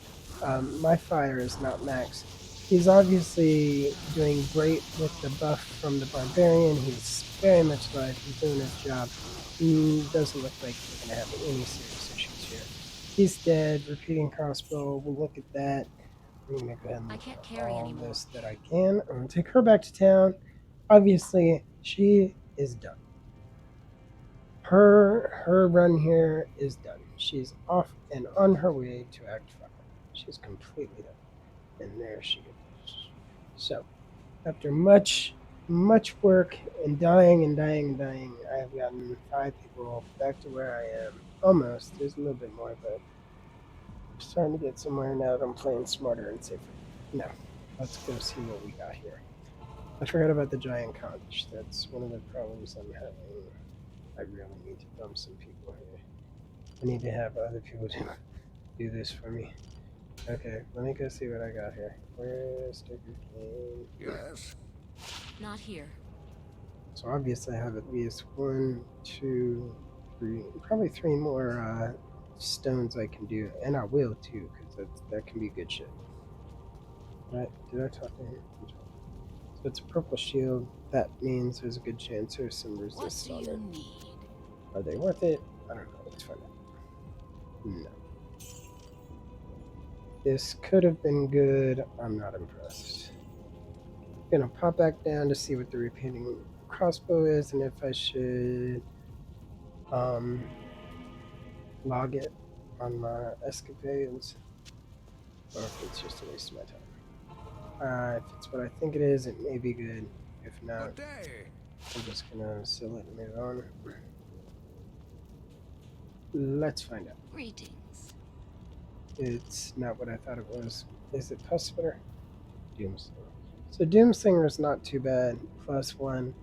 My fire is not max. He's obviously doing great with the buff from the barbarian. He's very much alive. He's doing his job. He doesn't look like we're gonna have any serious issues here. He's dead. Repeating crossbow. We'll look at that. I'm gonna go ahead and I look can't at carry all anymore. this that I can. I'm gonna take her back to town. Obviously, she is done. Her run here is done. She's off and on her way to Act 5. She's completely done. And there she is. So, after much work and dying and dying and dying, I have gotten 5 people back to where I am. Almost. There's a little bit more, but starting to get somewhere now that I'm playing smarter and safer. Now, let's go see what we got here. I forgot about the giant conch. That's one of the problems I'm having. I really need to dump some people here. I need to have other people do this for me. Okay, let me go see what I got here. Where's Sticker Game? Yes. Not here. So obviously I have at least 1, 2, 3, probably 3 more stones I can do, and I will too, because that can be good shit. Did I talk to him? So it's a purple shield. That means there's a good chance there's some What resist do on you it. need? Are they worth it? I don't know. Let's find out. No. This could have been good. I'm not impressed. Gonna pop back down to see what the repeating crossbow is and if I should log it on my escapades or if it's just a waste of my time. If it's what I think it is, it may be good. If not, Good day. I'm just gonna sell it and move on. Let's find out. Greetings. It's not what I thought it was. Is it Pussfitter? Doomslinger. So Doomslinger is not too bad. +1.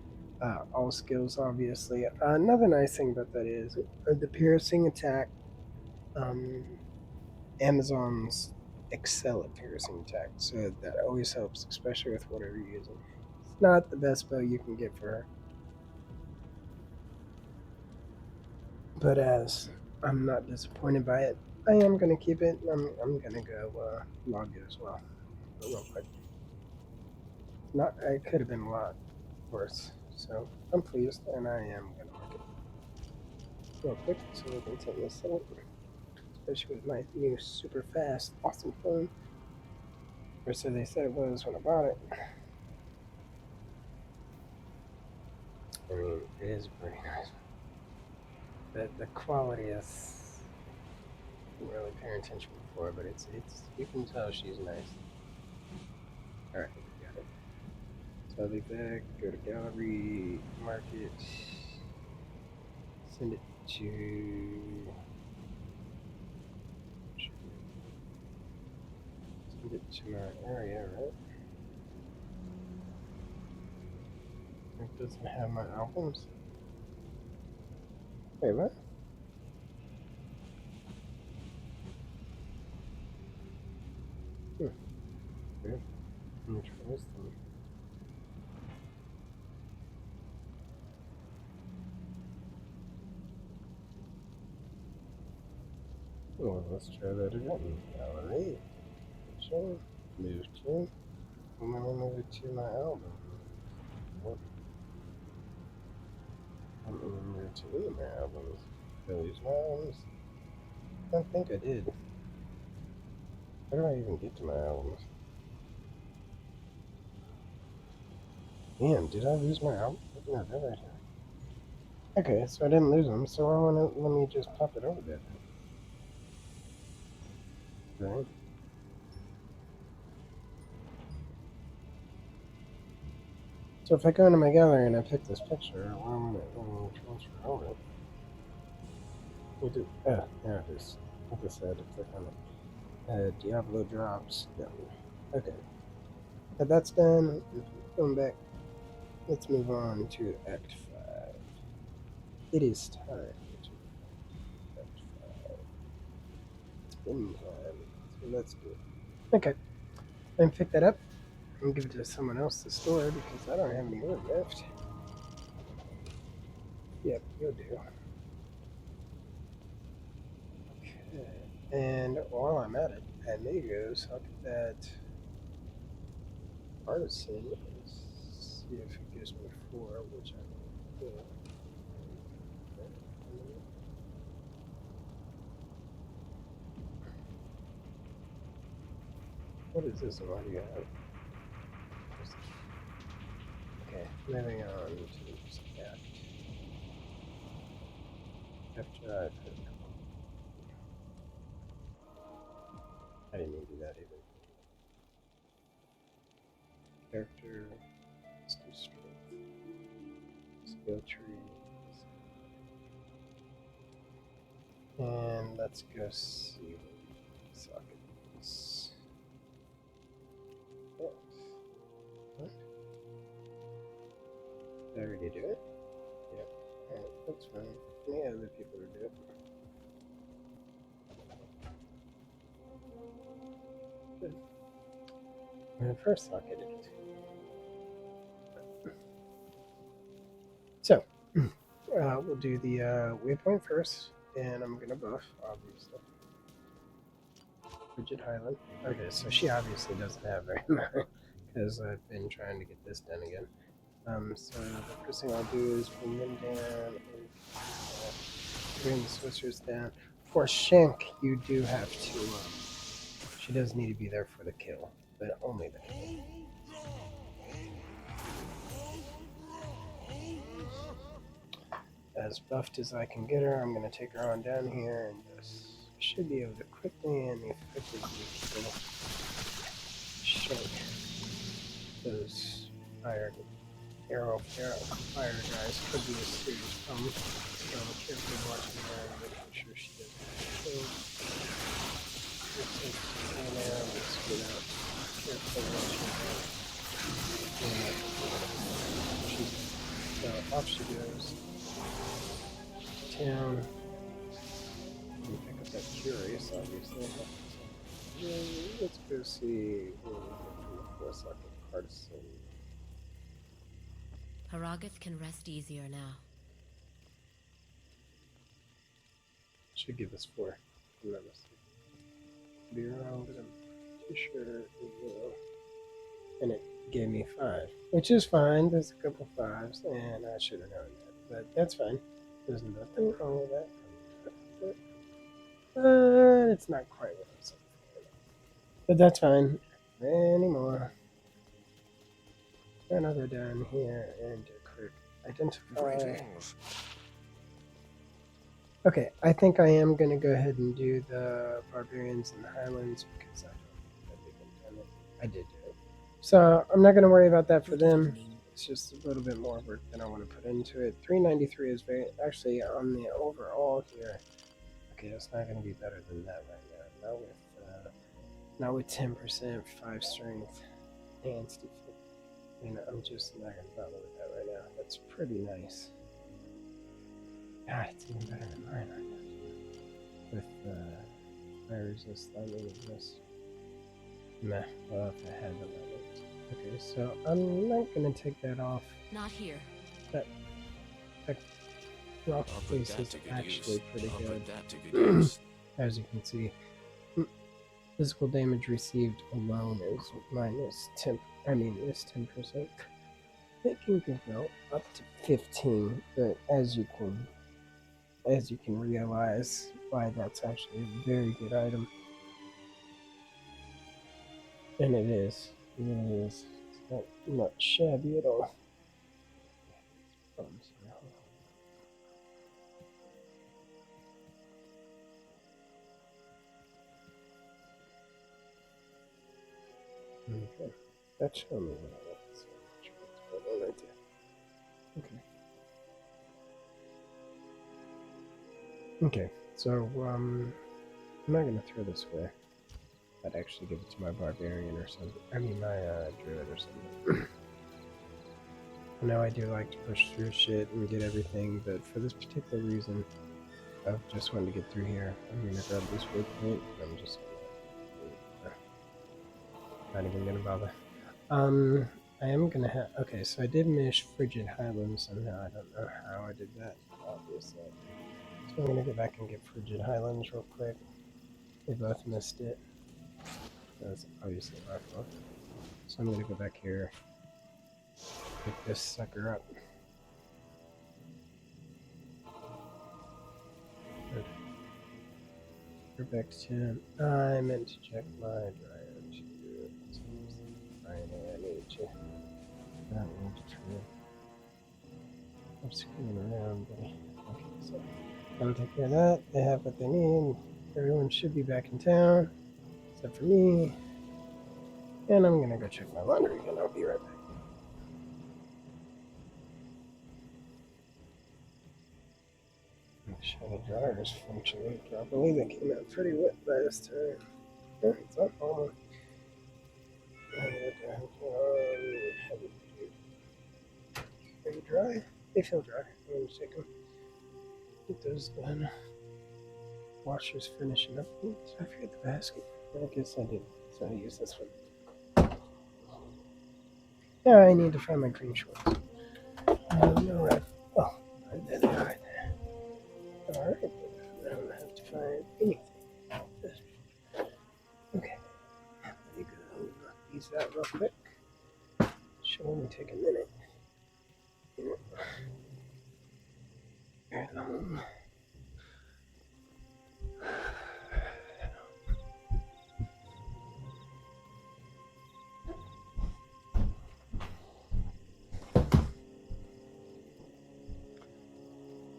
All skills, obviously. Another nice thing about that is the piercing attack. Amazon's excel at piercing attack, so that always helps, especially with whatever you're using. It's not the best bow you can get for her, but as I'm not disappointed by it, I am gonna keep it. I'm gonna go log it as well, real quick. Not, it could have been a lot worse, so I'm pleased, and I am gonna mark it real quick so we can take this out, especially with my new super fast, awesome phone. Or so they said it was when I bought it. I mean, it is pretty nice. The quality is really paying attention before, but it's you can tell she's nice. All right, we got it. So I'll leave that. Go to gallery, mark it, send it to. Send it to my area, right? It doesn't have my albums. Wait, what? Weird. Let me try this thing. Well, let's try that again. Gallery. Sure. Move to. I'm gonna move it to my album. What? I'm gonna move it to any of my albums. Did I lose my albums? I don't think I did. How do I even get to my albums? Damn, did I lose my album? No, they're right here. Okay, so I didn't lose them, so I wanna let me just pop it over there. Right? So if I go into my gallery and I pick this picture, why won't it transfer over? There it is. Like I said, if I click on it, Diablo drops. No. Okay. But that's done. Going back. Let's move on to Act 5. It is time to Act 5. It's been time. So let's do it. Okay. Let me pick that up and give it to someone else to store because I don't have any more left. Yep, you'll do. Okay. And while I'm at it, I may go look at that artisan and see if it gives me 4, which I will. What is this one? What do you have? Okay, moving on to Act. After I put I didn't even do that either. Character, let's do strength. Skill trees. And let's go see what we suck. already do it? Yep. Alright, that's fine. Yeah, other people to do it. But first, I'll get it. So, we'll do the waypoint first, and I'm gonna buff, obviously. Bridget Highland. Okay, so she obviously doesn't have very much, because I've been trying to get this done again. So the first thing I'll do is bring them down, and bring the Swissers down. For Shank, you do have to, she does need to be there for the kill, but only the kill. As buffed as I can get her, I'm going to take her on down here and just should be able to quickly and effectively kill Shank. Those fire guys could be a serious problem. So I'm carefully watching her and making sure she doesn't get killed. Let's take her now, let's get out. Carefully watching her. So off she goes. Town. And pick up that curious, obviously. Let's go see who we get from the force like a partisan. Haragoth can rest easier now. Should give us 4. Remember. Be wrong, but I'm pretty sure it will. And it gave me 5, which is fine. There's a couple 5s, and I should have known that, but that's fine. There's nothing wrong with that. But it's not quite what I'm saying. But that's fine. Any more. And I'll go down here and do a quick identify. Greetings. Okay, I think I am going to go ahead and do the Barbarians and the Highlands because I don't think I've even done it. I did do it. So I'm not going to worry about that for them. It's just a little bit more work than I want to put into it. 393 is very, actually on the overall here. Okay, it's not going to be better than that right now. Not with 10%, 5 strength, and defense. I'm just not going to bother with that right now. That's pretty nice. God, it's even better than mine right now. With fire resist, lightning resist. Meh, well, if I had the lightning. Okay, so I'm not going to take that off. Not here. That rock I'll put face that is to good actually use. pretty I'll good. put that to good use. As you can see. Physical damage received alone is minus 10. Is 10%. It can go up to 15, but as you can realize, why that's actually a very good item. And it is. It really is. It's not shabby at all. Okay. That's showing me what I like. So what's going on right there. Okay. So I'm not gonna throw this away. I'd actually give it to my barbarian or something. I mean my druid or something. I know I do like to push through shit and get everything, but for this particular reason, I've just wanted to get through here. I'm gonna grab this waypoint. I'm just not even gonna bother. I am gonna have. Okay, so I did miss Frigid Highlands somehow. I don't know how I did that, obviously. So I'm gonna go back and get Frigid Highlands real quick. We both missed it. That's obviously my fault. So I'm gonna go back here, pick this sucker up. Good. We're back to 10. I meant to check my dryer too. Friday, I need to. I don't need to try. I'm screwing around, buddy. Okay, so I'll take care of that. They have what they need. Everyone should be back in town, except for me. And I'm gonna go check my laundry, and I'll be right back. The shiny dryer is functioning properly. They came out pretty wet last time. Yeah, it's not normal. Heavy dry. They feel dry. I'm going to take them. Get those done. Washer's finishing up. Oops, I forget the basket. I guess I did. So I use this one. Yeah, I need to find my green shorts. No, oh, there they are right there. Alright, I don't have to find anything. Okay, let me go knock these out real quick. Should only take a minute. Very long.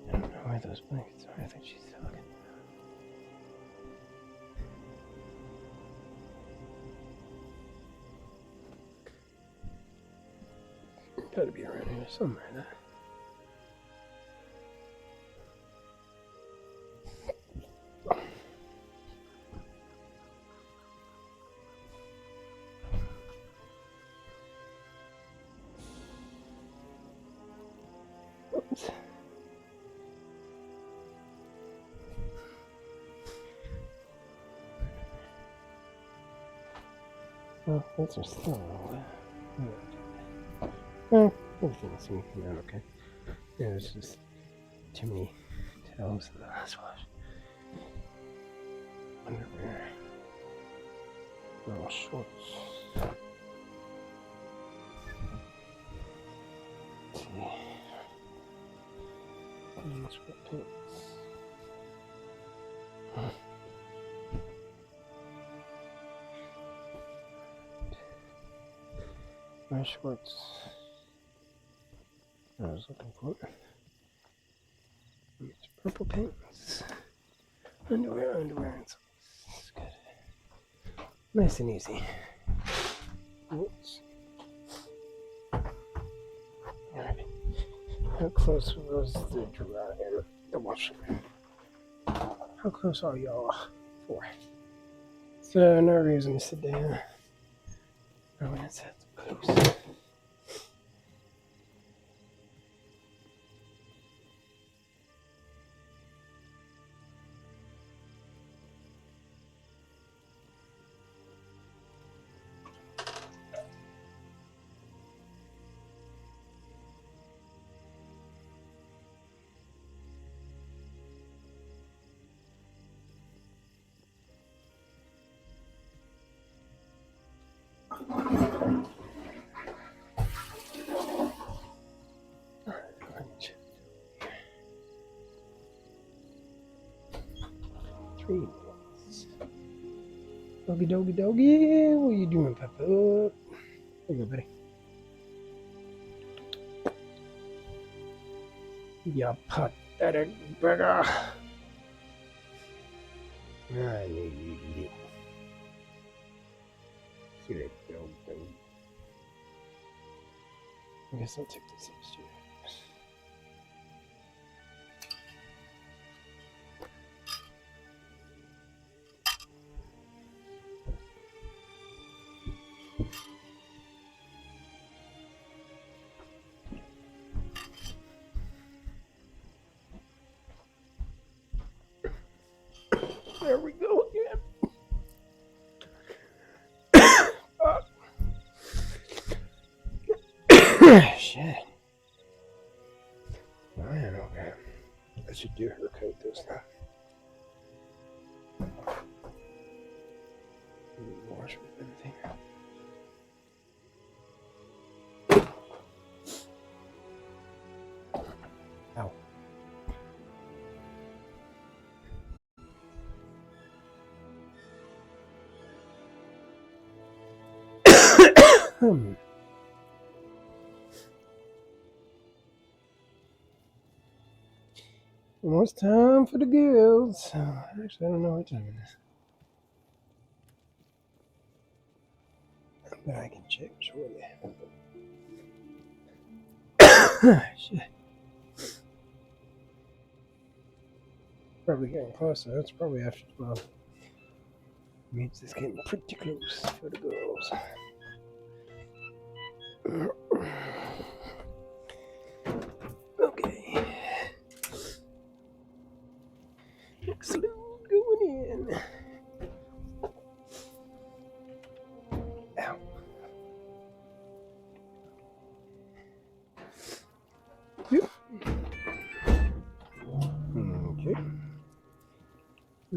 I don't know where those blankets are. I think she's talking. Gotta be around here somewhere, though. Oops. Well, those are still well, everything seems to come out okay. Yeah, there's just too many towels in the last wash. Underwear. Little shorts. Let's see. Sweatpants. My shorts. I was looking for it's purple pants. Underwear, and socks. Good. Nice and easy. Oops. Alright. How close was the dryer? The washer? How close are y'all? 4. So no reason to sit down. Oh, that's close. Doggy, doggy, doggy. What are you doing, Papa? There you go, buddy. You pathetic beggar. I knew you'd eat it. See that dog thing. I guess I'll take this upstairs. There we go again. Shit. Man, okay. I should do her coat this time. Wash with anything. Ow. Almost time for the girls. Actually, I don't know what time it is. But I can check shortly. Shit. Probably getting closer. That's probably after 12. Means it's getting pretty close for the girls.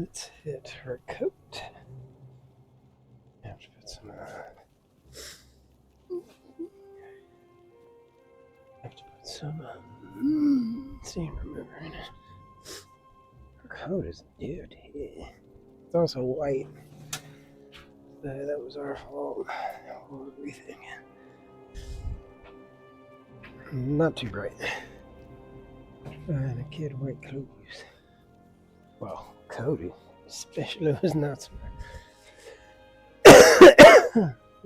Let's hit her coat. I have to put some see, remembering it. Her coat is dirty. It's also white. That was our fault. Everything. Not too bright. And a kid white clothes. Well, Cody, especially was not so.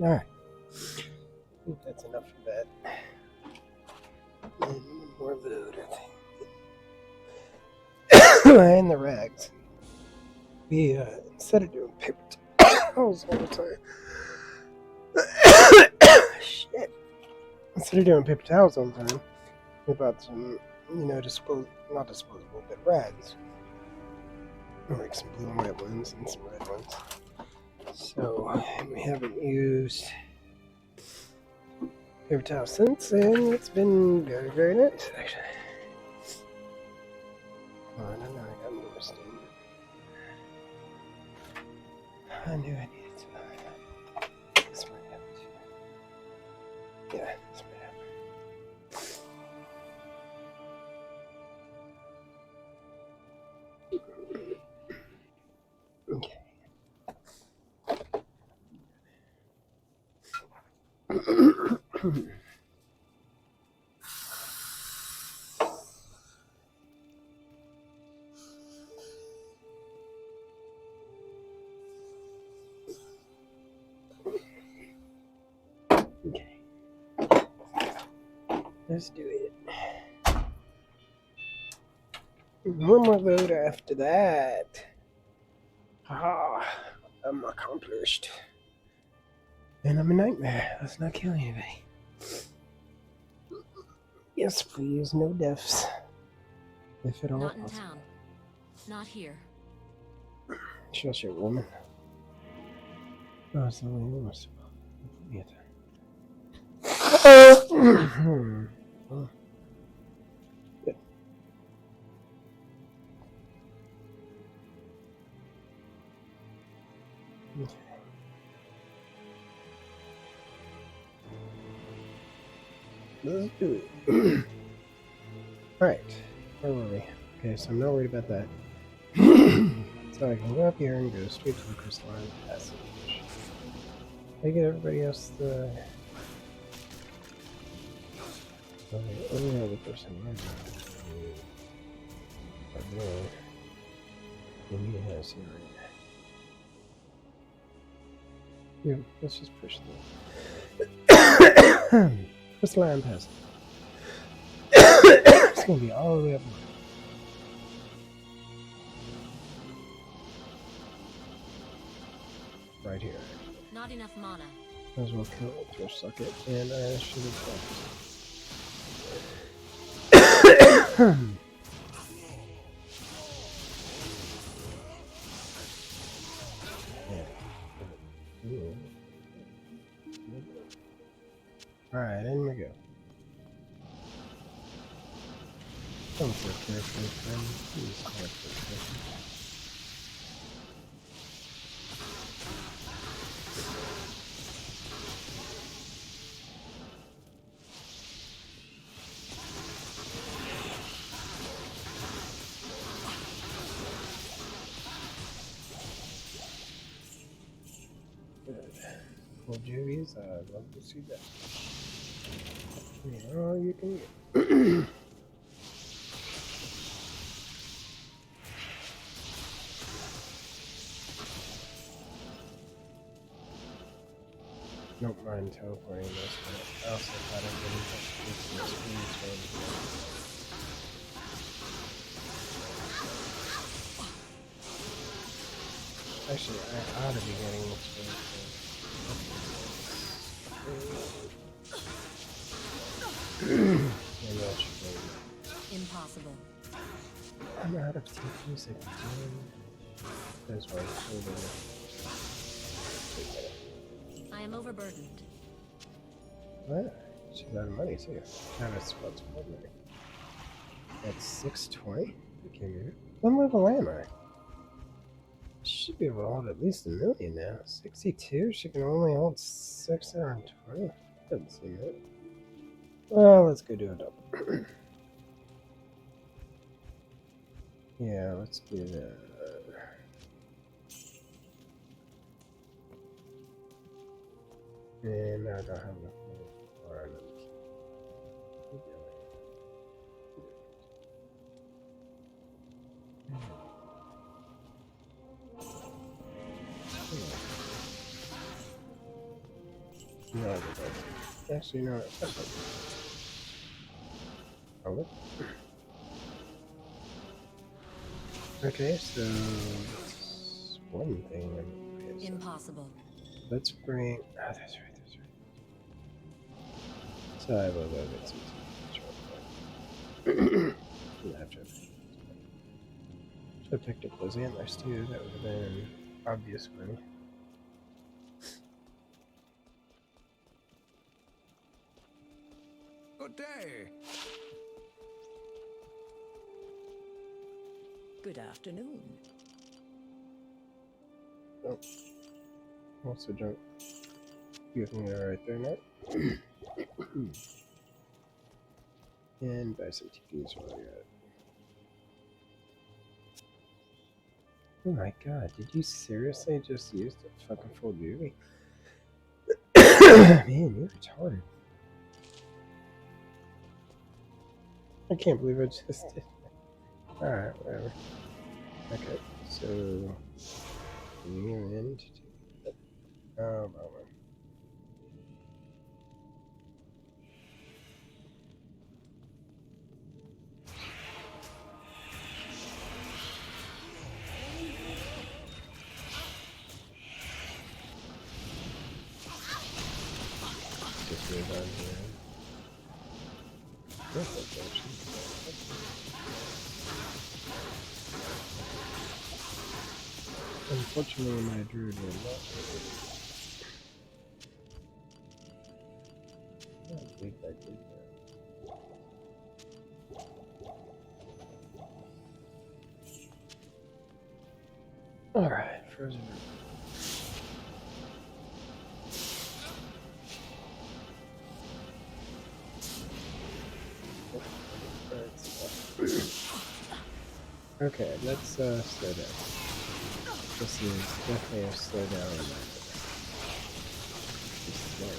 Alright. I think that's enough of that. And more loot, I think. And the rags. We, instead of doing paper towels all the time. Shit. Instead of doing paper towels all the time, we bought some, not disposable, but rags. Like some blue and white ones and some red ones. So, we haven't used paper towels since, and it's been very, very nice, actually. Oh, I don't know, I got more steam. I knew I needed to. This might have to. Yeah, this might have to. Okay. Okay. Let's do it. One more load after that. I'm accomplished. And I'm a nightmare. Let's not kill anybody. Yes, please, no deaths. If at all Not in possible. town. Not here. Shush it, woman. Oh, it's the only woman. Yeah. Oh. Good. Okay. Let's do it. Alright. Where were we? Okay, so I'm not worried about that. So I can go up here and go straight to the crystalline passage. I get everybody else the... only other person maybe it has here right now. Yeah, let's just push that. Crystalline passage. It's gonna be all the way up north. Right here. Not enough mana. Might as well kill it, throw suck it, and I should have Alright, in we go. Don't feel carefully, friend. Please don't feel carefully. Cool Juvies, I'd love to see that. Yeah, all you can get. Don't mind teleporting this, but I also thought I'd get into this Actually, I ought to be getting this maybe I should go. Impossible. I'm out of TPs again. That's why I told I am overburdened. What? She's out of money too. Now that's what's money. That's 620? Okay, man. What level am I? should be able to hold at least 1,000,000 now. 62? She can only hold 620. Doesn't seem right. Well, let's go do a double. Yeah, let's do that. And I don't have enough money for another key. No, I don't. Actually, no. Oh, what? Okay, so that's one thing. Impossible. Let's bring. Ah, that's right. That's right. So I will go get some tea. Yeah, after. Should have picked up those antlers too. That would have been obvious money. Good day. Good afternoon. Oh, also don't give me that right there, Matt. And buy some TVs while you're at it. Oh my god, did you seriously just use the fucking full duty? Man, you're retarded. I can't believe I just did. Alright, whatever. Okay, so you're in to take that. Oh, bummer. Just move on here. Perfect, actually. Unfortunately, my druid will not be able to. I don't believe I did that. Alright, frozen. Okay, let's slow down. This is definitely a slow down reminder. Just slow.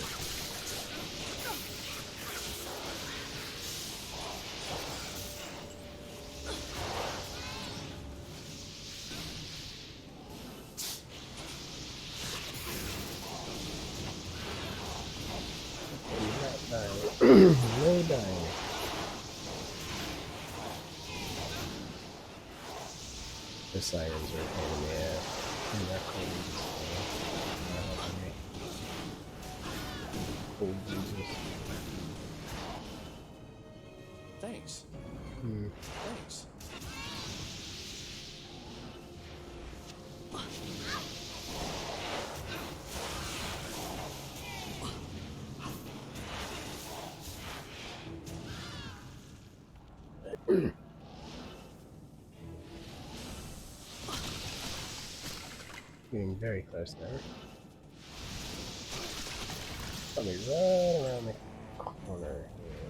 No dying. The sirens are a pain in the ass. And they're cold as well. Cold Jesus. Thanks. Hmm. Thanks. Getting very close now. Probably right around the corner here.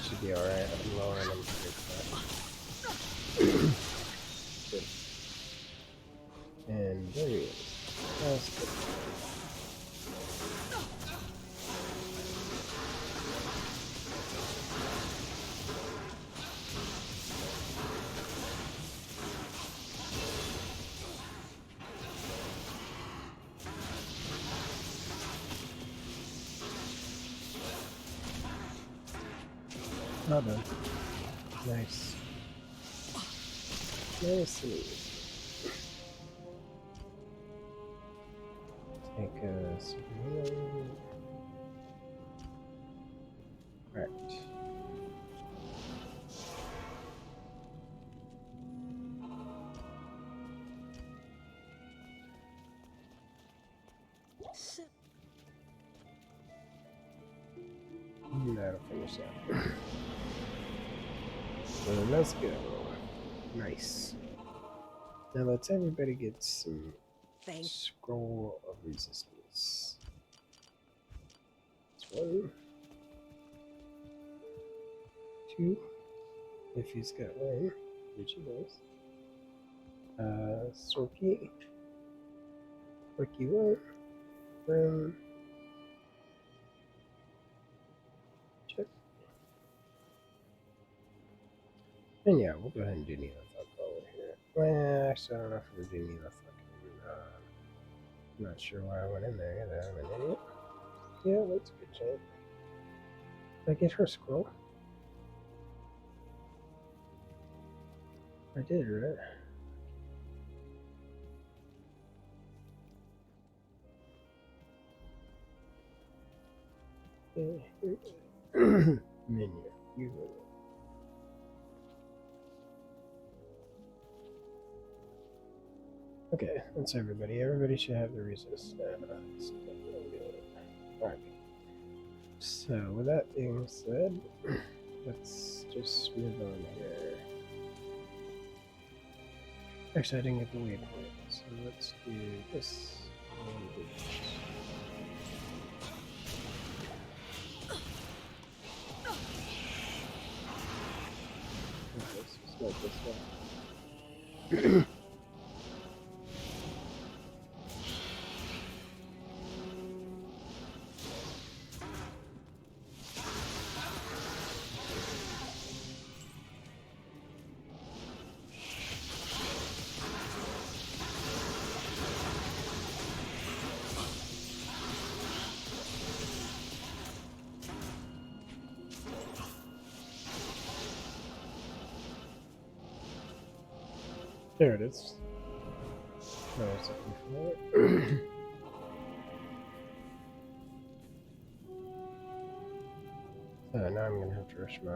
Should be alright. I'm lowering them pretty fast. Good. And there he is. That's good. Well done. Nice. Nicely. Take a civilian. Right. And that'll finish that. So let's go. Nice. Now let's everybody get some scroll of resistance. That's 1, 2. If he's got 1, which he does. Sorky. Sorky 1. Check. And yeah, we'll go ahead and do Neolithic over here. Well, actually, I don't know if we'll do Neolithic. I'm not sure why I went in there either. I'm an idiot. Yeah, that's a good chance. Did I get her scroll? I did, right? Menu. You go. Okay, that's everybody. Everybody should have the resist. Alright. So, with that being said, let's just move on here. Actually, I didn't get the waypoint, so let's do this and do this. Okay, so let's this one. There it is. No, it's looking for it. So now I'm gonna have to rush my.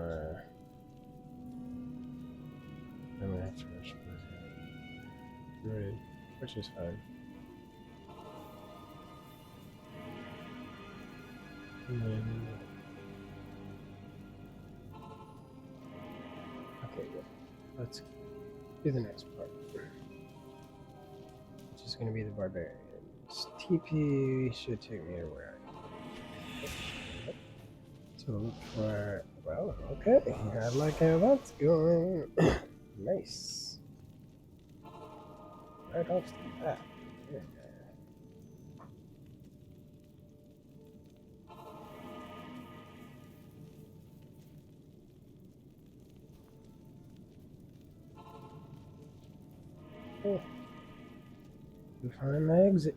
I'm gonna have to rush my raid, which is fine. And then, okay, good. Let's do the next part, which is going to be the barbarians. TP should take me to where I am. So look for, well, okay, I like how that's going. Nice. Right off the bat. Yeah. Oh. We find my exit.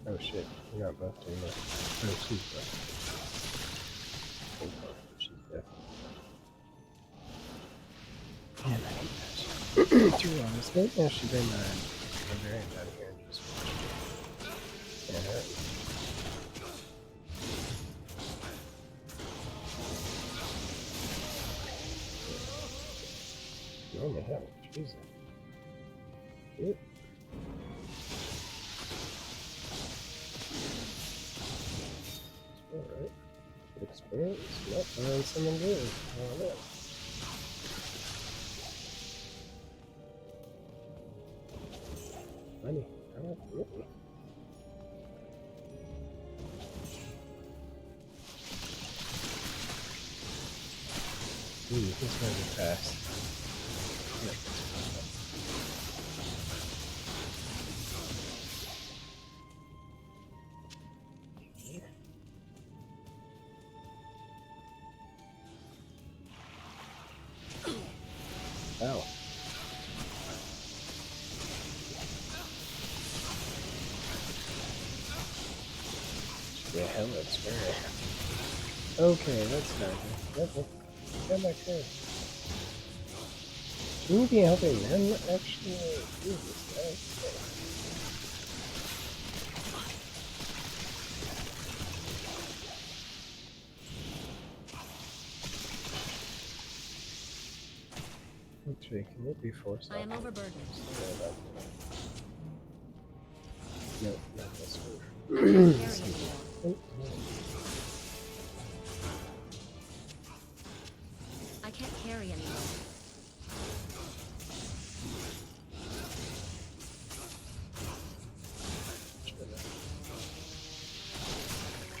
Oh shit, you're not buffed anymore. Oh, she's buffed. She's definitely buffed. Man, I hate that shit. To be honest, maybe I should bring my barbarian down here and just watch it. Yeah, oh my hell, Jesus. Yep. Alright. Good experience. Yep, find someone good. Oh, yeah. Money. Oh, really? Ooh, this is gonna be fast. Yep. Ow. Yeah, hell, that's scary. Okay, that's fine. Yep. Come back here. Shouldn't you be helping them actually? Jesus, guys. Actually, can it be forced? I am overburdened. No, not this one. Carrying you. Oh, carry anymore.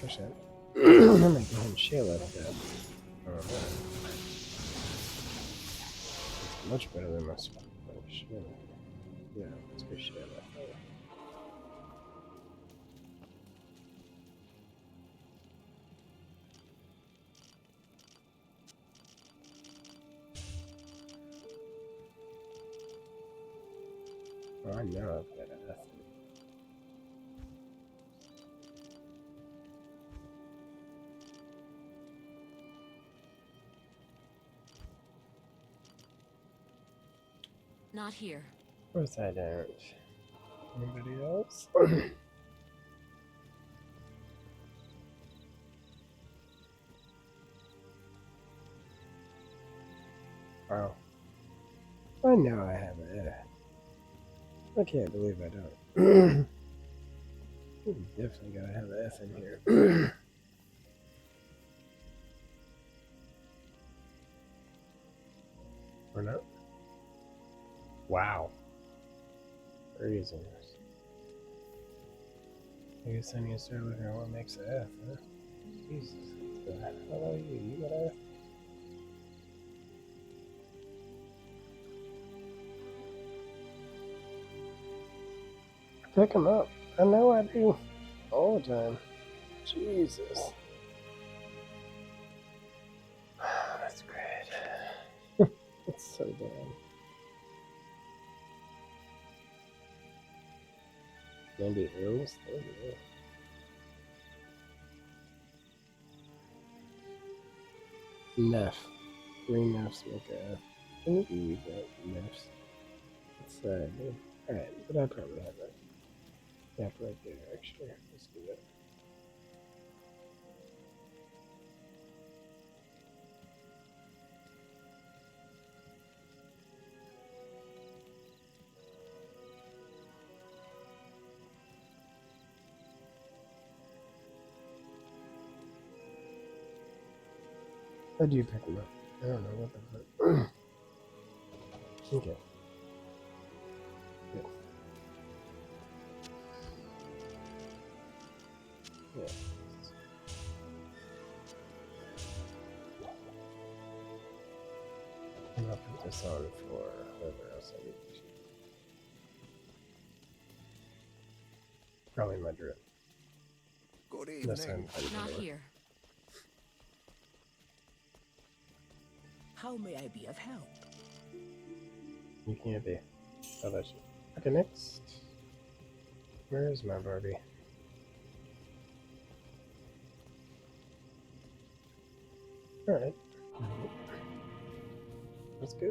Push it. I'm gonna go ahead and shield up that. Oh, it's much better than my shield. Yeah, let's go shield up there. Oh, I know I've got an ethic. Not here. Of course I don't. Anybody else? Oh. I know I have it. I can't believe I don't. You definitely gotta have an F in here. Or not? Wow. Crazy. I guess I need to start looking at what makes an F, huh? Jesus. How about you? You got an F? Pick them up. I know I do. All the time. Jesus. That's great. That's so bad. Maybe Earls? There we go. Neff. 3 Neffs make a F. Can you read that? Neffs. What's that? Alright, but I probably have that. Yeah, right there, actually. Let's do that. I do pick them up. I don't know what the fuck. Okay. Good. Yeah. And I'll put this on for whoever else I need to. Probably my drip. Good Unless I'm evening. fighting Not anyway. here. How may I be of help? You can't be. How about you? Okay, next. Where is my Barbie? Alright. Let's go.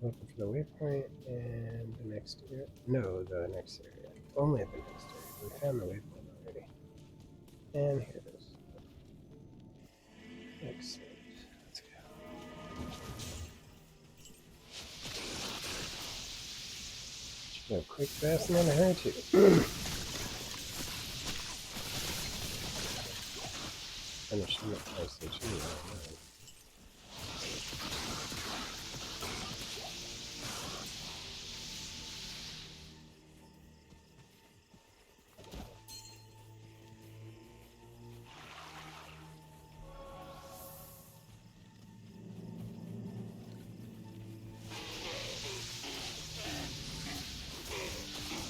Looking for the waypoint and the next area. No, the next area. Only the next area. We found the waypoint already. And here it is. Excellent. Let's go. Should go quick, fast, and in a hurry too. Finish him at PlayStation. Right.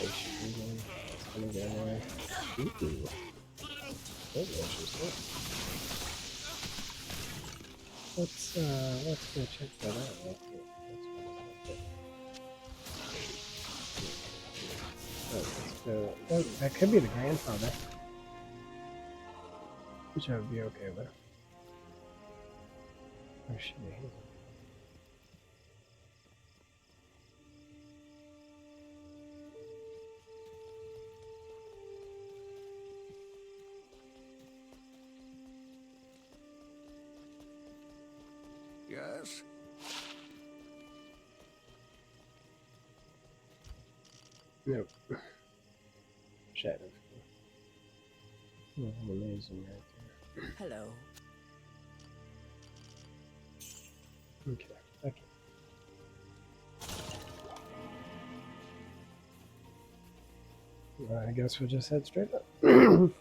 It's gonna go away. Ooh. That's interesting. Let's go check that out real quick. Let's go. Oh, that could be the grandfather. Which I would be okay with. Oh shit. Yes? Nope. Shadow. Oh, amazing right there. Hello. Okay, okay. Well, I guess we'll just head straight up. I run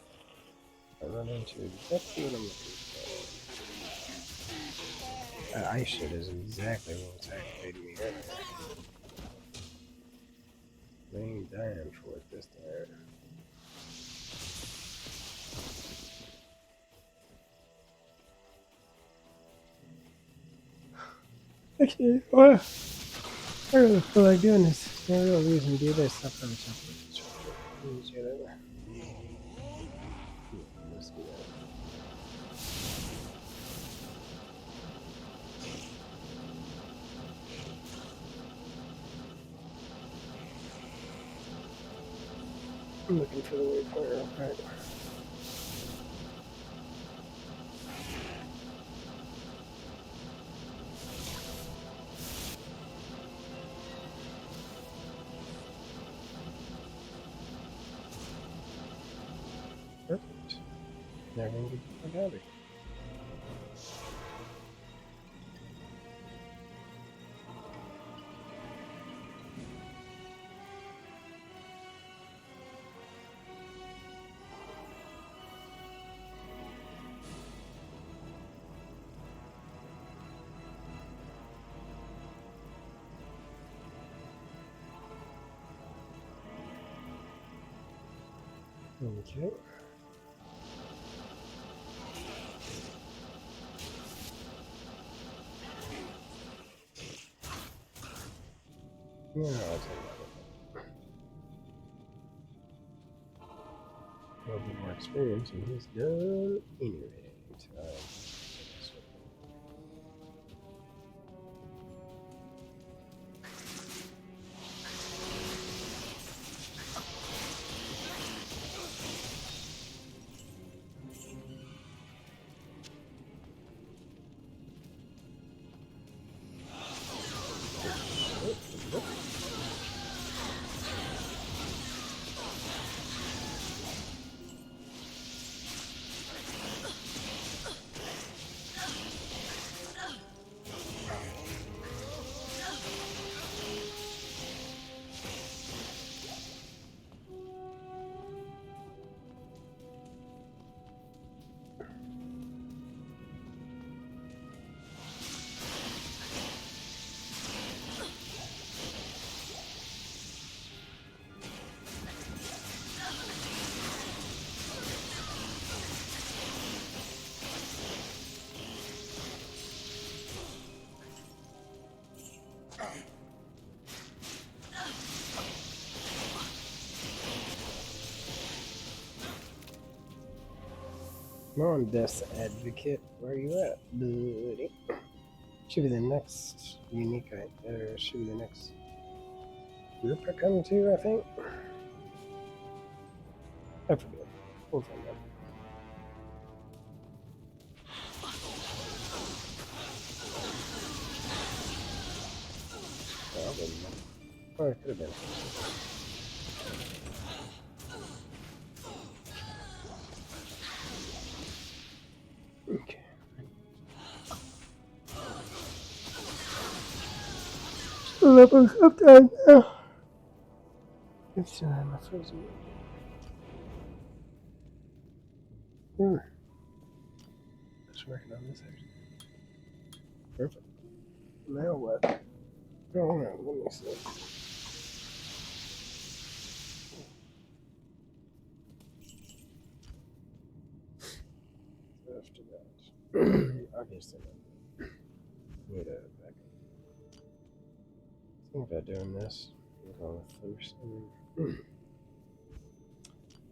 into exactly what I'm looking for. That ice shit is exactly what was activating me earlier. I ain't dying for it this time. Okay, well, I really feel like doing this. No real reason to do this. I'll probably talk about this real quick. Let's do that. I'm looking for the waypoint real quick. Perfect. Never gonna get the fuck out of here. Okay. Yeah, I'll take that. A little bit more experience and he's done anyway. Come on, Death Advocate. Where are you at, buddy? Should be the next unique should be the next group I come to, I think. I forget. We'll find out. Oh, I wouldn't know. Oh, it could have been. Okay. Levels up time now. It's time I frozen. Just working on this actually. Perfect. Now what? Oh, no, let me see. After that, obviously, wait a back. Think about doing this. I'm going first.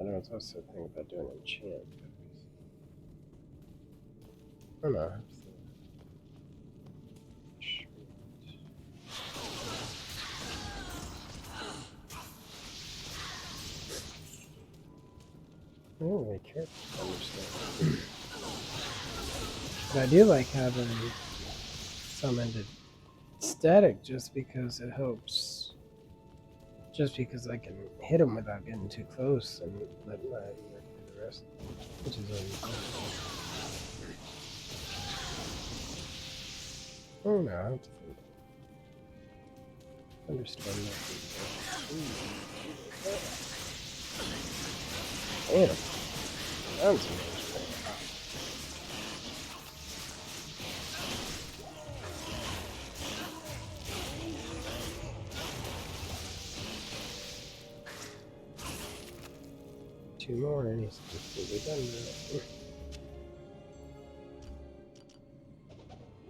I know it's also thinking about doing enchant. Oh no. I don't really care to understand. But I do like having summoned static just because it helps just because I can hit him without getting too close and let my work do the rest, which is always oh no, I have to think. Understand that. Damn, that's amazing. Two more and he's completely done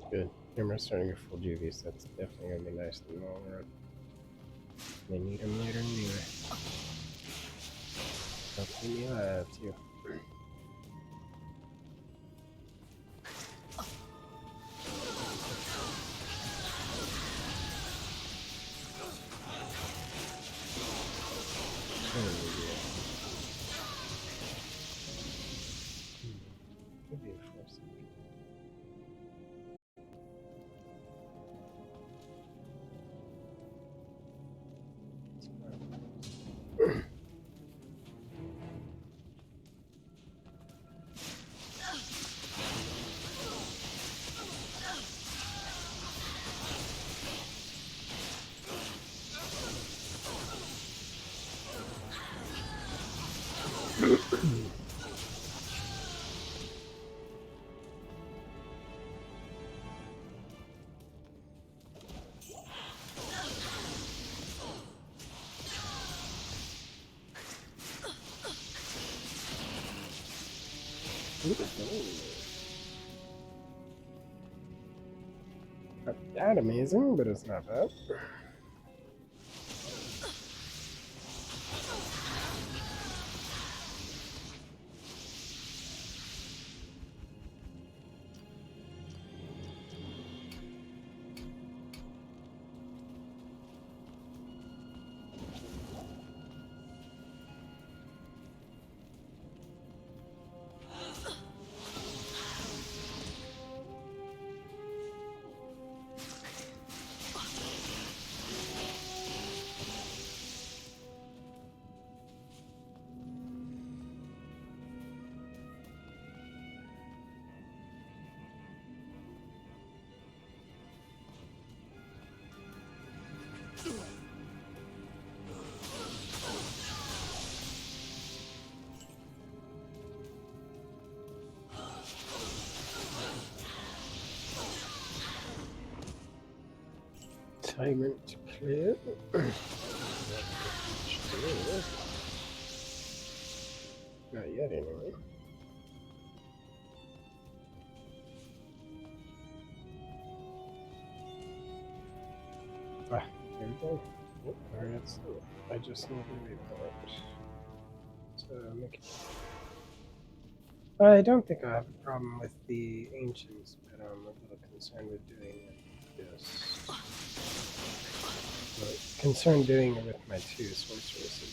now. Good. Camera's starting to full juvies. That's definitely gonna be nice in the long run. They need him later anyway. Help me alive too. Maybe a force. Not that amazing, but it's not bad. Tyrant clear. Not yet, anyway. Ah, there we go. Oh, alright, so I just need to report. So make it. I don't think I have a problem with the ancients, but I'm a little concerned with doing this. But concerned doing it with my two sorceresses.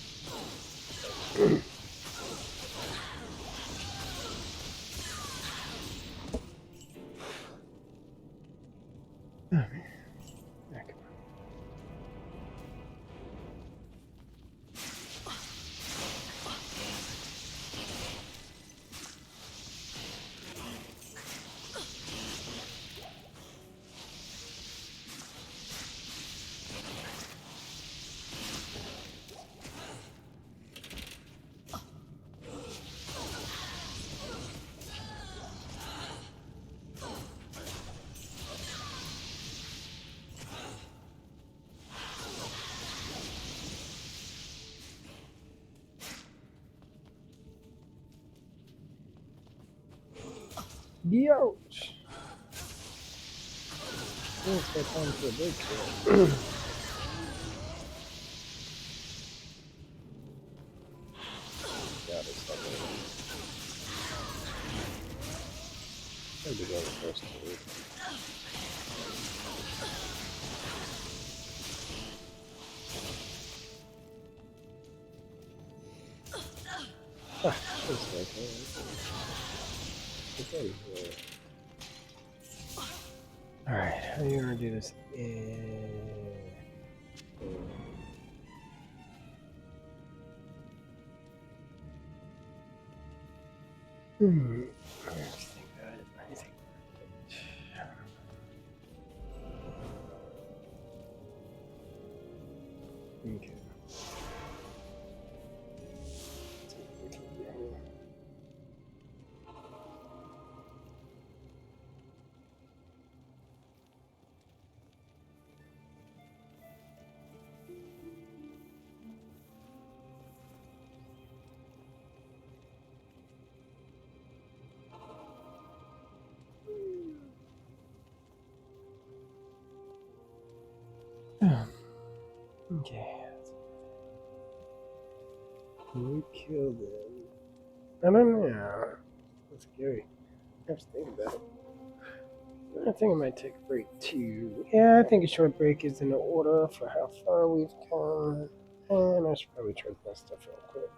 Ouch! It's got time for a break here. God, it's not really. I'll be going first to leave. Ah, just okay. Alright, how are you gonna do this? Let's think about it. I think. Okay. Okay. We killed him. I don't know. That's scary. I have to think about it. I think I might take a break too. Yeah, I think a short break is in order for how far we've come. And I should probably try that stuff real quick.